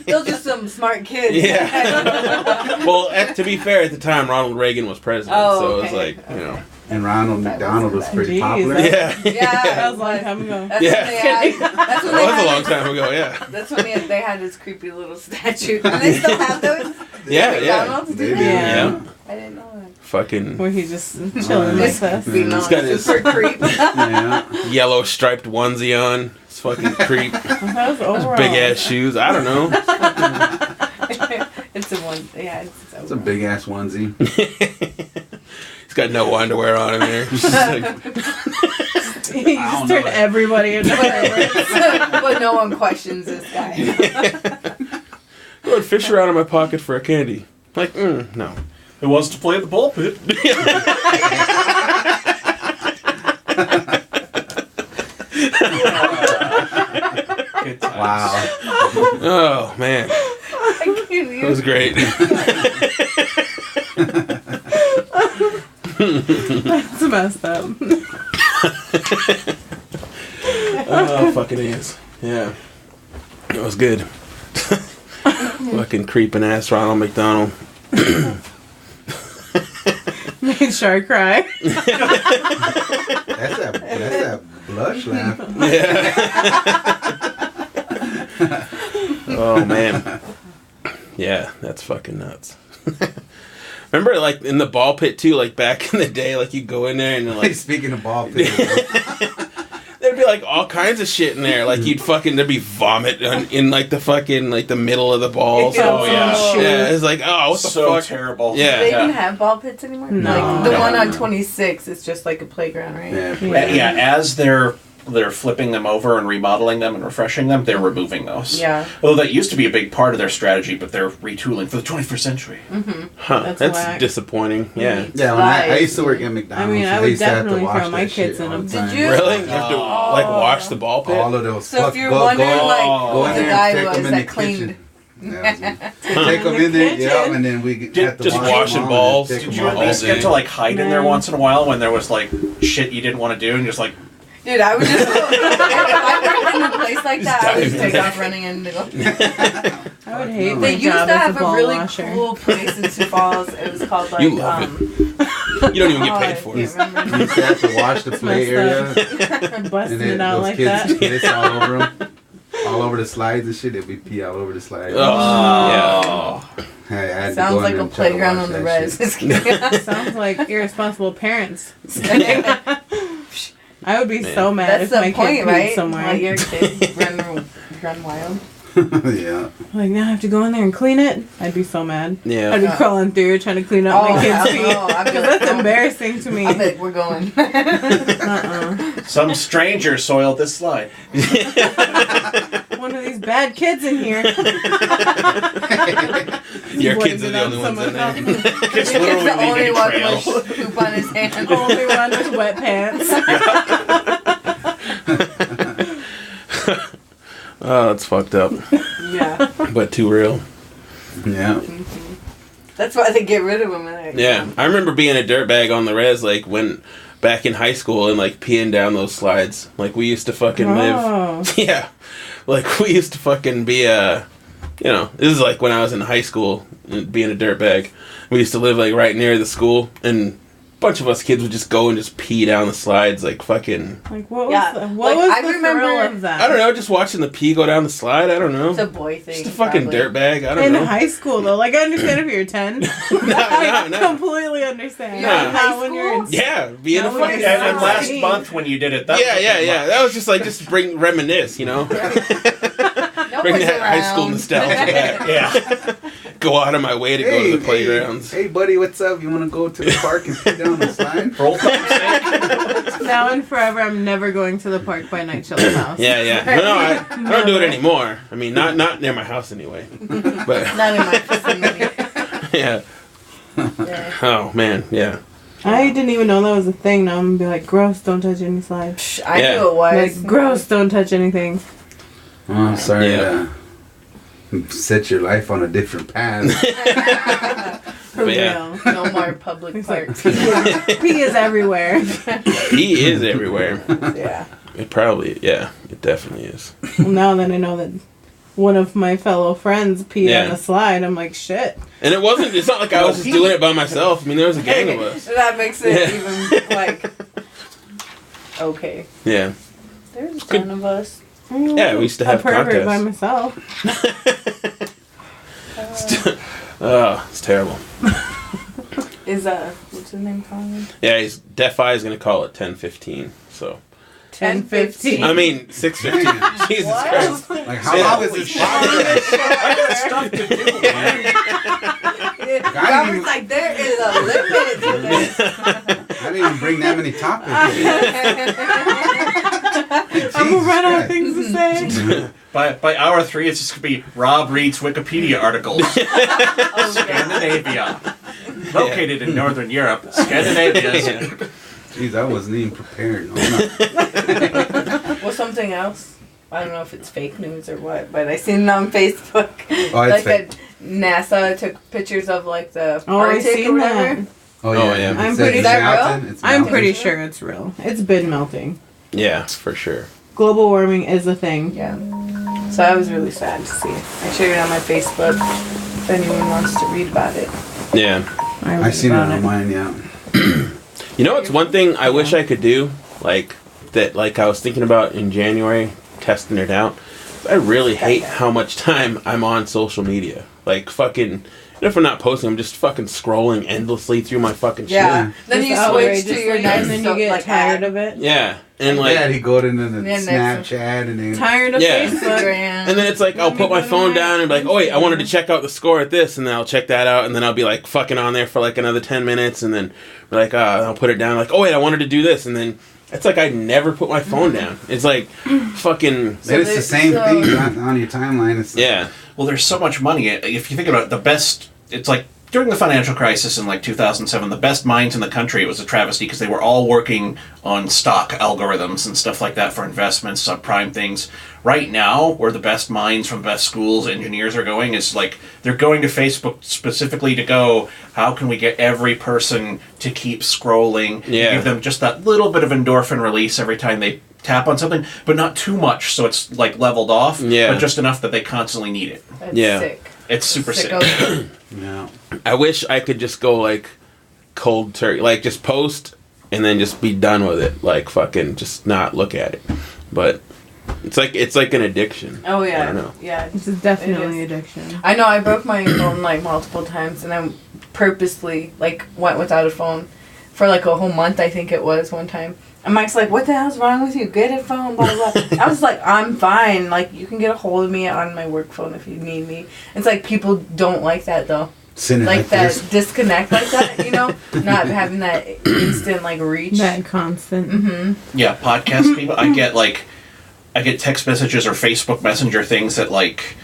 [SPEAKER 7] Those are some smart kids.
[SPEAKER 5] Yeah. Well, to be fair, at the time, Ronald Reagan was president, so it was like, you know.
[SPEAKER 6] And Ronald McDonald was pretty popular.
[SPEAKER 5] Yeah.
[SPEAKER 8] That was a long time ago.
[SPEAKER 7] That's when they
[SPEAKER 5] was a long time ago, yeah.
[SPEAKER 7] That's when they had this creepy little statue. Do they still have those?
[SPEAKER 5] Yeah.
[SPEAKER 7] McDonald's? Do they?
[SPEAKER 5] Yeah.
[SPEAKER 7] I didn't know that.
[SPEAKER 5] Fucking.
[SPEAKER 8] Where he's just chilling like this.
[SPEAKER 5] He's got his
[SPEAKER 7] creep.
[SPEAKER 5] yellow striped onesie on. It's fucking creep.
[SPEAKER 8] Those
[SPEAKER 5] big ass shoes. I don't know.
[SPEAKER 7] It's a one. Yeah,
[SPEAKER 6] it's a big ass onesie.
[SPEAKER 5] He's got no underwear on in there.
[SPEAKER 8] He just turned everybody into
[SPEAKER 7] but no one questions this guy.
[SPEAKER 5] Go ahead, fish around in my pocket for a candy. Like, no.
[SPEAKER 9] Who wants to play the ball pit?
[SPEAKER 6] Wow.
[SPEAKER 5] Oh, man. It was great.
[SPEAKER 8] That's messed up.
[SPEAKER 5] Oh, fucking is. Yeah. It was good. Fucking creeping ass Ronald McDonald.
[SPEAKER 8] Made Char cry.
[SPEAKER 6] That's that blush laugh.
[SPEAKER 5] Yeah. Oh, man. Yeah, that's fucking nuts. Remember, like, in the ball pit, too, like, back in the day, like, you go in there and, like...
[SPEAKER 6] Speaking of ball pit...
[SPEAKER 5] There'd be, like, all kinds of shit in there. Like, there'd be vomit in, like, the fucking, like, the middle of the balls.
[SPEAKER 9] Oh, yeah.
[SPEAKER 5] Yeah, it's like, oh, what the
[SPEAKER 9] so
[SPEAKER 5] fuck?
[SPEAKER 9] terrible.
[SPEAKER 5] Yeah.
[SPEAKER 7] Do they even have ball pits anymore?
[SPEAKER 8] No.
[SPEAKER 7] Like, the one on 26 is just like a playground, right?
[SPEAKER 9] Yeah, as they're flipping them over and remodeling them and refreshing them, they're removing those.
[SPEAKER 7] Yeah.
[SPEAKER 9] Although that used to be a big part of their strategy, but they're retooling for the 21st century.
[SPEAKER 7] Mm-hmm.
[SPEAKER 5] Huh, that's disappointing. Yeah.
[SPEAKER 6] Yeah, when I used to work at McDonald's,
[SPEAKER 8] I mean, I would definitely throw my kids in them.
[SPEAKER 7] Did you?
[SPEAKER 5] Really? You have to, like, wash the ball pit?
[SPEAKER 6] All of those.
[SPEAKER 7] So if you're wondering,
[SPEAKER 6] go in
[SPEAKER 7] the
[SPEAKER 6] there
[SPEAKER 7] guy
[SPEAKER 6] and take
[SPEAKER 7] was
[SPEAKER 6] them in
[SPEAKER 7] that
[SPEAKER 6] the
[SPEAKER 7] cleaned...
[SPEAKER 6] kitchen. Take them in there, yeah, and then we had to
[SPEAKER 5] just washing balls.
[SPEAKER 9] Did you at least get to, like, hide in there once in a while when there was, like, shit you didn't want to do and just, like...
[SPEAKER 7] Dude, I would just... if I worked in a place like that, I would just take off running and go...
[SPEAKER 8] I would hate my
[SPEAKER 7] They used
[SPEAKER 8] job
[SPEAKER 7] to
[SPEAKER 8] as
[SPEAKER 7] have
[SPEAKER 8] a
[SPEAKER 7] a
[SPEAKER 8] ball
[SPEAKER 7] really
[SPEAKER 8] washer.
[SPEAKER 7] cool place in Sioux Falls. It was called, like...
[SPEAKER 5] You love it. You don't even get paid for it.
[SPEAKER 6] You used to have to wash the play area.
[SPEAKER 8] Busting
[SPEAKER 6] And
[SPEAKER 8] it out
[SPEAKER 6] those
[SPEAKER 8] like
[SPEAKER 6] kids
[SPEAKER 8] that.
[SPEAKER 6] piss all over them. All over the slides and shit. They'd be pee all over the slides.
[SPEAKER 5] Oh.
[SPEAKER 6] Hey, I had to
[SPEAKER 7] Sounds
[SPEAKER 6] go in
[SPEAKER 7] like
[SPEAKER 6] there
[SPEAKER 7] a
[SPEAKER 6] and try to
[SPEAKER 7] playground
[SPEAKER 6] wash
[SPEAKER 7] on the
[SPEAKER 6] that
[SPEAKER 7] res.
[SPEAKER 6] shit.
[SPEAKER 8] Sounds like irresponsible parents. I would be so mad
[SPEAKER 7] That's
[SPEAKER 8] if
[SPEAKER 7] the
[SPEAKER 8] my
[SPEAKER 7] point,
[SPEAKER 8] kid
[SPEAKER 7] right?
[SPEAKER 8] peed somewhere.
[SPEAKER 7] Like your kid run wild.
[SPEAKER 6] Yeah.
[SPEAKER 8] Like, now I have to go in there and clean it? I'd be so mad.
[SPEAKER 5] Yeah.
[SPEAKER 8] I'd be crawling through trying to clean up my kids' feet.
[SPEAKER 7] Because
[SPEAKER 8] that's embarrassing to me.
[SPEAKER 7] I bet we're going.
[SPEAKER 9] Some stranger soiled this slide.
[SPEAKER 8] One of these bad kids in here.
[SPEAKER 5] Your kids are the only ones in there.
[SPEAKER 9] It's
[SPEAKER 7] Your kid's
[SPEAKER 9] literally
[SPEAKER 7] the only
[SPEAKER 9] leaving
[SPEAKER 7] one
[SPEAKER 9] trails.
[SPEAKER 7] with poop on his hand.
[SPEAKER 8] Only one with wet pants.
[SPEAKER 5] Oh, that's fucked up.
[SPEAKER 7] Yeah.
[SPEAKER 5] But too real.
[SPEAKER 6] Yeah.
[SPEAKER 7] That's why they get rid of them.
[SPEAKER 5] Yeah. I remember being a dirtbag on the res, like, when back in high school and like peeing down those slides. Like we used to fucking live. Yeah. Like we used to fucking be this is like when I was in high school being a dirtbag. We used to live like right near the school, and a bunch of us kids would just go and just pee down the slides like fucking.
[SPEAKER 8] Like what was the thrill of that?
[SPEAKER 5] I don't know, just watching the pee go down the slide. I don't know.
[SPEAKER 7] It's a boy thing.
[SPEAKER 5] Just a fucking dirtbag. I don't know.
[SPEAKER 8] In high school though, like I understand if you're 10. I completely understand.
[SPEAKER 7] Not
[SPEAKER 8] when you're in
[SPEAKER 5] being a fucking.
[SPEAKER 9] And last month when you did it, that
[SPEAKER 5] that was just like reminisce, you know. Bring that high school nostalgia back.
[SPEAKER 9] Yeah.
[SPEAKER 5] Go out of my way to go to the playgrounds.
[SPEAKER 6] Hey, buddy, what's up? You want to go to the park and put down the slide?
[SPEAKER 9] For old time's sake.
[SPEAKER 8] Now and forever, I'm never going to the park by Night Chill's house.
[SPEAKER 5] Yeah. No, I don't do it anymore. I mean, not near my house anyway. But
[SPEAKER 7] not in my vicinity.
[SPEAKER 5] Yeah. Oh man, yeah.
[SPEAKER 8] I didn't even know that was a thing. Now I'm gonna be like, gross, don't touch any slides.
[SPEAKER 7] I knew it was.
[SPEAKER 8] Like, gross, don't touch anything.
[SPEAKER 6] Oh, I'm sorry to set your life on a different path.
[SPEAKER 8] For real.
[SPEAKER 7] No more public parks.
[SPEAKER 8] Pee is everywhere.
[SPEAKER 5] He is everywhere.
[SPEAKER 7] Yeah.
[SPEAKER 5] It definitely is.
[SPEAKER 8] Well, now that I know that one of my fellow friends peed on a slide, I'm like, shit.
[SPEAKER 5] And it's not like I was just doing it by myself. I mean, there was a gang of us.
[SPEAKER 7] That makes it even, like, okay.
[SPEAKER 5] Yeah.
[SPEAKER 7] There's 10 of us.
[SPEAKER 5] Yeah, we used to have
[SPEAKER 8] a pervert
[SPEAKER 5] contests.
[SPEAKER 8] by myself.
[SPEAKER 5] It's terrible.
[SPEAKER 7] Is what's his name calling?
[SPEAKER 5] Yeah, Defy is gonna call it 10:15. So
[SPEAKER 8] 10:15.
[SPEAKER 5] I mean 6:15. Jesus Christ!
[SPEAKER 6] Like how long is this?
[SPEAKER 9] I got stuff to do, man.
[SPEAKER 7] Robert's like, there is a limit to this.
[SPEAKER 6] I didn't even bring that many topics.
[SPEAKER 8] I'm gonna run out of things to say.
[SPEAKER 9] By hour 3, it's just gonna be Rob reads Wikipedia articles. Scandinavia, located in Northern Europe. Scandinavia.
[SPEAKER 6] Jeez, I wasn't even prepared.
[SPEAKER 7] Well, something else. I don't know if it's fake news or what, but I seen it on Facebook.
[SPEAKER 6] Oh, it's fake.
[SPEAKER 7] That NASA took pictures of like the
[SPEAKER 8] I
[SPEAKER 7] Arctic
[SPEAKER 8] seen
[SPEAKER 7] or whatever.
[SPEAKER 8] that.
[SPEAKER 6] Oh yeah.
[SPEAKER 8] I'm pretty
[SPEAKER 6] sure.
[SPEAKER 8] I'm pretty sure it's real. It's been melting.
[SPEAKER 5] Yeah, for sure.
[SPEAKER 8] Global warming is a thing.
[SPEAKER 7] Yeah. So I was really sad to see. I shared it on my Facebook. If anyone wants to read about it.
[SPEAKER 5] Yeah.
[SPEAKER 6] I seen it on mine. Yeah.
[SPEAKER 5] You know, it's one thing I wish I could do, like I was thinking about in January, testing it out. I really hate how much time I'm on social media. Like, fucking, if I'm not posting, I'm just fucking scrolling endlessly through my fucking shit.
[SPEAKER 7] Yeah. Then you switch to your next,
[SPEAKER 8] and then you get tired of it.
[SPEAKER 5] Yeah. And like,
[SPEAKER 6] he go into the Snapchat and then
[SPEAKER 8] tired of Facebook.
[SPEAKER 5] And then it's like I'll put my phone down and be like, oh wait, I wanted to check out the score at this, and then I'll check that out, and then I'll be like fucking on there for like another 10 minutes, and then be like, I'll put it down, like, oh wait, I wanted to do this, and then it's like I never put my phone down. It's like fucking.
[SPEAKER 6] So it's the same thing on your timeline. It's
[SPEAKER 9] Well, there's so much money. If you think about it, the best. It's like during the financial crisis in like 2007, the best minds in the country, it was a travesty because they were all working on stock algorithms and stuff like that for investments, subprime things. Right now, where the best minds from best schools, engineers are going, is like they're going to Facebook specifically to go, how can we get every person to keep scrolling, give them just that little bit of endorphin release every time they tap on something, but not too much so it's like leveled off, but just enough that they constantly need it.
[SPEAKER 7] That's sick.
[SPEAKER 9] It's super sick.
[SPEAKER 6] Yeah.
[SPEAKER 5] I wish I could just go like cold turkey, like just post and then just be done with it, like fucking just not look at it. But it's like an addiction.
[SPEAKER 7] Oh yeah,
[SPEAKER 5] I don't know.
[SPEAKER 7] Yeah,
[SPEAKER 8] it's definitely addiction.
[SPEAKER 7] I know. I broke my phone like multiple times, and I purposely like went without a phone for like a whole month. I think it was one time. And Mike's like, "What the hell's wrong with you? Get a phone." Blah blah blah. I was like, "I'm fine. Like you can get a hold of me on my work phone if you need me." It's like people don't like that though. Like that disconnect like that, you know, not having that instant like reach,
[SPEAKER 8] that constant.
[SPEAKER 7] Mm-hmm.
[SPEAKER 9] Yeah, podcast people. I get text messages or Facebook Messenger things at like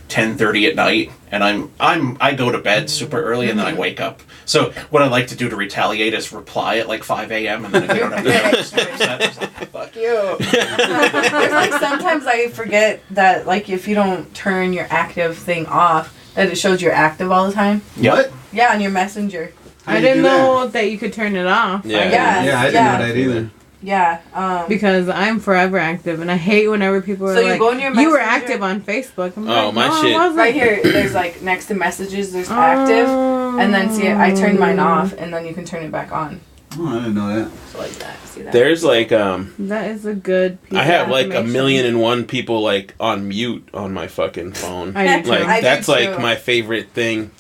[SPEAKER 9] 10:30 at night, and I go to bed super early and then I wake up. So what I like to do to retaliate is reply at like 5 a.m. and then if you don't have the
[SPEAKER 7] fuck you. There's like sometimes I forget that like if you don't turn your active thing off, that it shows you're active all the time.
[SPEAKER 9] What?
[SPEAKER 7] Yeah, on your messenger.
[SPEAKER 8] I didn't know that you could turn it off.
[SPEAKER 5] Yeah.
[SPEAKER 6] I didn't know that either.
[SPEAKER 7] Yeah.
[SPEAKER 8] Because I'm forever active, and I hate whenever people are
[SPEAKER 7] So you
[SPEAKER 8] like,
[SPEAKER 7] go in your
[SPEAKER 8] you were
[SPEAKER 7] Messenger?
[SPEAKER 8] active on Facebook. I'm
[SPEAKER 5] Oh,
[SPEAKER 8] like,
[SPEAKER 5] my
[SPEAKER 8] no,
[SPEAKER 5] shit.
[SPEAKER 8] I wasn't.
[SPEAKER 7] Right here, there's like next to messages, there's active, and then see, I turned mine off, and then you can turn it back on.
[SPEAKER 6] Oh, I didn't know that.
[SPEAKER 7] So like that. See that?
[SPEAKER 5] There's like
[SPEAKER 8] That is a good piece
[SPEAKER 5] I have
[SPEAKER 8] of
[SPEAKER 5] like
[SPEAKER 8] information.
[SPEAKER 5] 1,000,001 people like on mute on my fucking phone.
[SPEAKER 8] I do too.
[SPEAKER 5] Like
[SPEAKER 7] I do
[SPEAKER 5] that's like
[SPEAKER 7] too.
[SPEAKER 5] my favorite thing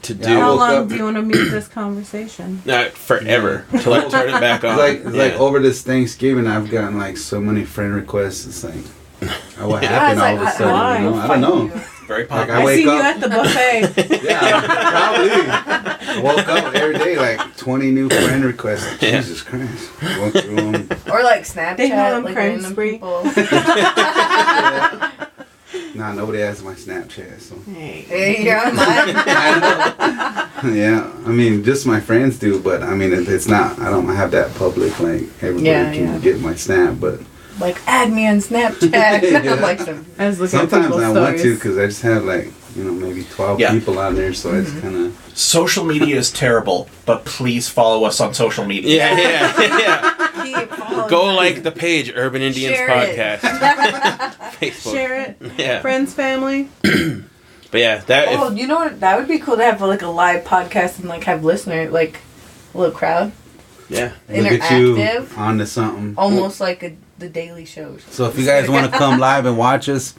[SPEAKER 5] to do.
[SPEAKER 8] How
[SPEAKER 6] woke
[SPEAKER 8] long
[SPEAKER 6] up-
[SPEAKER 8] do you want to mute this conversation?
[SPEAKER 5] Not forever till I turn it back on.
[SPEAKER 6] It's like
[SPEAKER 5] Yeah.
[SPEAKER 6] over this Thanksgiving, I've gotten like so many friend requests. It's like, what
[SPEAKER 7] Yeah,
[SPEAKER 6] happened
[SPEAKER 7] it's
[SPEAKER 6] all of a
[SPEAKER 7] like,
[SPEAKER 6] sudden?
[SPEAKER 8] why?
[SPEAKER 6] You know? I don't know.
[SPEAKER 9] Very
[SPEAKER 6] Like
[SPEAKER 9] popular.
[SPEAKER 6] I
[SPEAKER 8] I
[SPEAKER 6] wake
[SPEAKER 8] seen you
[SPEAKER 6] up.
[SPEAKER 8] at the buffet.
[SPEAKER 6] Yeah, probably. I woke up every day like 20 new friend requests.
[SPEAKER 5] Yeah.
[SPEAKER 6] Jesus Christ. Going through them.
[SPEAKER 7] Or like Snapchat,
[SPEAKER 8] They have them
[SPEAKER 7] like
[SPEAKER 8] crime
[SPEAKER 7] random
[SPEAKER 8] spree.
[SPEAKER 7] people.
[SPEAKER 6] Nah, nobody has my Snapchat. So.
[SPEAKER 7] Hey, you're on mine.
[SPEAKER 6] Yeah, I mean, just my friends do, but I mean, it's not. I don't have that public. Like everybody
[SPEAKER 7] Yeah,
[SPEAKER 6] can
[SPEAKER 7] yeah.
[SPEAKER 6] get my Snap, but
[SPEAKER 7] Like, add me on Snapchat.
[SPEAKER 6] Yeah.
[SPEAKER 7] I'm like some.
[SPEAKER 8] I was looking
[SPEAKER 6] sometimes
[SPEAKER 8] at people's
[SPEAKER 6] I
[SPEAKER 8] stories.
[SPEAKER 6] want to because I just have like maybe 12
[SPEAKER 9] Yeah.
[SPEAKER 6] people on there, so I just kind of.
[SPEAKER 9] Social media is terrible, but please follow us on social media.
[SPEAKER 5] Yeah.
[SPEAKER 7] Keep following
[SPEAKER 5] Go
[SPEAKER 7] us.
[SPEAKER 5] like the page Urban Indians
[SPEAKER 7] Share it.
[SPEAKER 5] Podcast. Facebook.
[SPEAKER 8] Share it.
[SPEAKER 5] Yeah.
[SPEAKER 8] Friends, family.
[SPEAKER 5] But yeah, that
[SPEAKER 7] Oh, you know what? That would be cool to have like a live podcast and like have listener, like a little crowd.
[SPEAKER 5] yeah.
[SPEAKER 6] Look at you
[SPEAKER 7] Interactive.
[SPEAKER 6] onto something.
[SPEAKER 7] Almost like the Daily Show.
[SPEAKER 6] So if you guys want to come live and watch us,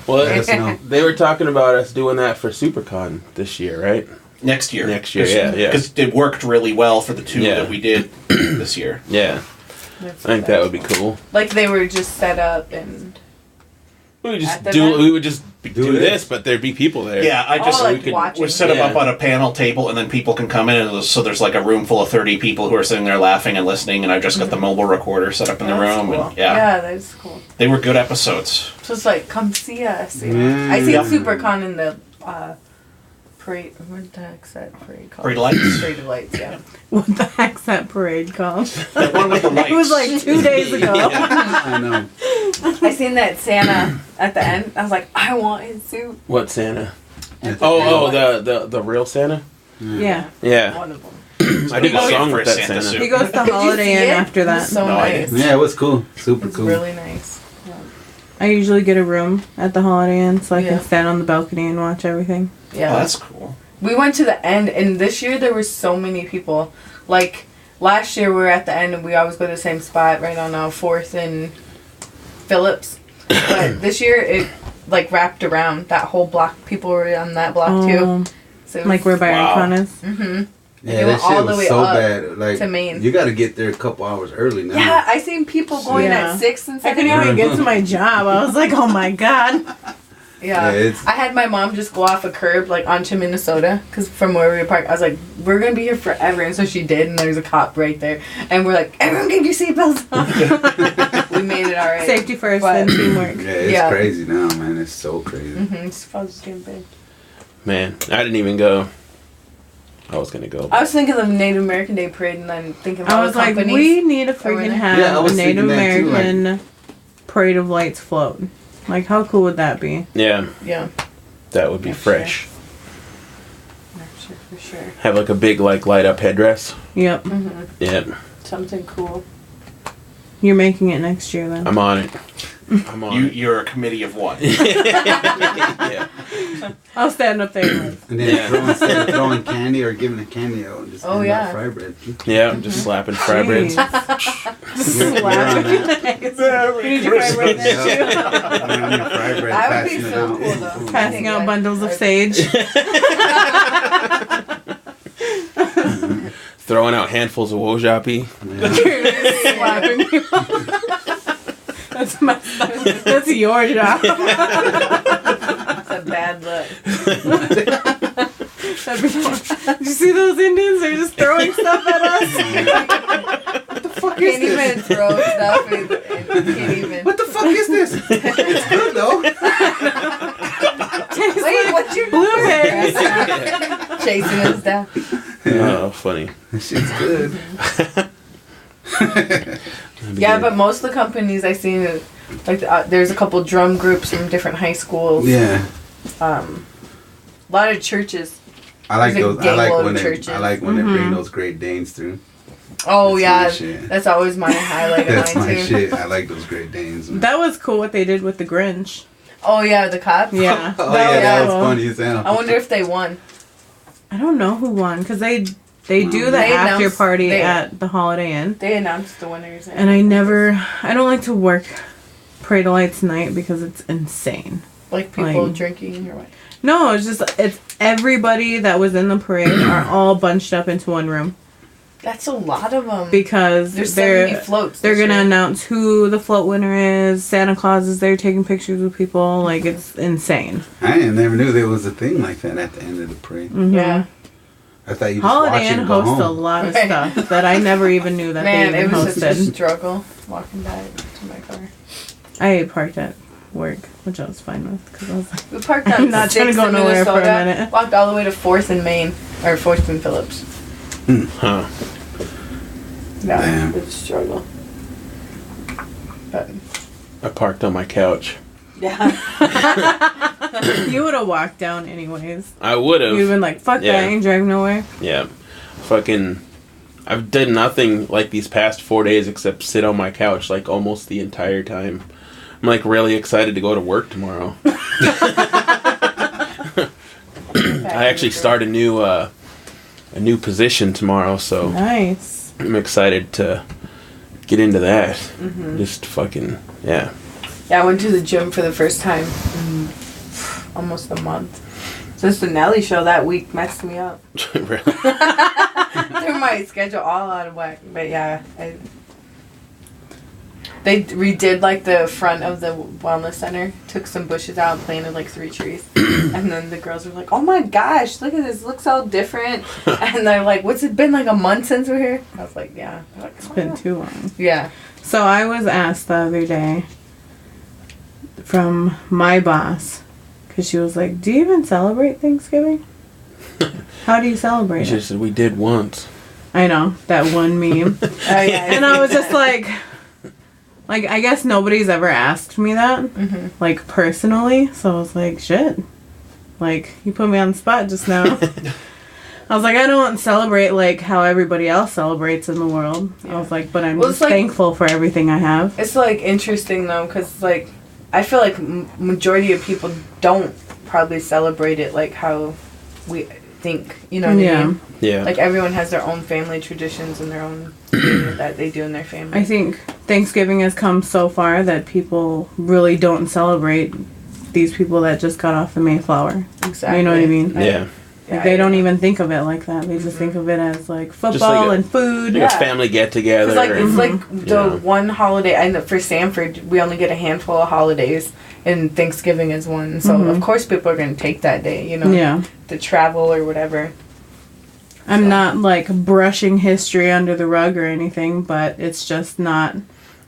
[SPEAKER 5] Well,
[SPEAKER 6] let us know.
[SPEAKER 5] they were talking about us doing that for SuperCon this year, right?
[SPEAKER 9] Next year.
[SPEAKER 5] Next year, yeah.
[SPEAKER 9] Because it worked really well for the two
[SPEAKER 5] Yeah.
[SPEAKER 9] that we did this year.
[SPEAKER 5] Yeah. I think that would be cool.
[SPEAKER 7] Like they were just set up and.
[SPEAKER 5] We would just
[SPEAKER 7] At the
[SPEAKER 5] do.
[SPEAKER 7] event?
[SPEAKER 5] We would just do
[SPEAKER 6] Do
[SPEAKER 5] this,
[SPEAKER 6] this.
[SPEAKER 5] but there'd be people there.
[SPEAKER 9] Yeah, I just
[SPEAKER 7] like
[SPEAKER 5] we could-
[SPEAKER 7] watching.
[SPEAKER 9] we set them up
[SPEAKER 5] Yeah.
[SPEAKER 9] on a panel table, and then people can come in, and so there's like a room full of 30 people who are sitting there laughing and listening, and I've just got the mobile recorder set up in the
[SPEAKER 7] That's
[SPEAKER 9] room.
[SPEAKER 7] cool.
[SPEAKER 9] And, yeah,
[SPEAKER 7] Yeah, that's cool.
[SPEAKER 9] they were good episodes.
[SPEAKER 7] So it's like, come see us. You know? I seen SuperCon in the parade. What the heck's that parade called?
[SPEAKER 9] Parade of Lights?
[SPEAKER 7] Parade of Lights, yeah.
[SPEAKER 8] What the heck's that parade called?
[SPEAKER 9] That one with the lights.
[SPEAKER 8] It was like 2 days ago.
[SPEAKER 6] I know.
[SPEAKER 7] I seen that Santa at the end. I was like, I want his suit.
[SPEAKER 5] What Santa?
[SPEAKER 7] At
[SPEAKER 5] Oh,
[SPEAKER 7] Parade of
[SPEAKER 5] the real Santa.
[SPEAKER 8] Yeah.
[SPEAKER 7] Lights.
[SPEAKER 5] Yeah,
[SPEAKER 7] One of them.
[SPEAKER 5] I did a
[SPEAKER 9] Oh, yeah,
[SPEAKER 5] song
[SPEAKER 9] for
[SPEAKER 5] with
[SPEAKER 9] a
[SPEAKER 5] that
[SPEAKER 9] Santa
[SPEAKER 5] Santa.
[SPEAKER 9] suit.
[SPEAKER 8] He goes to Holiday
[SPEAKER 7] See
[SPEAKER 8] Inn
[SPEAKER 7] it?
[SPEAKER 8] after
[SPEAKER 7] It was
[SPEAKER 8] that.
[SPEAKER 7] so
[SPEAKER 9] No, I
[SPEAKER 7] nice.
[SPEAKER 9] didn't.
[SPEAKER 6] Yeah, it was cool. Super
[SPEAKER 7] It's
[SPEAKER 6] cool.
[SPEAKER 7] really nice.
[SPEAKER 8] I usually get a room at the Holiday Inn so I
[SPEAKER 7] Yeah.
[SPEAKER 8] can stand on the balcony and watch everything.
[SPEAKER 7] Yeah.
[SPEAKER 9] Oh, that's cool.
[SPEAKER 7] We went to the end, and this year there were so many people. Like, last year we were at the end, and we always go to the same spot, right on 4th and Phillips. But this year it, like, wrapped around. That whole block, people were on that block, too. So it was-
[SPEAKER 8] Like where
[SPEAKER 9] Wow.
[SPEAKER 8] Icon is.
[SPEAKER 7] Mhm.
[SPEAKER 6] Yeah,
[SPEAKER 7] They
[SPEAKER 6] that
[SPEAKER 7] went
[SPEAKER 6] shit
[SPEAKER 7] all the
[SPEAKER 6] was
[SPEAKER 7] way
[SPEAKER 6] so
[SPEAKER 7] up
[SPEAKER 6] bad. Like
[SPEAKER 7] to Maine.
[SPEAKER 6] you got to get there a couple hours early now.
[SPEAKER 7] Yeah, I seen people going
[SPEAKER 8] Yeah.
[SPEAKER 7] at 6 and
[SPEAKER 8] I
[SPEAKER 7] 7.
[SPEAKER 8] couldn't even get to my job. I was like, oh my god.
[SPEAKER 7] Yeah,
[SPEAKER 6] Yeah, it's-
[SPEAKER 7] I had my mom just go off a curb like onto Minnesota because from where we parked, I was like, "We're gonna be here forever," and so she did. And there's a cop right there, and we're like, "Everyone, get your seatbelts on." We made it all right.
[SPEAKER 8] Safety first,
[SPEAKER 7] But-
[SPEAKER 8] then teamwork.
[SPEAKER 6] Yeah, it's
[SPEAKER 7] Yeah.
[SPEAKER 6] crazy now, man. It's so crazy.
[SPEAKER 7] It's fucking big.
[SPEAKER 5] Man, I didn't even go. I was gonna go.
[SPEAKER 7] I was thinking of Native American Day parade, and then thinking about
[SPEAKER 8] I was
[SPEAKER 7] the
[SPEAKER 8] like,
[SPEAKER 7] companies.
[SPEAKER 8] we need to
[SPEAKER 7] were
[SPEAKER 8] freaking
[SPEAKER 7] there.
[SPEAKER 8] have
[SPEAKER 6] Yeah, I
[SPEAKER 8] a
[SPEAKER 6] was
[SPEAKER 8] Native
[SPEAKER 6] thinking that too, like-
[SPEAKER 8] American Parade of Lights float. Like, how cool would that be?
[SPEAKER 5] Yeah,
[SPEAKER 7] Yeah,
[SPEAKER 5] that would be
[SPEAKER 7] Yeah,
[SPEAKER 5] fresh.
[SPEAKER 7] for sure.
[SPEAKER 5] Have like a big like light up headdress.
[SPEAKER 8] Yep.
[SPEAKER 5] Yeah,
[SPEAKER 7] Something cool.
[SPEAKER 8] You're making it next year then.
[SPEAKER 5] I'm on it. I'm on it.
[SPEAKER 9] You're a committee of one.
[SPEAKER 5] Yeah.
[SPEAKER 8] I'll stand up there. Like,
[SPEAKER 6] And then
[SPEAKER 5] Yeah.
[SPEAKER 6] instead of throwing candy or giving a candy out, just
[SPEAKER 7] Oh,
[SPEAKER 6] hand
[SPEAKER 7] yeah.
[SPEAKER 6] out fry bread.
[SPEAKER 5] Yeah, I'm just slapping fry breads.
[SPEAKER 6] You're on that.
[SPEAKER 8] you need your fry bread there too.
[SPEAKER 6] You're on your fry bread,
[SPEAKER 7] That would be
[SPEAKER 6] passing it
[SPEAKER 7] so
[SPEAKER 6] out.
[SPEAKER 7] cool, though.
[SPEAKER 8] Passing out bundles of sage.
[SPEAKER 5] Throwing out handfuls of wojapi.
[SPEAKER 6] Yeah.
[SPEAKER 8] Slapping people. That's messed up. That's your job.
[SPEAKER 7] It's a bad look.
[SPEAKER 8] Did you see those Indians? They're just throwing stuff at us.
[SPEAKER 7] Can't even throw stuff. And can't even.
[SPEAKER 6] What the fuck is this? It's good though.
[SPEAKER 7] Wait, what's your
[SPEAKER 8] Blueberries.
[SPEAKER 7] Chasing us down.
[SPEAKER 5] Oh, funny.
[SPEAKER 6] This shit's good.
[SPEAKER 7] Yeah, but most of the companies I seen, like there's a couple drum groups from different high schools.
[SPEAKER 6] Yeah.
[SPEAKER 7] A lot of churches.
[SPEAKER 6] I like
[SPEAKER 7] There's a
[SPEAKER 6] those. I like
[SPEAKER 7] gangload
[SPEAKER 6] when
[SPEAKER 7] of
[SPEAKER 6] they.
[SPEAKER 7] churches.
[SPEAKER 6] I like when they bring those Great Danes through.
[SPEAKER 7] Oh
[SPEAKER 6] That's
[SPEAKER 7] yeah,
[SPEAKER 6] my shit.
[SPEAKER 7] that's always my highlight of
[SPEAKER 6] That's
[SPEAKER 7] mine
[SPEAKER 6] my
[SPEAKER 7] too.
[SPEAKER 6] shit. I like those Great Danes. Man.
[SPEAKER 8] That was cool what they did with the Grinch.
[SPEAKER 7] Oh yeah, the cop.
[SPEAKER 8] Yeah.
[SPEAKER 6] Oh yeah, that was
[SPEAKER 8] cool.
[SPEAKER 6] funny as hell.
[SPEAKER 7] I wonder if they won.
[SPEAKER 8] I don't know who won because they do the
[SPEAKER 7] They
[SPEAKER 8] after
[SPEAKER 7] announced-
[SPEAKER 8] party
[SPEAKER 7] they-
[SPEAKER 8] at the Holiday Inn.
[SPEAKER 7] They announced the winners.
[SPEAKER 8] And I don't like to work Parade of Lights night because it's insane.
[SPEAKER 7] like people
[SPEAKER 8] like-
[SPEAKER 7] drinking or what?
[SPEAKER 8] No, it's everybody that was in the parade are all bunched up into one room
[SPEAKER 7] That's a lot of them.
[SPEAKER 8] because
[SPEAKER 7] There's 70 floats.
[SPEAKER 8] they're
[SPEAKER 7] this
[SPEAKER 8] gonna
[SPEAKER 7] year.
[SPEAKER 8] announce who the float winner is. Santa Claus is there taking pictures with people. Like it's insane.
[SPEAKER 6] I never knew there was a thing like that at the end of the parade.
[SPEAKER 8] Mm-hmm.
[SPEAKER 7] Yeah.
[SPEAKER 6] I thought you just
[SPEAKER 8] Holiday
[SPEAKER 6] watch it
[SPEAKER 8] Inn
[SPEAKER 6] and go
[SPEAKER 8] hosts a
[SPEAKER 6] home.
[SPEAKER 8] lot of
[SPEAKER 7] Right.
[SPEAKER 8] stuff that I never even knew that
[SPEAKER 7] Man,
[SPEAKER 8] they
[SPEAKER 7] it
[SPEAKER 8] even
[SPEAKER 7] was such a
[SPEAKER 8] hosted.
[SPEAKER 7] struggle walking back to my car.
[SPEAKER 8] I parked at work, which I was fine with because I was like,
[SPEAKER 7] We parked
[SPEAKER 8] I'm
[SPEAKER 7] on
[SPEAKER 8] not trying to
[SPEAKER 7] 6th
[SPEAKER 8] go
[SPEAKER 7] in
[SPEAKER 8] nowhere for a
[SPEAKER 7] Minnesota,
[SPEAKER 8] minute.
[SPEAKER 7] walked all the way to 4th and Main, or 4th and Phillips.
[SPEAKER 5] Huh.
[SPEAKER 7] Yeah,
[SPEAKER 6] Damn.
[SPEAKER 7] it's a struggle. But,
[SPEAKER 5] I parked on my couch.
[SPEAKER 7] yeah.
[SPEAKER 8] you would have walked down anyways.
[SPEAKER 5] I would
[SPEAKER 8] You'd have
[SPEAKER 5] have.
[SPEAKER 8] been like, fuck
[SPEAKER 5] Yeah.
[SPEAKER 8] that, I ain't driving nowhere.
[SPEAKER 5] Yeah. Fucking. I've done nothing like these past 4 days except sit on my couch like almost the entire time. I'm like really excited to go to work tomorrow. I actually start a new position tomorrow, so
[SPEAKER 8] Nice.
[SPEAKER 5] I'm excited to get into that. Just fucking yeah.
[SPEAKER 7] Yeah, I went to the gym for the first time in almost a month. Since the Nelly show that week messed me up.
[SPEAKER 5] Really?
[SPEAKER 7] Threw my schedule all out of whack. But yeah, they redid like the front of the wellness center, took some bushes out, and planted like 3 trees. And then the girls were like, "Oh my gosh, look at this, it looks all different." And they're like, "What's it been, like a month since we're here?" I was like, "Yeah." They're like,
[SPEAKER 8] It's been too long.
[SPEAKER 7] Yeah.
[SPEAKER 8] So I was asked the other day from my boss, because she was like, do you even celebrate Thanksgiving? How do you celebrate
[SPEAKER 5] She
[SPEAKER 8] it?
[SPEAKER 5] said we did once.
[SPEAKER 8] I know, that one meme.
[SPEAKER 7] Oh, yeah.
[SPEAKER 8] And I was just like, I guess nobody's ever asked me that, like, personally. So I was like, shit. Like, you put me on the spot just now. I was like, I don't celebrate, like, how everybody else celebrates in the world. I was like, but I'm
[SPEAKER 7] Well,
[SPEAKER 8] just
[SPEAKER 7] it's like-
[SPEAKER 8] thankful for everything I have.
[SPEAKER 7] It's like interesting though, because like I feel like majority of people don't probably celebrate it like how we think. You know what I mean?
[SPEAKER 5] Yeah.
[SPEAKER 7] Like everyone has their own family traditions and their own thing that they do in their family.
[SPEAKER 8] I think Thanksgiving has come so far that people really don't celebrate these people that just got off the Mayflower.
[SPEAKER 7] Exactly.
[SPEAKER 8] You know what I mean?
[SPEAKER 5] yeah.
[SPEAKER 8] Like, they don't even think of it like that. They just think of it as like football
[SPEAKER 5] like a-
[SPEAKER 8] and food.
[SPEAKER 5] Like a family get together.
[SPEAKER 7] It's like the
[SPEAKER 5] know.
[SPEAKER 7] one holiday. I know for Sanford, we only get a handful of holidays, and Thanksgiving is one. So of course, people are going to take that day. You know,
[SPEAKER 8] Yeah.
[SPEAKER 7] to travel or whatever.
[SPEAKER 8] I'm not like brushing history under the rug or anything, but it's just not.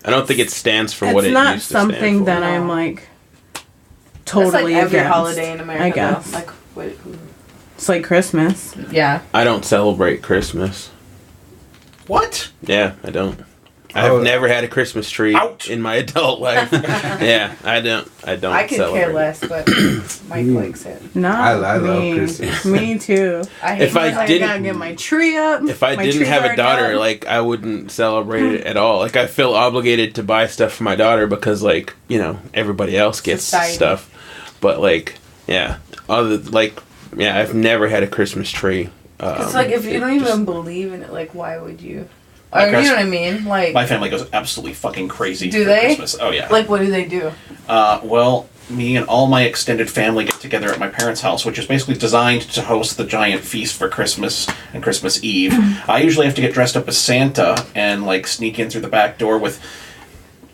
[SPEAKER 5] I don't think it stands for what
[SPEAKER 8] It's
[SPEAKER 5] it
[SPEAKER 8] not
[SPEAKER 5] used to stand
[SPEAKER 8] something
[SPEAKER 5] for.
[SPEAKER 8] that
[SPEAKER 7] No.
[SPEAKER 8] I'm like
[SPEAKER 7] That's
[SPEAKER 8] totally
[SPEAKER 7] like every
[SPEAKER 8] against.
[SPEAKER 7] holiday in America.
[SPEAKER 8] I guess
[SPEAKER 7] Though. Like what?
[SPEAKER 8] it's like Christmas.
[SPEAKER 7] Yeah.
[SPEAKER 5] I don't celebrate Christmas.
[SPEAKER 9] What?
[SPEAKER 5] Yeah, I don't. I've never had a Christmas tree
[SPEAKER 9] Out.
[SPEAKER 5] in my adult life. Yeah, I don't. I
[SPEAKER 7] could
[SPEAKER 5] celebrate.
[SPEAKER 7] care less, but Mike likes it.
[SPEAKER 8] Not
[SPEAKER 6] I love
[SPEAKER 8] me.
[SPEAKER 6] Christmas.
[SPEAKER 8] Me too.
[SPEAKER 7] I hate
[SPEAKER 5] If I
[SPEAKER 8] I gotta
[SPEAKER 5] didn't-
[SPEAKER 8] get my tree up.
[SPEAKER 5] If I
[SPEAKER 8] My
[SPEAKER 5] didn't
[SPEAKER 8] tree's
[SPEAKER 5] have a
[SPEAKER 8] already
[SPEAKER 5] daughter,
[SPEAKER 8] up.
[SPEAKER 5] like I wouldn't celebrate it at all. Like I feel obligated to buy stuff for my daughter because, like, you know, everybody else gets
[SPEAKER 7] Society.
[SPEAKER 5] stuff. But like, yeah, I've never had a Christmas tree.
[SPEAKER 7] It's like if you
[SPEAKER 5] it
[SPEAKER 7] don't even
[SPEAKER 5] just-
[SPEAKER 7] believe in it, like why would you?
[SPEAKER 9] My
[SPEAKER 7] Or you
[SPEAKER 9] Chris-
[SPEAKER 7] know what I mean? Like,
[SPEAKER 9] My family goes absolutely fucking crazy
[SPEAKER 7] Do
[SPEAKER 9] for
[SPEAKER 7] they?
[SPEAKER 9] Christmas. Oh yeah.
[SPEAKER 7] like what do they do?
[SPEAKER 9] Well, me and all my extended family get together at my parents' house, which is basically designed to host the giant feast for Christmas and Christmas Eve. I usually have to get dressed up as Santa and like sneak in through the back door with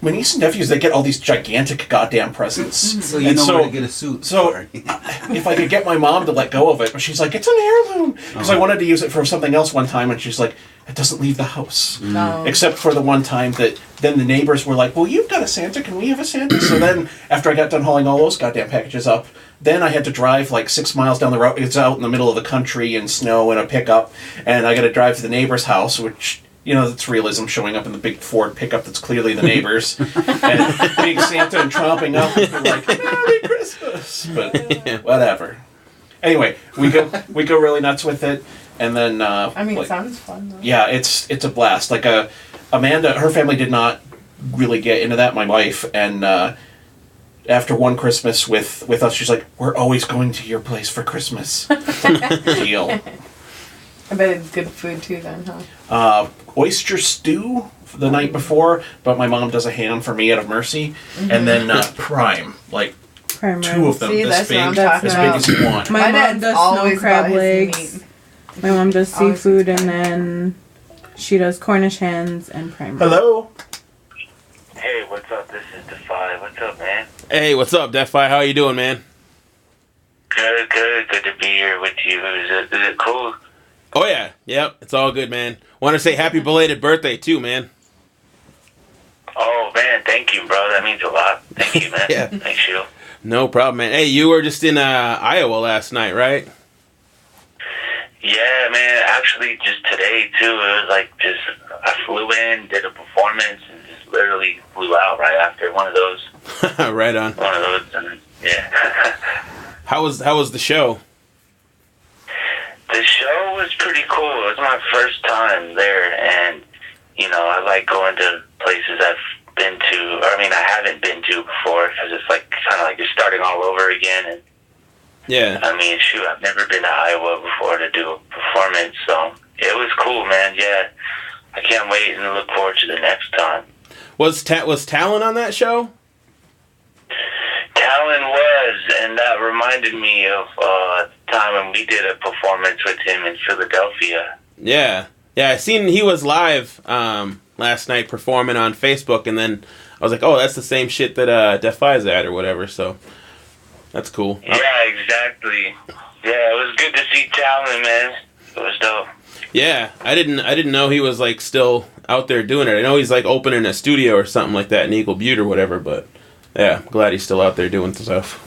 [SPEAKER 9] my niece and nephews. They get all these gigantic goddamn presents.
[SPEAKER 6] So you
[SPEAKER 9] And
[SPEAKER 6] know
[SPEAKER 9] so-
[SPEAKER 6] where to get a suit.
[SPEAKER 9] So,
[SPEAKER 6] Sorry.
[SPEAKER 9] if I could get my mom to let go of it, but she's like, it's an heirloom. Because I wanted to use it for something else one time, and she's like, it doesn't leave the house.
[SPEAKER 7] No.
[SPEAKER 9] Except for the one time that then the neighbors were like, well, you've got a Santa, can we have a Santa? So then, after I got done hauling all those goddamn packages up, then I had to drive like 6 miles down the road. It's out in the middle of the country in snow in a pickup, and I got to drive to the neighbor's house, which... You know, that's realism showing up in the big Ford pickup that's clearly the neighbor's. And being Santa and tromping up and being like, Merry Christmas! But whatever. Anyway, we go really nuts with it, and then
[SPEAKER 7] I mean,
[SPEAKER 9] like,
[SPEAKER 7] it sounds fun though.
[SPEAKER 9] yeah, it's a blast. Like Amanda, her family did not really get into that. My wife, and after one Christmas with us, she's like, "We're always going to your place for Christmas." Deal.
[SPEAKER 7] I bet it's good food too then, huh?
[SPEAKER 9] Oyster stew the night before, but my mom does a ham for me out of mercy, and then prime, like
[SPEAKER 8] Prime
[SPEAKER 9] two of them
[SPEAKER 7] See,
[SPEAKER 9] this
[SPEAKER 7] that's what I'm
[SPEAKER 9] big,
[SPEAKER 7] talking
[SPEAKER 9] as
[SPEAKER 7] about.
[SPEAKER 9] big as you want.
[SPEAKER 8] My
[SPEAKER 7] My
[SPEAKER 8] mom
[SPEAKER 7] dad's
[SPEAKER 8] does snow
[SPEAKER 7] always
[SPEAKER 8] crab
[SPEAKER 7] got his
[SPEAKER 8] legs.
[SPEAKER 7] meat.
[SPEAKER 8] My mom does
[SPEAKER 7] Always
[SPEAKER 8] seafood, and
[SPEAKER 7] got-
[SPEAKER 8] then she does Cornish hens and prime rib.
[SPEAKER 9] Hello.
[SPEAKER 10] Hey, what's up? This is Defy. What's up, man?
[SPEAKER 5] Hey, what's up, Defi? How you doing, man?
[SPEAKER 10] Good to be here with you. Is it cool?
[SPEAKER 5] Oh yeah, yep, it's all good, man. Want to say happy belated birthday too, man.
[SPEAKER 10] Oh, man, thank you, bro. That means a lot. Thank you, man.
[SPEAKER 5] Yeah.
[SPEAKER 10] Thanks, you.
[SPEAKER 5] No problem, man. Hey, you were just in Iowa last night, right?
[SPEAKER 10] Yeah, man, actually, just today, too. It was like I flew in, did a performance, and just literally flew out right after one of those.
[SPEAKER 5] Right on.
[SPEAKER 10] And yeah.
[SPEAKER 5] How was the show?
[SPEAKER 10] The show was pretty cool. It was my first time there, and, I like going to places I've been to, or I haven't been to before, because it's like kind of like you're starting all over again. And
[SPEAKER 5] Yeah.
[SPEAKER 10] shoot, I've never been to Iowa before to do a performance, so it was cool, man. Yeah, I can't wait and look forward to the next time.
[SPEAKER 5] Was Talon on that show?
[SPEAKER 10] Talon was, and that reminded me of the time when we did a performance with him in Philadelphia.
[SPEAKER 5] Yeah. Yeah, I seen he was live last night performing on Facebook, and then I was like, oh, that's the same shit that Defi's at or whatever, so that's cool.
[SPEAKER 10] Yeah, exactly. Yeah, it was good to see Talon, man. It was dope.
[SPEAKER 5] Yeah, I didn't know he was like still out there doing it. I know he's like opening a studio or something like that in Eagle Butte or whatever, but yeah, I'm glad he's still out there doing stuff.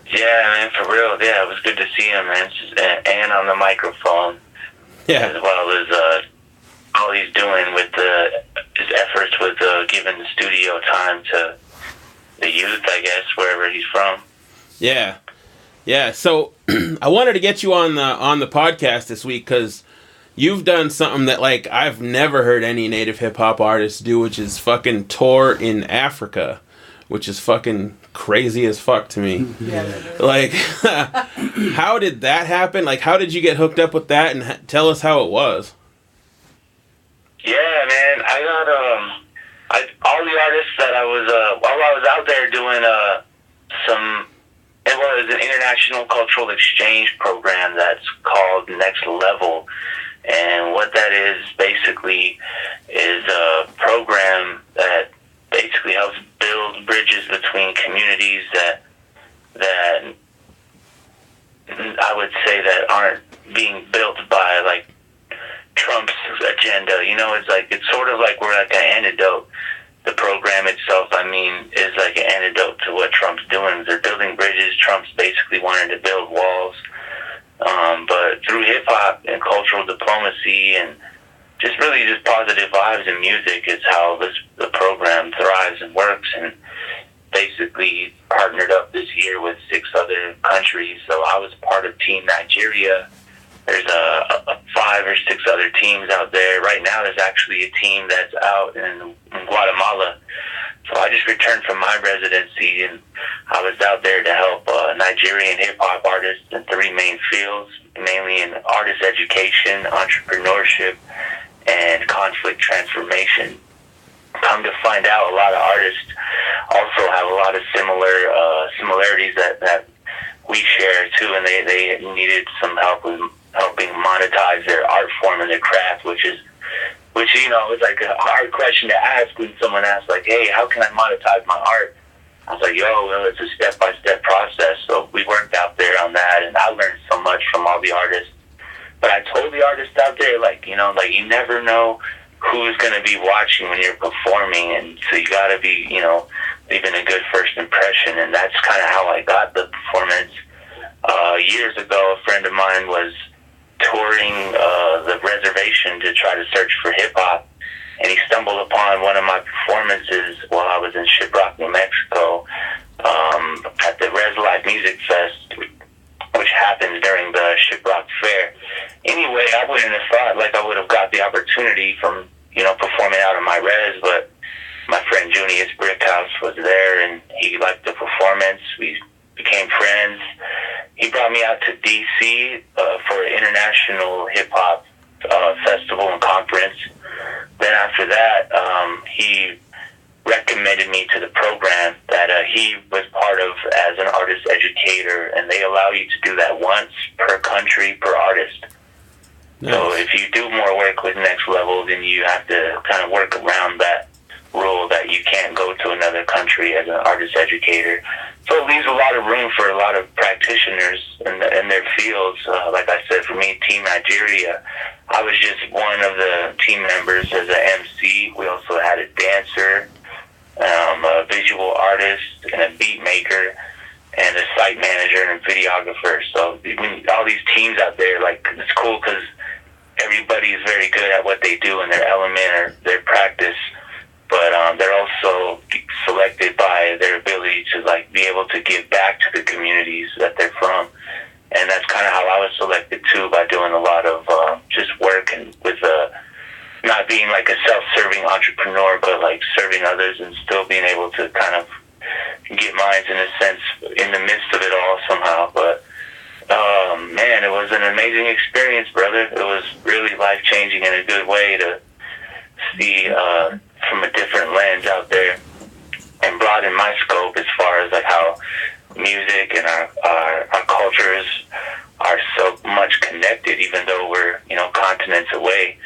[SPEAKER 10] Yeah, man, for real. Yeah, it was good to see him, man. And on the microphone.
[SPEAKER 5] Yeah.
[SPEAKER 10] As well as all he's doing with his efforts with giving the studio time to the youth, I guess, wherever he's from.
[SPEAKER 5] Yeah. Yeah, so I wanted to get you on the podcast this week because you've done something that like I've never heard any native hip hop artists do, which is fucking tour in Africa, which is fucking crazy as fuck to me. Like, how did that happen? Like, how did you get hooked up with that? And tell us how it was.
[SPEAKER 10] Yeah, man, I got all the artists that I was while I was out there doing it was an international cultural exchange program that's called Next Level. And what that is basically is a program that basically helps build bridges between communities that I would say that aren't being built by like Trump's agenda. It's sort of like we're like an antidote. The program itself, is like an antidote to what Trump's doing. They're building bridges. Trump's basically wanting to build walls. But through hip-hop and cultural diplomacy and just positive vibes and music is how the program thrives and works. And basically partnered up this year with 6 other countries. So I was part of Team Nigeria. There's 5 or 6 other teams out there. Right now there's actually a team that's out in Guatemala. So I just returned from my residency, and I was out there to help Nigerian hip-hop artists in 3 main fields, mainly in artist education, entrepreneurship, and conflict transformation. Come to find out, a lot of artists also have a lot of similarities that we share, too, and they needed some help with helping monetize their art form and their craft, which it's like a hard question to ask when someone asks, like, hey, how can I monetize my art? I was like, it's a step-by-step process. So we worked out there on that, and I learned so much from all the artists. But I told the artists out there, you never know who's going to be watching when you're performing, and so you got to be, leaving a good first impression, and that's kind of how I got the performance. Years ago, a friend of mine was touring the reservation to try to search for hip-hop, and he stumbled upon one of my performances while I was in Shiprock, New Mexico, at the Res Life Music Fest, thought like I would have got the opportunity from, performing out of my res, but my friend Junius Brickhouse was there and he liked the performance. We became friends. He brought me out to D.C. For an international hip-hop festival and conference. Then after that, he recommended me to the program that he was part of as an artist educator, and they allow you to do that once per country, per artist. Nice. So if you do more work with Next Level, then you have to kind of work around that rule that you can't go to another country as an artist educator. So it leaves a lot of room for a lot of practitioners in their fields. Like I said, for me, Team Nigeria, I was just one of the team members as an MC. We also had a dancer, a visual artist, and a beat maker, and a site manager and a videographer. So all these teams out there, like, it's cool because everybody is very good at what they do in their element or their practice, but they're also selected by their ability to like be able to give back to the communities that they're from. And that's kind of how I was selected too, by doing a lot of just work and with not being like a self-serving entrepreneur, but like serving others and still being able to kind of get mine in a sense in the midst of it all somehow. But man, it was an amazing experience, brother. It was really life-changing in a good way to see from a different lens out there and broaden my scope as far as like how music and our cultures are so much connected, even though we're continents away.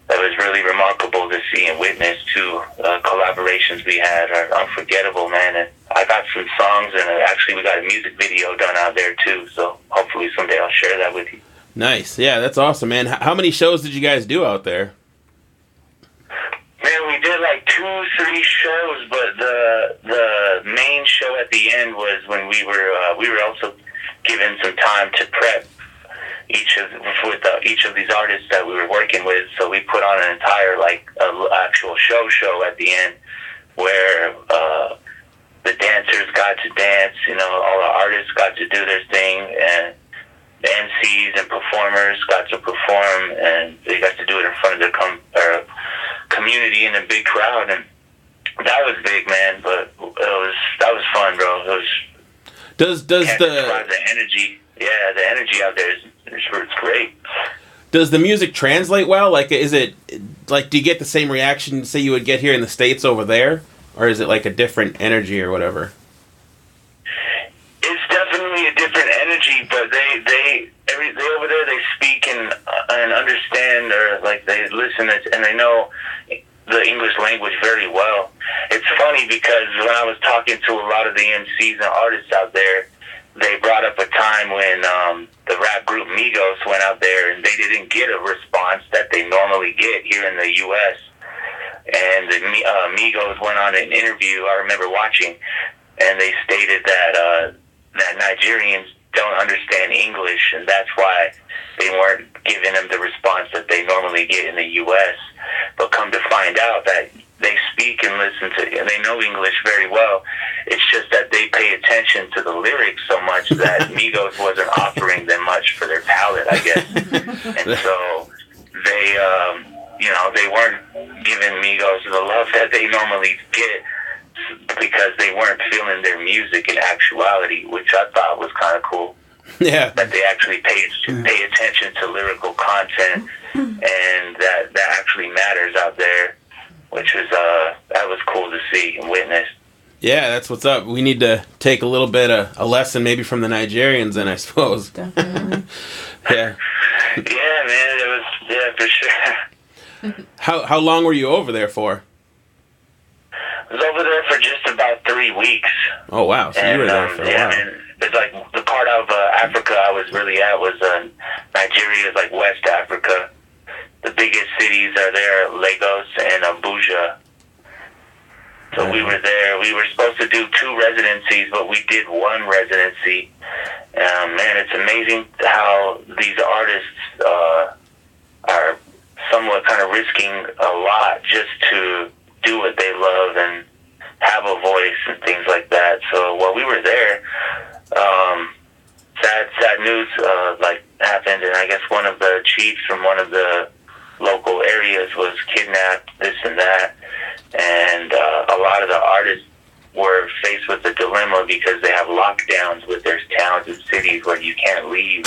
[SPEAKER 10] That was really remarkable to see and witness too. Collaborations we had are unforgettable, man. And I got some songs, and actually we got a music video done out there too. So hopefully someday I'll share that with you.
[SPEAKER 5] Nice, yeah, that's awesome, man. How many shows did you guys do out there?
[SPEAKER 10] Man, we did like 2-3 shows, but the main show at the end was when we were also given some time to prep each of these artists that we were working with. So we put on an entire actual show at the end where the dancers got to dance, all the artists got to do their thing, and the MCs and performers got to perform, and they got to do it in front of their community in a big crowd, and that was big, man. But that was fun, bro. It was.
[SPEAKER 5] Does
[SPEAKER 10] the energy? Yeah, the energy out there it's great.
[SPEAKER 5] Does the music translate well? Like, is it like, do you get the same reaction, say, you would get here in the States over there, or is it like a different energy or whatever?
[SPEAKER 10] It's definitely a different energy, but they over there, they speak and understand, or like they listen and they know the English language very well. It's funny because when I was talking to a lot of the MCs and artists out there, they brought up a time when the rap group Migos went out there and they didn't get a response that they normally get here in the U.S. And the Migos went on an interview, I remember watching, and they stated that Nigerians don't understand English, and that's why they weren't giving them the response that they normally get in the U.S. But come to find out that they speak and listen to, and they know English very well. It's just that they pay attention to the lyrics so much that Migos wasn't offering them much for their palate, I guess. And so they, they weren't giving Migos the love that they normally get because they weren't feeling their music in actuality, which I thought was kind of cool.
[SPEAKER 5] Yeah.
[SPEAKER 10] That they actually pay attention to lyrical content, and that actually matters out there, which was that was cool to see and witness.
[SPEAKER 5] Yeah, that's what's up. We need to take a little bit of a lesson maybe from the Nigerians, then, I suppose.
[SPEAKER 8] Definitely.
[SPEAKER 5] Yeah.
[SPEAKER 10] Yeah, man, it was for sure.
[SPEAKER 5] How long were you over there for?
[SPEAKER 10] I was over there for just about 3 weeks.
[SPEAKER 5] Oh wow! So you were there for a while.
[SPEAKER 10] And it's like the part of Africa I was really at was Nigeria, is like West Africa. The biggest cities are there, Lagos and Abuja. So we were there. We were supposed to do 2 residencies, but we did 1 residency. Man, it's amazing how these artists are somewhat kind of risking a lot just to do what they love and have a voice and things like that. So while we were there, sad news happened, and I guess one of the chiefs from one of the was kidnapped, this and that. And a lot of the artists were faced with a dilemma because they have lockdowns with their towns and cities where you can't leave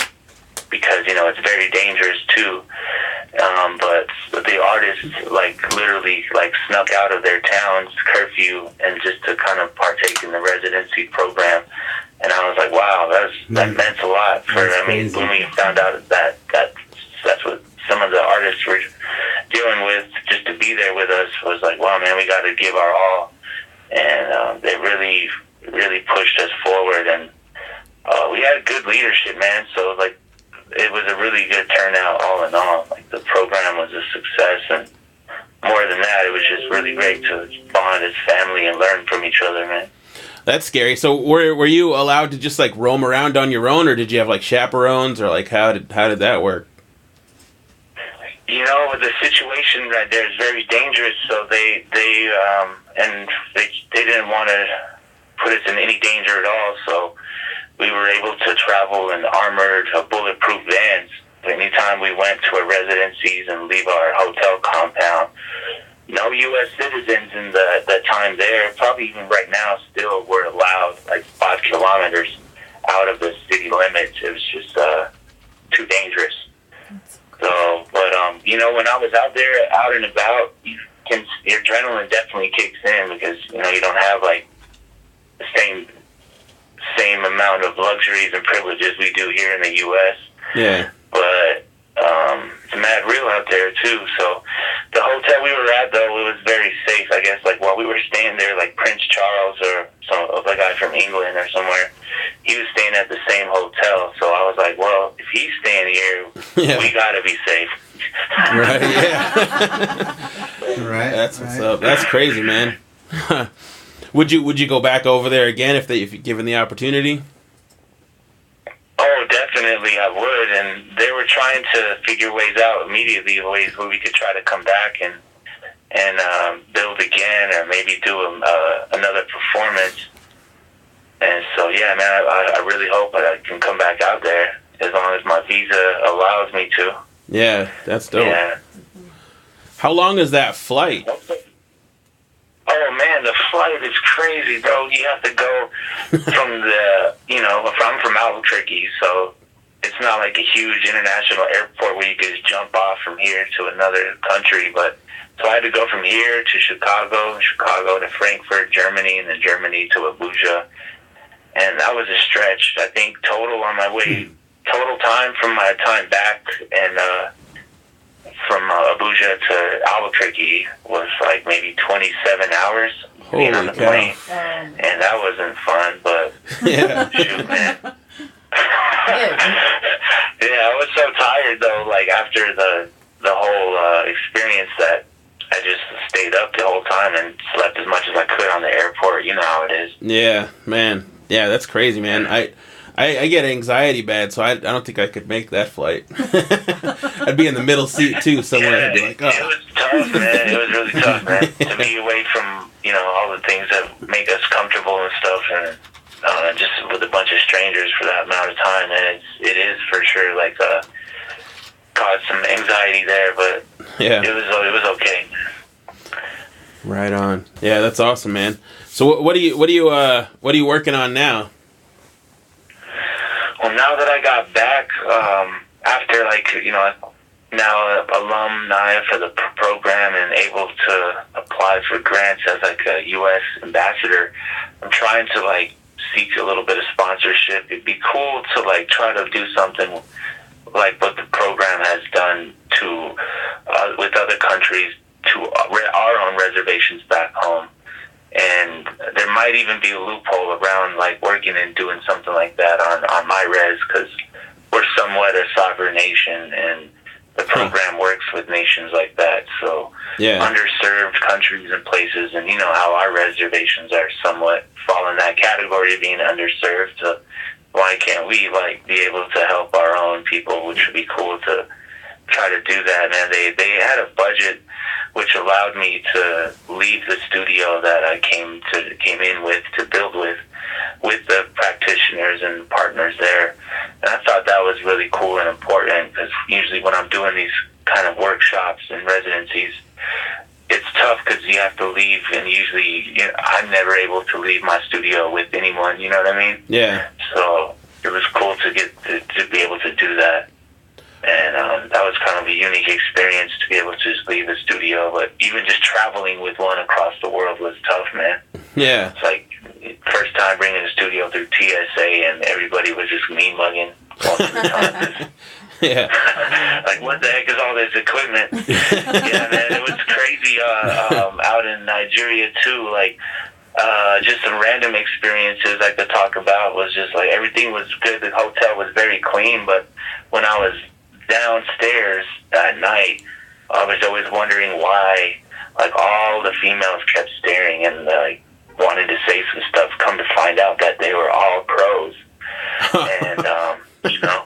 [SPEAKER 10] because, you know, it's very dangerous too. But the artists, like, literally, like, snuck out of their town's curfew and just to kind of partake in the residency program. And I was like, wow, that meant a lot for, I mean, when we found out that's what some of the artists were dealing with, just to be there with us was like, wow, man, we got to give our all. And they really, really pushed us forward. And we had good leadership, man. So, like, it was a really good turnout all in all. Like, the program was a success. And more than that, it was just really great to bond as family and learn from each other, man.
[SPEAKER 5] That's scary. So were you allowed to just, like, roam around on your own, or did you have, like, chaperones, or, like, how did that work?
[SPEAKER 10] You know, the situation right there is very dangerous, so they didn't want to put us in any danger at all, so we were able to travel in armored, bulletproof vans. Anytime we went to our residencies and leave our hotel compound, no U.S. citizens in the time there, probably even right now, still were allowed like 5 kilometers out of the city limits. It was just too dangerous. So, but you know, when I was out there, out and about, your adrenaline definitely kicks in because, you know, you don't have like the same amount of luxuries and privileges we do here in the U.S.
[SPEAKER 5] Yeah.
[SPEAKER 10] But it's mad real out there too. So the hotel we were at, though, it was very safe. I guess, like, while we were staying there, like Prince Charles or a guy from England or somewhere, he was staying at the same hotel. So I was like, well, if he's staying here, we gotta be safe.
[SPEAKER 5] Right. Yeah.
[SPEAKER 6] Right.
[SPEAKER 5] That's what's up. That's crazy, man. Would you go back over there again if given the opportunity?
[SPEAKER 10] Oh, definitely I would. And they were trying to figure ways out immediately, ways where we could try to come back and build again, or maybe do another performance. And so, yeah, man, I really hope I can come back out there as long as my visa allows me to.
[SPEAKER 5] Yeah, that's dope.
[SPEAKER 10] Yeah.
[SPEAKER 5] How long is that flight?
[SPEAKER 10] Oh, man, the flight is crazy, bro. You have to go from I'm from Albuquerque, so it's not like a huge international airport where you could just jump off from here to another country. But so I had to go from here to Chicago to Frankfurt, Germany, and then Germany to Abuja. And that was a stretch. I think total on my way, total time from my time back and from Abuja to Albuquerque was like maybe 27 hours being on the plane. And that wasn't fun, but shoot, man. Yeah, I was so tired though, like after the whole experience, that I just stayed up the whole time and slept as much as I could on the airport. You know how it is.
[SPEAKER 5] Yeah, man. Yeah, that's crazy, man. I get anxiety bad, so I don't think I could make that flight. I'd be in the middle seat too, somewhere. I'd be like, oh.
[SPEAKER 10] It was tough, man. It was really tough, man. To be away from, you know, all the things that make us comfortable and stuff, and just with a bunch of strangers for that amount of time, and it is for sure like caused some anxiety there, but it was okay.
[SPEAKER 5] Right on. Yeah, that's awesome, man. So what are you working on now?
[SPEAKER 10] Well, now that I got back, after now alumni for the program and able to apply for grants as like a U.S. ambassador, I'm trying to seek a little bit of sponsorship. It'd be cool to try to do something like what the program has done to with other countries to our own reservations back home. And there might even be a loophole around working and doing something like that on my res, because we're somewhat a sovereign nation, and the program works with nations like that. So underserved countries and places, and you know how our reservations are somewhat fall in that category of being underserved. So why can't we be able to help our own people, which would be cool to try to do that. Man, they had a budget which allowed me to leave the studio that I came in with to build with the practitioners practitioners and partners there. And I thought that was really cool and important, because usually when I'm doing these kind of workshops and residencies, it's tough because you have to leave, and usually I'm never able to leave my studio with anyone, you know what I mean?
[SPEAKER 5] Yeah.
[SPEAKER 10] So it was cool to get to be able to do that. And that was kind of a unique experience to be able to just leave the studio. But even just traveling with one across the world was tough, man.
[SPEAKER 5] Yeah.
[SPEAKER 10] It's like, first time bringing the studio through TSA, and everybody was just mean mugging most of the time.
[SPEAKER 5] Yeah.
[SPEAKER 10] Like, what the heck is all this equipment? Yeah, man, it was crazy out in Nigeria, too. Like, just some random experiences I could talk about was just like, everything was good. The hotel was very clean, but when I was downstairs at night, I was always wondering why, like, all the females kept staring and, like, wanted to say some stuff. Come to find out that they were all pros. And, you know,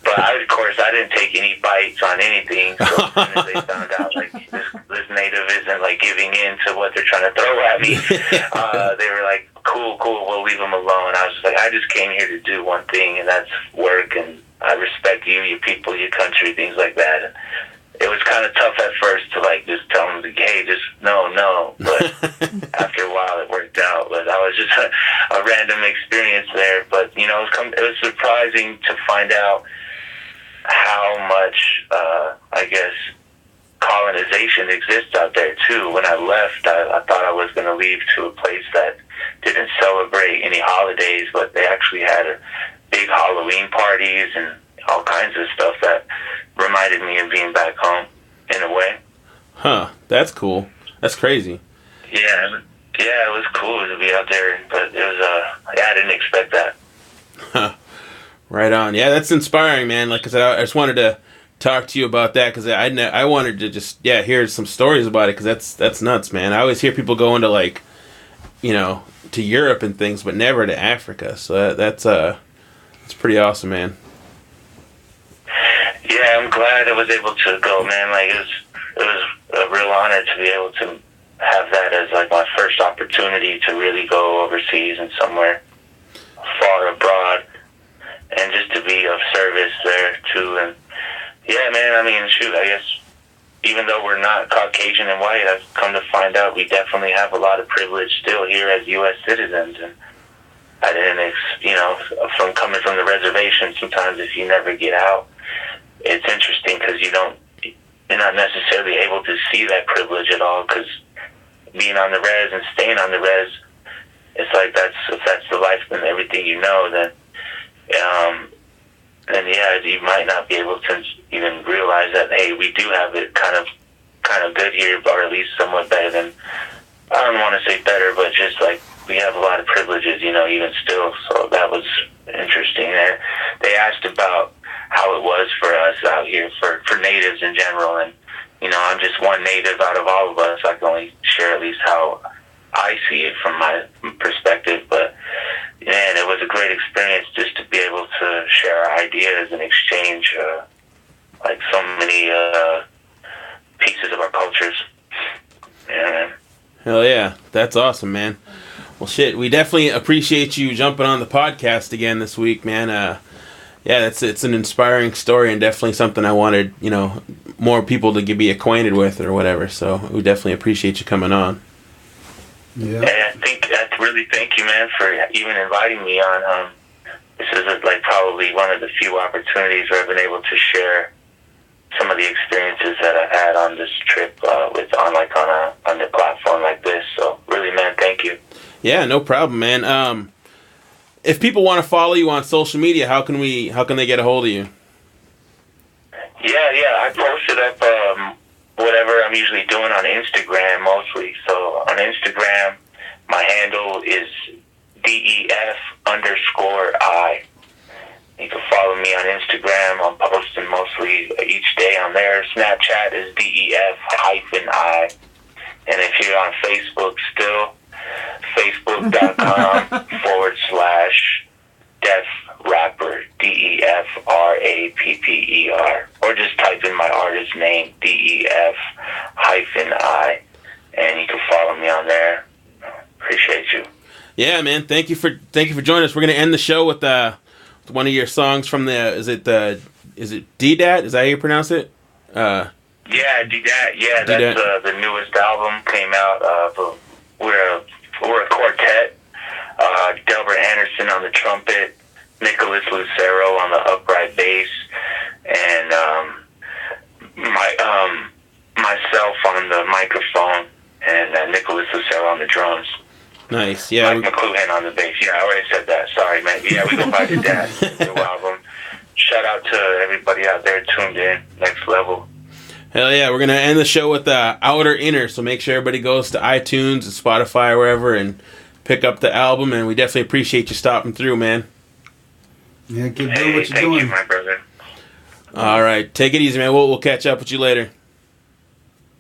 [SPEAKER 10] but of course, I didn't take any bites on anything. So as soon as they found out, like, this native isn't, like, giving in to what they're trying to throw at me, they were like, cool, we'll leave them alone. I was just like, I just came here to do one thing, and that's work, and I respect you, your people, your country, things like that. And it was kind of tough at first to, like, just tell them, like, hey, just no. But after a while, it worked out. But that was just a random experience there. But, you know, it was surprising to find out how much, I guess, colonization exists out there, too. When I left, I thought I was going to leave to a place that didn't celebrate any holidays, but they actually had big Halloween parties and all kinds of stuff that reminded me of being back home in a way.
[SPEAKER 5] Huh, that's cool. That's crazy.
[SPEAKER 10] Yeah, it was cool to be out there, but it was, I didn't expect that.
[SPEAKER 5] Huh. Right on. Yeah, that's inspiring, man. Like I said, I just wanted to talk to you about that, because I wanted to just, hear some stories about it, because that's nuts, man. I always hear people going to, like, you know, to Europe and things, but never to Africa. So that's pretty awesome, man.
[SPEAKER 10] Yeah, I'm glad I was able to go, man. Like, it was a real honor to be able to have that as, like, my first opportunity to really go overseas and somewhere far abroad, and just to be of service there too. And yeah, man, I mean, shoot, I guess even though we're not Caucasian and white, I've come to find out we definitely have a lot of privilege still here as U.S. citizens. And I didn't, you know, from coming from the reservation, sometimes if you never get out, it's interesting because you're not necessarily able to see that privilege at all, because being on the res and staying on the res, it's like if that's the life and everything you know, then yeah, you might not be able to even realize that, hey, we do have it kind of good here, or at least somewhat better than, I don't want to say better, but just like we have a lot of privileges, you know, even still. So that was interesting there. They asked about how it was for us out here, for natives in general, and, you know, I'm just one native out of all of us. I can only share at least how I see it from my perspective, but man, it was a great experience just to be able to share our ideas and exchange like so many pieces of our cultures. Yeah, man.
[SPEAKER 5] Hell yeah, that's awesome, man. Well, shit, we definitely appreciate you jumping on the podcast again this week, man. Yeah, it's an inspiring story, and definitely something I wanted, you know, more people to be acquainted with or whatever. So we definitely appreciate you coming on.
[SPEAKER 6] Yeah.
[SPEAKER 10] And I really thank you, man, for even inviting me on. This is like probably one of the few opportunities where I've been able to share some of the experiences that I've had on this trip on a platform like this. So really, man, thank you.
[SPEAKER 5] Yeah, no problem, man. If people want to follow you on social media, how can they get a hold of you?
[SPEAKER 10] Yeah, I posted up whatever I'm usually doing on Instagram mostly. So on Instagram, my handle is DEF_I. You can follow me on Instagram. I'm posting mostly each day on there. Snapchat is DEF-I. And if you're on Facebook still, facebook.com/DefRapper, DEFRAPPER. Or just type in my artist name, DEF-I, and you can follow me on there. Appreciate you.
[SPEAKER 5] Yeah, man. Thank you for joining us. We're gonna end the show with one of your songs from is it D-Dat? Is that how you pronounce it?
[SPEAKER 10] Yeah, D-Dat. Yeah, that's the newest album. Came out. We're a quartet. Delbert Anderson on the trumpet, Nicholas Lucero on the upright bass, and myself on the microphone, and Nicholas Lucero on the drums.
[SPEAKER 5] Nice, yeah.
[SPEAKER 10] Mike McLuhan on the bass. Yeah, I already said that. Sorry, man. Yeah, we go by the Dad. New album. Shout out to everybody out there tuned in. Next level.
[SPEAKER 5] Hell yeah, we're going to end the show with Outer Inner, so make sure everybody goes to iTunes and Spotify or wherever and pick up the album, and we definitely appreciate you stopping through, man.
[SPEAKER 6] Yeah, keep doing what you're doing.
[SPEAKER 10] Thank you, my brother.
[SPEAKER 5] All right, take it easy, man. We'll catch up with you later.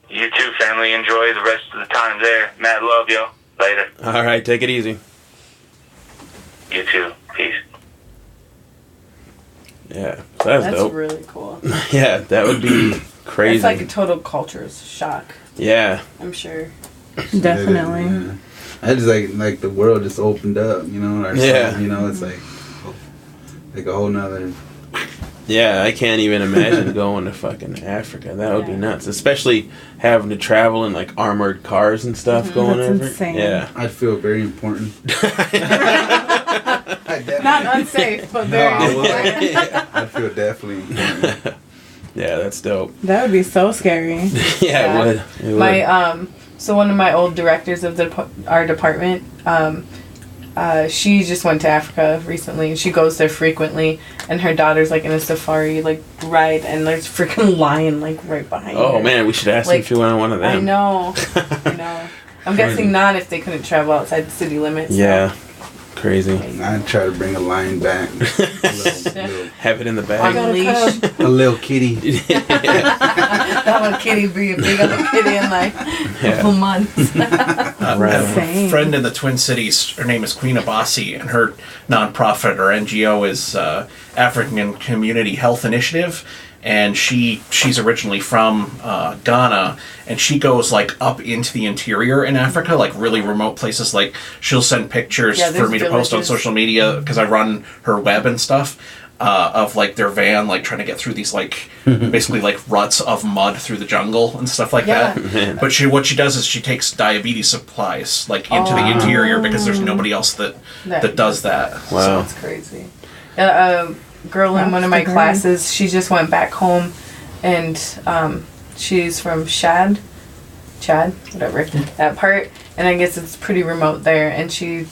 [SPEAKER 10] You too, family. Enjoy the rest of the time there. Mad love, yo. Later.
[SPEAKER 5] All right, take it easy.
[SPEAKER 10] You too. Peace.
[SPEAKER 5] Yeah, so that's dope.
[SPEAKER 7] Really cool.
[SPEAKER 5] Yeah, that would be crazy.
[SPEAKER 7] It's like a total culture shock.
[SPEAKER 5] Yeah.
[SPEAKER 7] I'm sure.
[SPEAKER 8] Definitely.
[SPEAKER 6] Yeah. I just like the world just opened up, you know. You know, it's like a whole nother.
[SPEAKER 5] Yeah, I can't even imagine going to fucking Africa. That would be nuts, especially having to travel in like armored cars and stuff going
[SPEAKER 8] That's
[SPEAKER 5] over.
[SPEAKER 8] insane.
[SPEAKER 5] Yeah,
[SPEAKER 6] I'd feel very important.
[SPEAKER 7] Not unsafe, but very important.
[SPEAKER 6] I'd feel definitely important.
[SPEAKER 5] Yeah, that's dope.
[SPEAKER 8] That would be so scary.
[SPEAKER 5] Yeah, it would. It would.
[SPEAKER 7] My so one of my old directors of our department, she just went to Africa recently, and she goes there frequently, and her daughter's like in a safari like ride, and there's a freaking lion like right behind her.
[SPEAKER 5] Oh man, we should ask them if you went on one of them.
[SPEAKER 7] I know. I'm guessing not if they couldn't travel outside the city limits.
[SPEAKER 5] Yeah. Crazy.
[SPEAKER 6] I'd try to bring a lion back.
[SPEAKER 5] Have it in the bag.
[SPEAKER 7] On a leash.
[SPEAKER 6] A little kitty.
[SPEAKER 7] That little kitty be a big other kitty in like a couple months.
[SPEAKER 9] I have a friend in the Twin Cities. Her name is Queen Abasi, and her nonprofit or NGO is African Community Health Initiative. And she's originally from Ghana, and she goes like up into the interior in Africa, like really remote places. Like she'll send pictures for me to post on social media because I run her web and stuff of like their van, like trying to get through these like basically like ruts of mud through the jungle and stuff like that. But what she does is she takes diabetes supplies like into the interior because there's nobody else that does that.
[SPEAKER 5] Wow,
[SPEAKER 7] so it's crazy. Girl in one of my classes, she just went back home, and she's from Chad, whatever, that part, and I guess it's pretty remote there, and she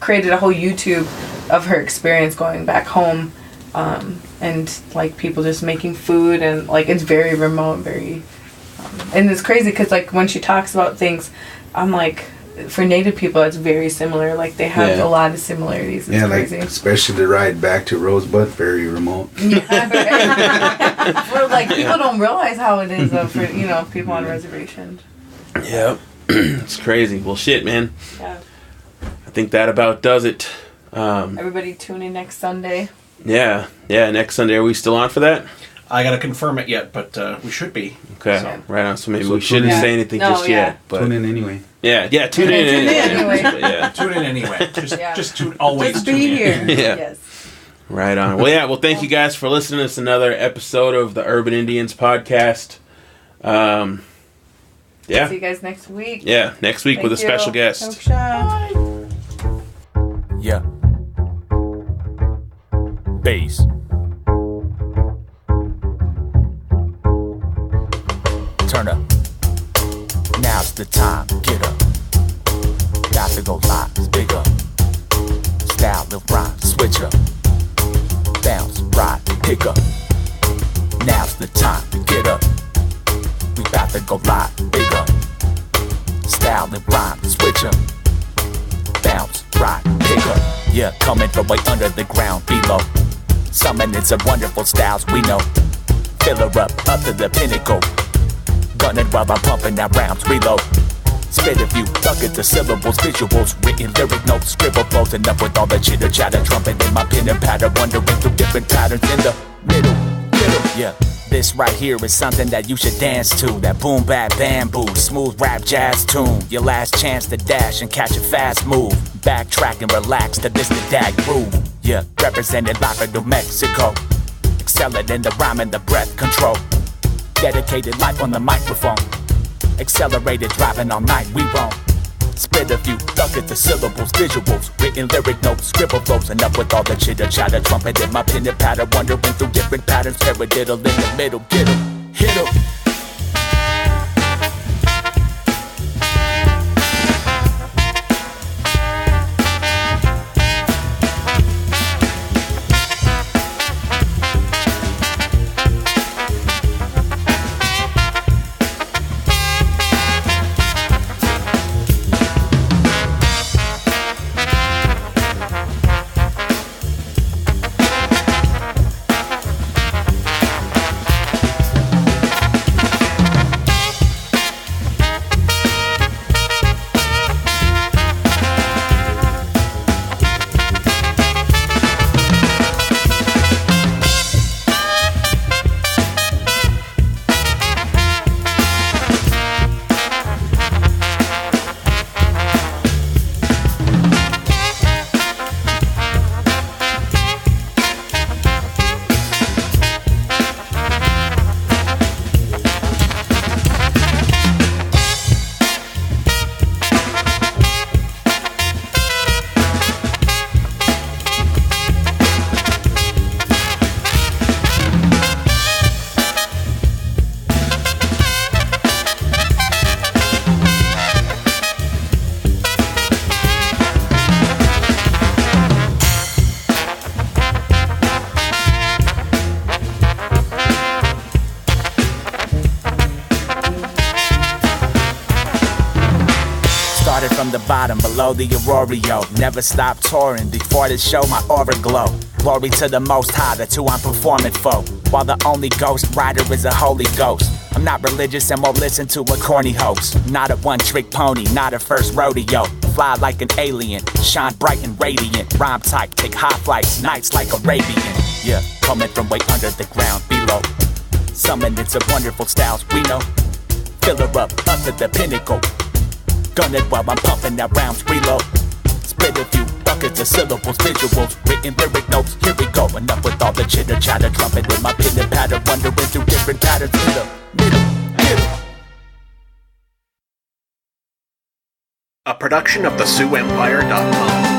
[SPEAKER 7] created a whole YouTube of her experience going back home, and like people just making food, and like it's very remote, very, and it's crazy because like when she talks about things, I'm like, for Native people, it's very similar. Like they have a lot of similarities. It's crazy.
[SPEAKER 6] Like especially the ride back to Rosebud, very remote.
[SPEAKER 7] Yeah, right. Well, like people don't realize how it is for people on reservations.
[SPEAKER 5] Yeah, it's crazy. Well, shit, man.
[SPEAKER 7] Yeah.
[SPEAKER 5] I think that about does it.
[SPEAKER 7] Everybody tune in next Sunday.
[SPEAKER 5] Yeah, next Sunday. Are we still on for that?
[SPEAKER 9] I gotta confirm it yet, but we should be.
[SPEAKER 5] Okay,
[SPEAKER 9] so.
[SPEAKER 5] Right on. So maybe we shouldn't say anything just yet. But
[SPEAKER 6] tune in anyway.
[SPEAKER 5] Yeah, tune in anyway.
[SPEAKER 9] Yeah, tune in anyway. Just tune. Always
[SPEAKER 8] just
[SPEAKER 9] tune
[SPEAKER 8] be
[SPEAKER 9] in.
[SPEAKER 8] here.
[SPEAKER 5] Yeah.
[SPEAKER 7] Yes.
[SPEAKER 5] Right on. Well, thank you guys for listening to this another episode of the Urban Indians podcast.
[SPEAKER 7] See you guys next week.
[SPEAKER 5] Yeah, next week with a special guest.
[SPEAKER 7] Bye.
[SPEAKER 11] Yeah. Bass. Turn up. Now's the time. Get up. Got to go live. Bigger. Style the rhyme. Switch up. Bounce. Ride. Pick up. Now's the time. Get up. We about to go live. Bigger. Style the rhyme. Switch up. Bounce. Ride. Pick up. Yeah, coming from way under the ground. Below. Summoning some wonderful styles we know. Fill her up to the pinnacle. Gunning while I'm pumping out rounds, reload. Spit a few buckets of syllables, visuals, written lyric notes, scribble flows, enough with all the chitter chatter, trumpet in my pen and patter, wandering through different patterns in the middle, yeah. This right here is something that you should dance to. That boom bap bamboo, smooth rap jazz tune. Your last chance to dash and catch a fast move. Backtrack and relax to this the dag groove. Yeah, represented live in New Mexico. Excelling in the rhyme and the breath control. Dedicated life on the microphone. Accelerated driving all night, we roam. Spit a few buckets of syllables, visuals, written lyric notes, scribble flows, and up with all the chitter chatter, trumpet in my pen and patter, wandering through different patterns, paradiddle in the middle, get 'em, hit 'em. From the bottom, below the Auroreo. Never stop touring before the show, my aura glow. Glory to the Most High, that's who I'm performing for. While the only ghost rider is a Holy Ghost. I'm not religious and won't listen to a corny hoax. Not a one-trick pony, not a first rodeo. Fly like an alien, shine bright and radiant. Rhyme type, take high flights, nights like Arabian. Yeah, coming from way under the ground, below. Summoning some wonderful styles we know. Fill her up to the pinnacle. Gun it while I'm pumping that rounds, reload. Spit a few buckets of syllables, visuals, written lyric notes, here we go. Enough with all the chitter chatter, trumpet in my pen and patter, wandering through different patterns in the middle.
[SPEAKER 9] A production of the SiouxEmpire.com.